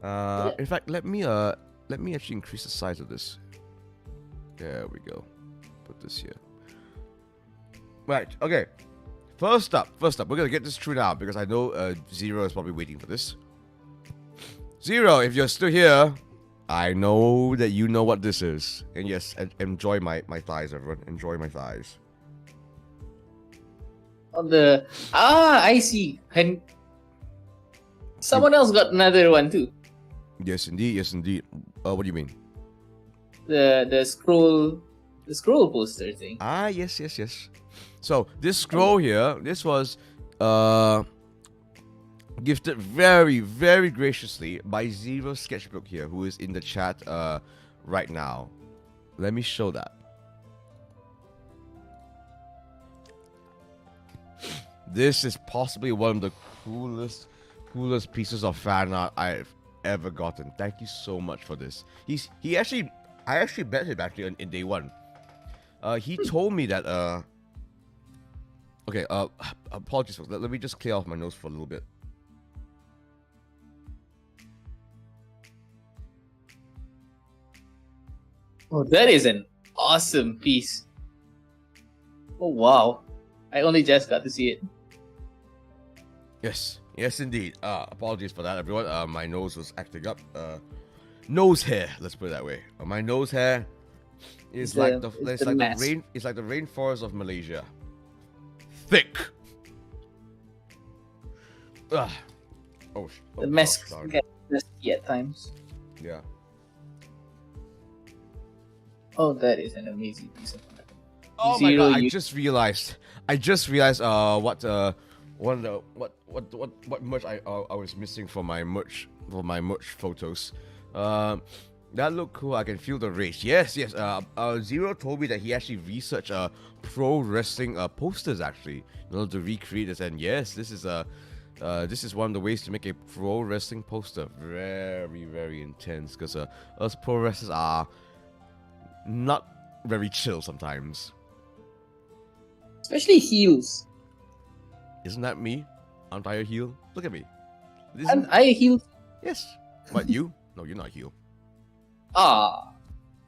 In fact, let me actually increase the size of this. There we go. Put this here. Right, okay. First up, we're gonna get this through now because I know Zero is probably waiting for this. Zero, if you're still here, I know that you know what this is. And yes, enjoy my thighs, everyone. Enjoy my thighs. On the I see. And someone else got another one too. Yes, indeed. What do you mean? The scroll poster thing. Yes. So this scroll here, this was gifted very, very graciously by Zero Sketchbook here, who is in the chat right now. Let me show that. This is possibly one of the coolest pieces of fan art I've ever gotten. Thank you so much for this. I actually met him actually in day 1. He told me that okay, apologies folks. Let me just clear off my nose for a little bit. Oh, that is an awesome piece. Oh wow. I only just got to see it. Yes, yes, indeed. Apologies for that, everyone. My nose was acting up. Nose hair. Let's put it that way. My nose hair is like the rain. It's like the rainforest of Malaysia. Thick. Ugh. The mask sorry. gets messy at times. Yeah. Oh, that is an amazing piece of art. Oh my god! I just realized. What merch I was missing for my merch photos. That looked cool. I can feel the rage. Yes. Zero told me that he actually researched pro wrestling posters actually in order to recreate this. And yes, this is one of the ways to make a pro wrestling poster. Very, very intense because us pro wrestlers are not very chill sometimes. Especially heels. Isn't that me? Aren't I a heel? Look at me. Aren't I a heel? Yes. What, you? No, you're not a heel. Ah.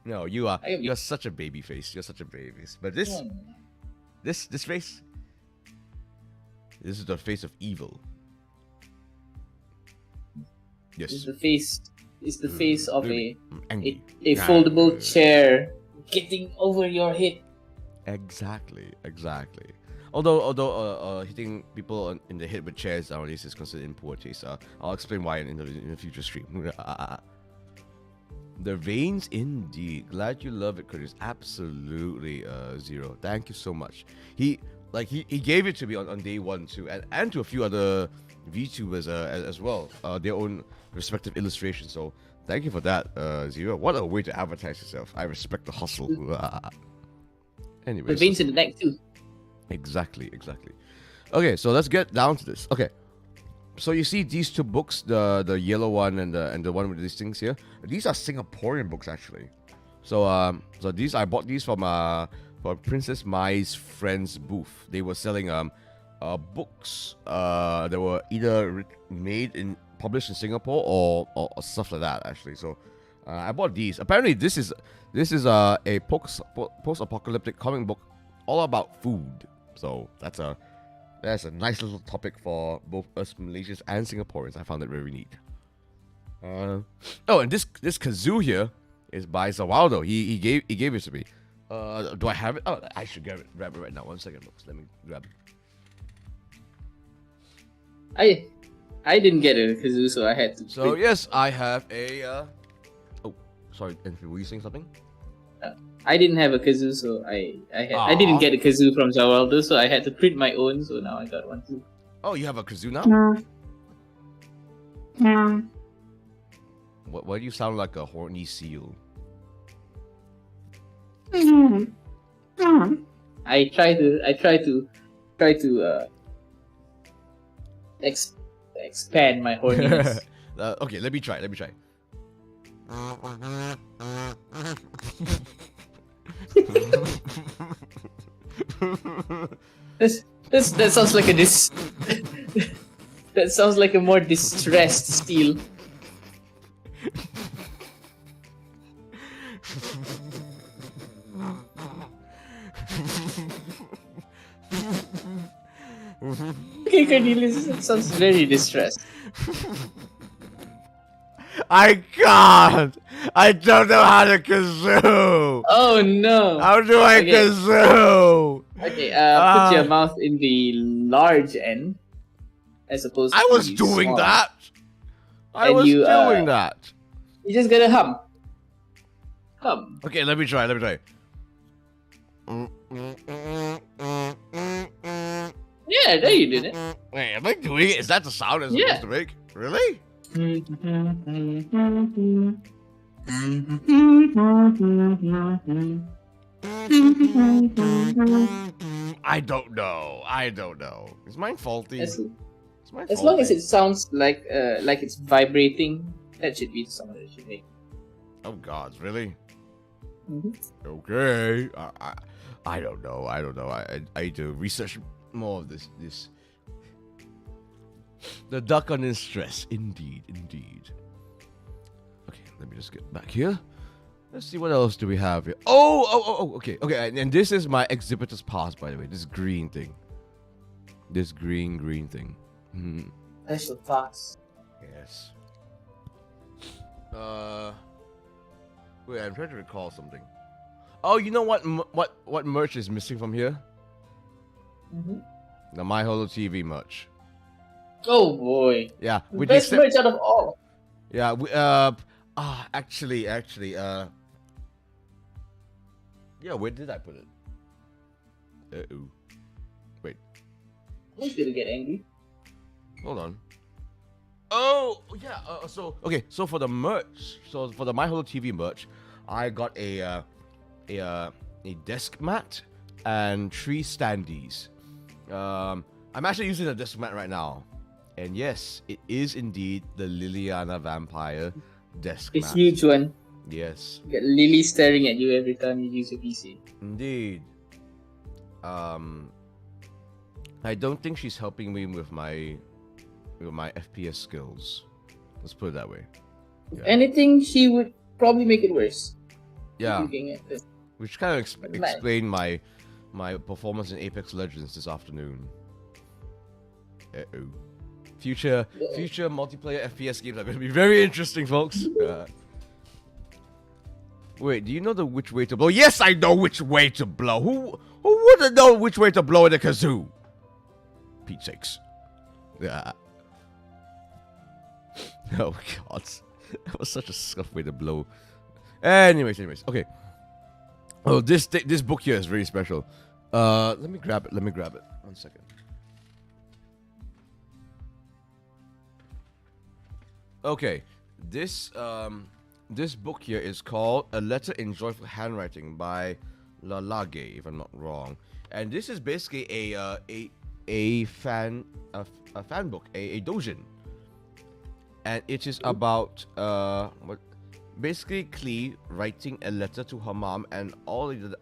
No, you are. You're such a baby face. You're such a baby face. But this face. This is the face of evil. Yes. It's the face of a foldable chair getting over your head. Exactly. Although hitting people in the head with chairs nowadays is considered in poor taste. I'll explain why in the future stream. The veins, indeed. Glad you love it, Curtis. Absolutely, Zero. Thank you so much. He gave it to me on day one too, and to a few other VTubers as well. Their own respective illustrations. So thank you for that, Zero. What a way to advertise yourself. I respect the hustle. Anyway, the veins in the neck too. Exactly. Okay, so let's get down to this. Okay, so you see these two books, the yellow one and the one with these things here. These are Singaporean books actually. So I bought these from Princess Mai's friend's booth. They were selling books that were either published in Singapore or stuff like that actually. So I bought these. Apparently this is a post-apocalyptic comic book all about food. So that's a nice little topic for both us Malaysians and Singaporeans. I found it very neat. And this kazoo here is by Zawaldo. He gave it to me. Do I have it? Oh, I should grab it right now. 1 second, folks. Let me grab it. I didn't get a kazoo, so I had to. So yes, I have a. Oh, sorry. Were you saying something? I didn't have a kazoo, so I didn't get a kazoo from Zawaldo, so I had to print my own. So now I got one too. Oh, you have a kazoo now? Why do you sound like a horny seal? I try to expand my horniness. Okay, let me try. That sounds like that sounds like a more distressed steel. Okay, Cornelius, it sounds very distressed. I can't! I don't know how to kazoo! Oh no! How do I kazoo? Okay, put your mouth in the large end, as opposed to I was the doing small. that! I was doing that! You just gotta hum. Hum. Okay, let me try. Yeah, there you did it. Wait, am I doing it? Is that the sound it's supposed to make? Really? I don't know. Is mine faulty? As long as it sounds like it's vibrating, that should be the sound that it should make. Oh God, really? Mm-hmm. Okay. I don't know. I need to research more of this. The duck on his stress. Indeed. Okay, let me just get back here. Let's see what else do we have here. Okay. And this is my exhibitor's pass, by the way. This green thing. This green thing. Special pass. Yes. Wait, I'm trying to recall something. Oh, you know what merch is missing from here? The My Holo TV merch. Oh boy. Yeah, with Best the merch out of all. yeah, actually, yeah, where did I put it? Wait, I'm gonna get angry. hold on. Oh, yeah, so for the merch, so for the My Holo TV merch, I got a desk mat and 3 standees. I'm actually using the desk mat right now. And yes, it is indeed the Liliana Vampire desk The mat. huge one. Yes, You get Lily staring at you every time you use a PC. indeed. I don't think she's helping me with my FPS skills. Let's put it that way. If anything, she would probably make it worse. Yeah, Looking at this. which kind of Nice. explained my performance in Apex Legends this afternoon. Future multiplayer FPS games are going to be very interesting, folks. Wait, do you know which way to blow? Yes, I know which way to blow. Who wouldn't know which way to blow in a kazoo? Pete's sakes. Yeah. Oh god, that was such a scuff way to blow. Anyways, okay. Oh, this book here is very special. Let me grab it. 1 second. Okay, this book here is called A Letter in Joyful Handwriting by Lalage, if I'm not wrong. And this is basically a fan book, a doujin. And it is about basically Klee writing a letter to her mom and all the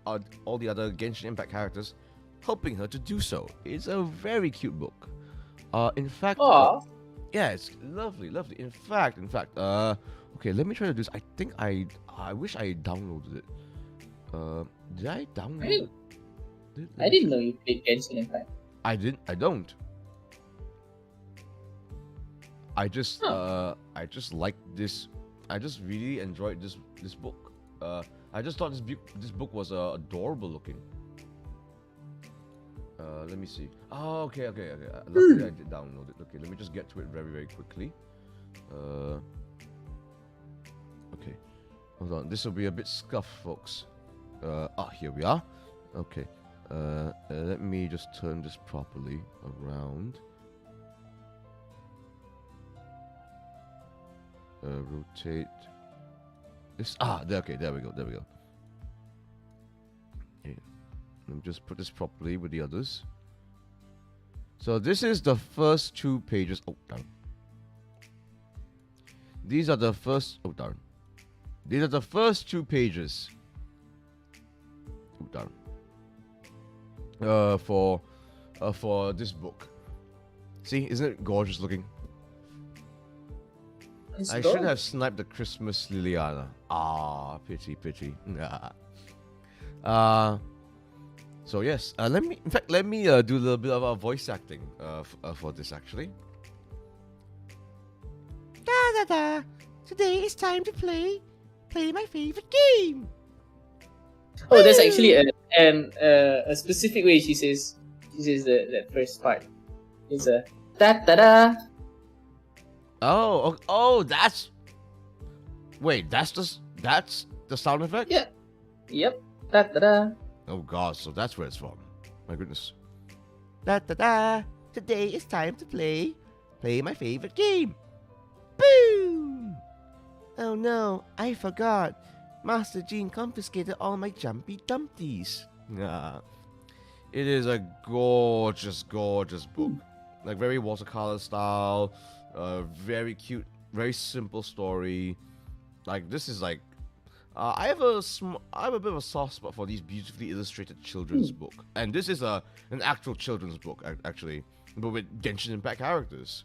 other Genshin Impact characters, helping her to do so. It's a very cute book. In fact, yeah, it's lovely. In fact, okay, let me try to do this. I think I wish I downloaded it. Did I download it? I didn't know you played Genshin Impact. I don't. I just like this. I just really enjoyed this book. I just thought this book was adorable looking. Let me see. Oh, okay. Luckily I did download it. Okay, let me just get to it very quickly. Okay, hold on. This will be a bit scuffed, folks. Here we are. Okay. Let me just turn this properly around. Rotate this. Okay, there we go. Okay. Let me just put this properly with the others. So this is the first 2 pages. Oh, darn. These are the first. Oh, darn. These are the first 2 pages. Oh, darn. For this book. See, isn't it gorgeous looking? I should have sniped the Christmas Liliana. Pity. So yes, let me do a little bit of voice acting for this actually. Today it's time to play my favorite game. Oh, there's actually a specific way she says that first part. It's a da. Oh, that's the sound effect? Yeah. Yep. Da. Oh god, so that's where it's from. My goodness. Today is time to play my favorite game. Boom! Oh no, I forgot. Master Jean confiscated all my jumpy dumpties. It is a gorgeous book. Like very watercolor style, very cute, very simple story. Like this is like I have a bit of a soft spot for these beautifully illustrated children's book, and this is an actual children's book actually, but with Genshin Impact characters.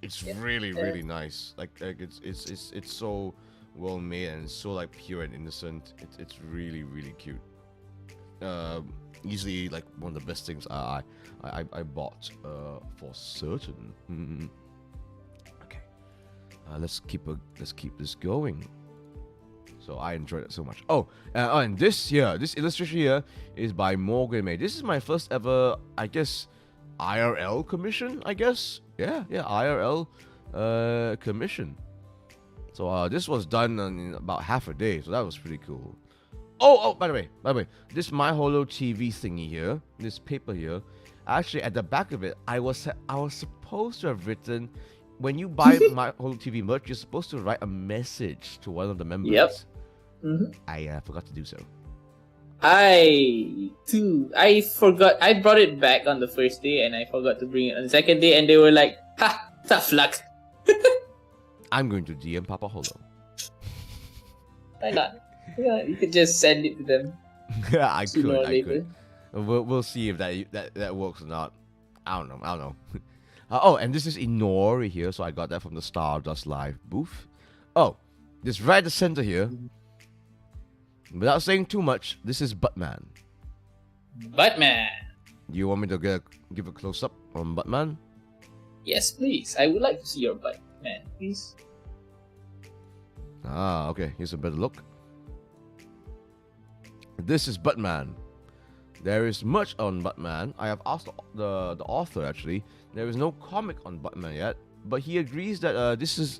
It's really nice. Like it's so well made and so like pure and innocent. It's really really cute. Easily like one of the best things I bought for certain. Okay, let's keep this going. So I enjoyed it so much. And this illustration here is by Morgan May. This is my first ever, I guess, IRL commission. I guess, yeah, IRL commission. So this was done in about half a day. So that was pretty cool. By the way, this My Holo TV thingy here, this paper here, actually at the back of it, I was supposed to have written, when you buy My Holo TV merch, you're supposed to write a message to one of the members. Yep. Mm-hmm. I forgot to do so. I forgot. I brought it back on the first day, and I forgot to bring it on the second day, and they were like, "Ha, tough luck." I'm going to DM Papa Holo. Why not? Yeah, you could just send it to them. Yeah, I later. could. We'll see if that works or not. I don't know. And this is Inori here, so I got that from the Stardust Live booth. This right at the center here. Without saying too much, this is Buttman. Buttman. Do you want me to give a close up on Buttman? Yes, please. I would like to see your Buttman, please. Okay. Here's a better look. This is Buttman. There is much on Buttman. I have asked the author actually. There is no comic on Buttman yet, but he agrees that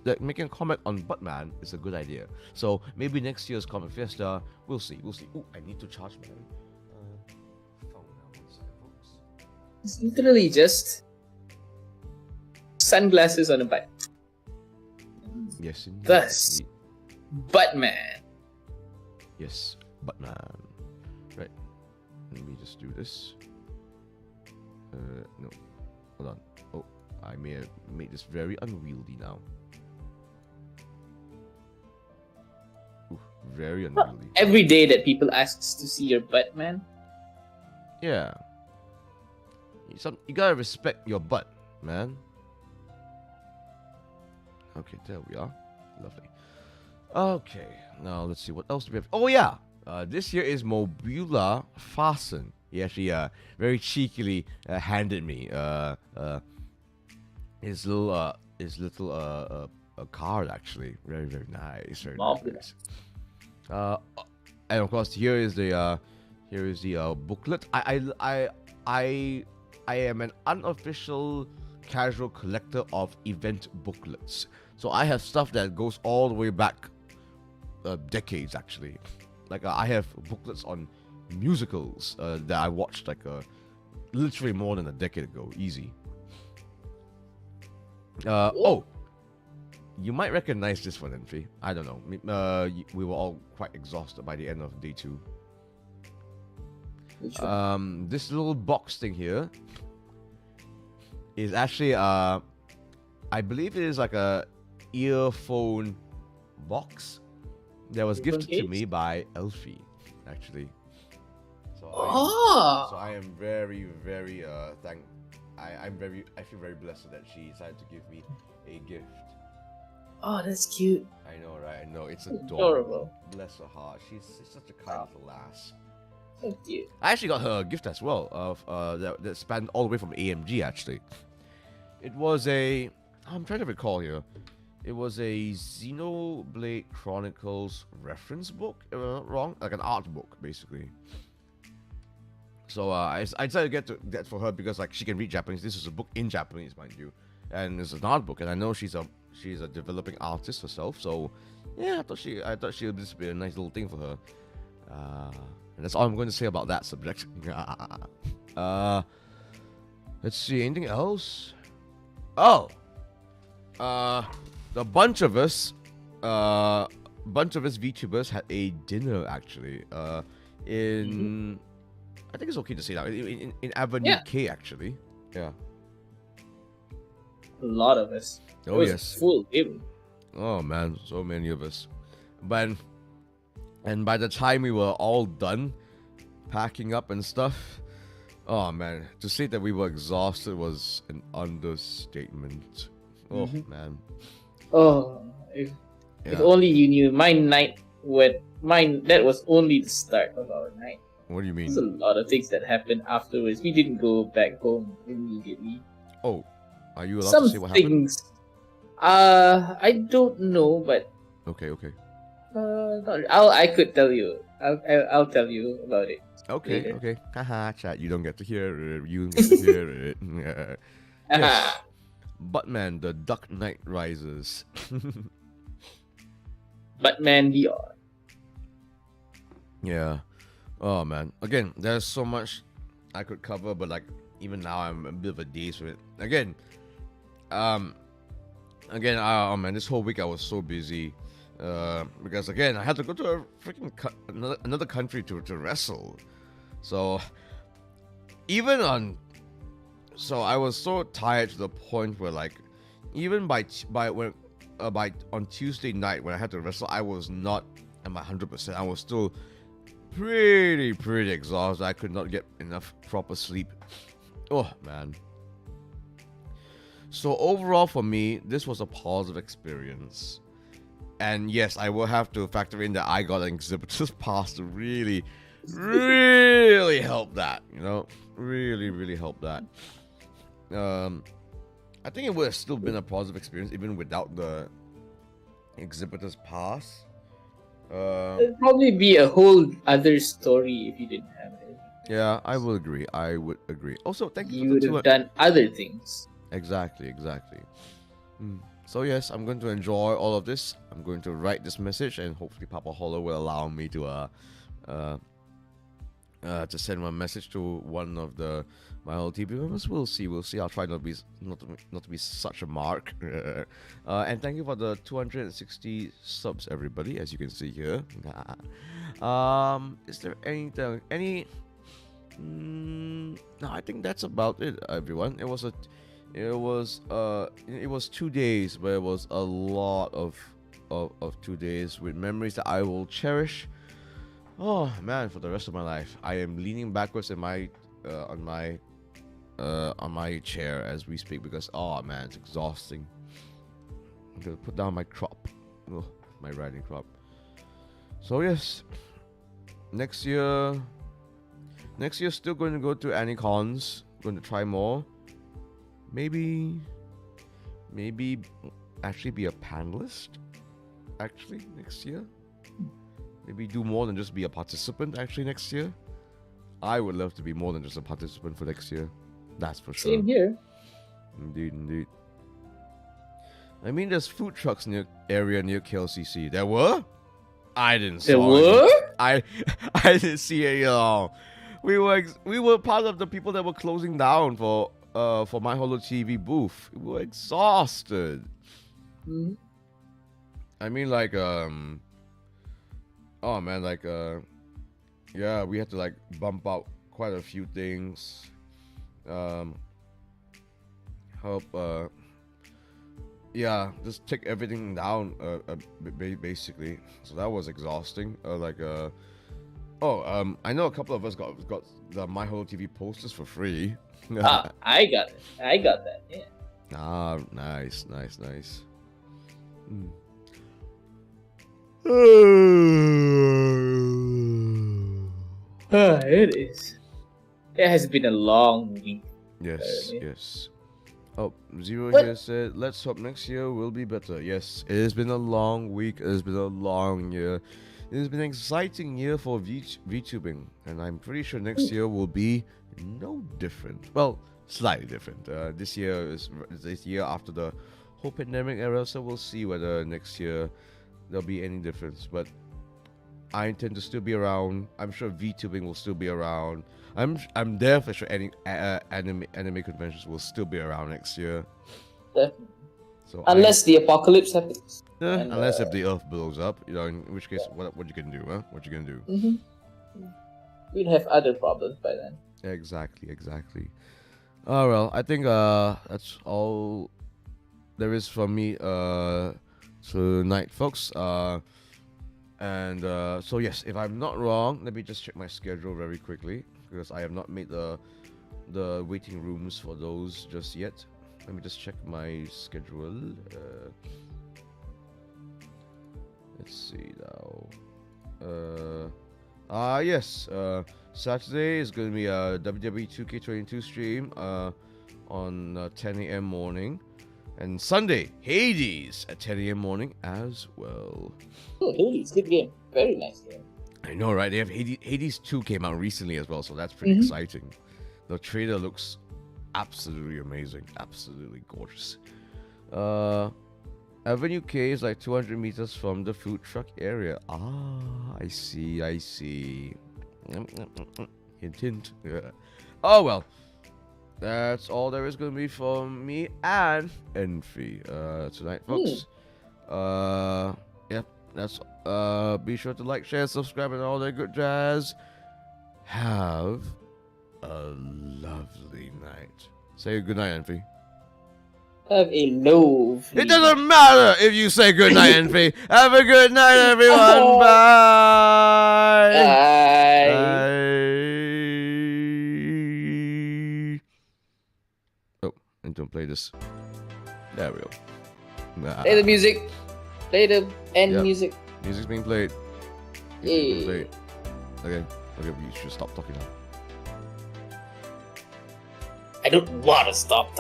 that making a comic on Buttman is a good idea. So maybe next year's Comic Fiesta, we'll see. Ooh, I need to charge my phone now. One second, folks. It's literally just sunglasses on a butt. Yes, indeed. Thus, Buttman. Yes, Buttman. Right. Let me just do this. No. Hold on. Oh, I may have made this very unwieldy now. Ooh, very unwieldy. Every day that people ask to see your butt, man. Yeah. You gotta respect your butt, man. Okay, there we are. Lovely. Okay, now let's see what else do we have. Oh yeah, this here is Mobula Fasten. He actually very cheekily handed me his little a card actually. Very nice. Very nice. And of course here is the booklet. I am an unofficial casual collector of event booklets. So I have stuff that goes all the way back decades actually. Like I have booklets on musicals that I watched like literally more than a decade ago. Easy. You might recognize this one, Enfi. I don't know. We were all quite exhausted by the end of day 2. This little box thing here is actually I believe it is like a earphone box that was gifted to me by Elfie, actually. So I am very I feel very blessed that she decided to give me a gift. Oh, that's cute. I know, right? I know, it's adorable. Bless her heart. She's such a kind little lass. So cute. I actually got her a gift as well of that spanned all the way from AMG actually. It was I'm trying to recall here. It was a Xenoblade Chronicles reference book, if I'm not wrong, like an art book basically. So I decided to get that for her because like she can read Japanese. This is a book in Japanese, mind you, and it's an art book, and I know she's a developing artist herself. So yeah, I thought this would be a nice little thing for her. And that's all I'm going to say about that subject. Let's see, anything else? The bunch of us VTubers had a dinner actually. In I think it's okay to say that in Avenue K actually. Yeah. A lot of us. Oh yes. Full even. Oh man, so many of us. And by the time we were all done packing up and stuff, oh man, to say that we were exhausted was an understatement. Oh man. Oh, If Yeah. only you knew my night that was only the start of our night. What do you There's a mean? lot of things that happened afterwards. We didn't go back home immediately. Oh, are you allowed Some to say what happened? things I don't know, but Okay, okay. I could tell you. I'll tell you about it. Okay, Later. okay. Haha, chat. You don't get to hear it. You don't get to hear it. Yeah. Yes. Batman, the Dark Knight Rises. Batman Beyond. Yeah. Oh man. Again, there's so much I could cover, but like even now I'm a bit of a daze with it. Again, oh man, this whole week I was so busy. Because again, I had to go to a freaking another country to wrestle. So so I was so tired to the point where like even by on Tuesday night when I had to wrestle, I was not at my 100%. I was still pretty exhausted. I could not get enough proper sleep. Oh man. So overall for me, this was a positive experience. And yes, I will have to factor in that I got an exhibitor's pass to really help that, you know? Really help that. I think it would have still been a positive experience even without the exhibitor's pass. It'd probably be a whole other story if you didn't have it. Yeah, I will agree. I would agree. Also, thank you You for would the have done other things. Exactly. So yes, I'm going to enjoy all of this. I'm going to write this message, and hopefully Papa Hollow will allow me to send my message to one of my old TV members. We'll see. I'll try not to be such a mark. And thank you for the 260 subs, everybody. As you can see here. Is there any? No, I think that's about it, everyone. It was 2 days, but it was a lot of 2 days with memories that I will cherish. Oh man, for the rest of my life. I am leaning backwards in my on my chair as we speak because oh man, it's exhausting. I'm gonna put down my crop, my riding crop. So yes, next year still going to go to Anycons. Going to try more. Maybe actually be a panelist. Actually, next year. Maybe do more than just be a participant. Actually, next year. I would love to be more than just a participant for next year. That's for sure. Same here. Indeed. I mean, there's food trucks near KLCC. There were? I didn't see. There were? I didn't see any at all. We were part of the people that were closing down for my Holo TV booth. We were exhausted. Mm-hmm. I mean, like, oh man, like, yeah, we had to like bump out quite a few things. Help, yeah, just take everything down, basically. So that was exhausting. I know a couple of us got the My Holo TV posters for free. I got it. I got that. Yeah. Ah, nice. It is. It has been a long week. Yes. Oh, Zero What? here said, let's hope next year will be better. Yes, it has been a long week. It has been a long year. It has been an exciting year for VTubing, and I'm pretty sure next year will be no different. Well, slightly different. This year is this year after the whole pandemic era, so we'll see whether next year there'll be any difference. But I intend to still be around. I'm sure VTubing will still be around. I'm there for sure. Any anime conventions will still be around next year. Definitely. So Unless the apocalypse happens. And, unless if the Earth blows up, you know, in which case, what you can do, huh? What you gonna do? We'd have other problems by then. Exactly. Oh well, I think that's all there is from me tonight, folks. So yes, if I'm not wrong, let me just check my schedule very quickly because I have not made the waiting rooms for those just yet. Let me just check my schedule. Let's see now. Yes. Saturday is going to be a WWE 2K22 stream on 10 a.m. morning. And Sunday, Hades at 10 a.m. morning as well. Oh, Hades, good game. Very nice game. I know, right? They have Hades 2 came out recently as well, so that's pretty exciting. The trailer looks absolutely amazing. Absolutely gorgeous. Avenue K is like 200 meters from the food truck area. Ah, I see. Hint, hint. Yeah. Oh, well. That's all there is going to be from me and Envy tonight, folks. Yep, that's be sure to like, share, subscribe, and all that good jazz. Have a lovely night. Say good night, Envy. Have a lovely... It doesn't matter if you say good night, Envy. Have a good night, everyone. Bye. Oh, and don't play this. There we go. Play the music. Play the end music. Music's being played. Yay. Okay, you should stop talking now. I don't want to stop talking.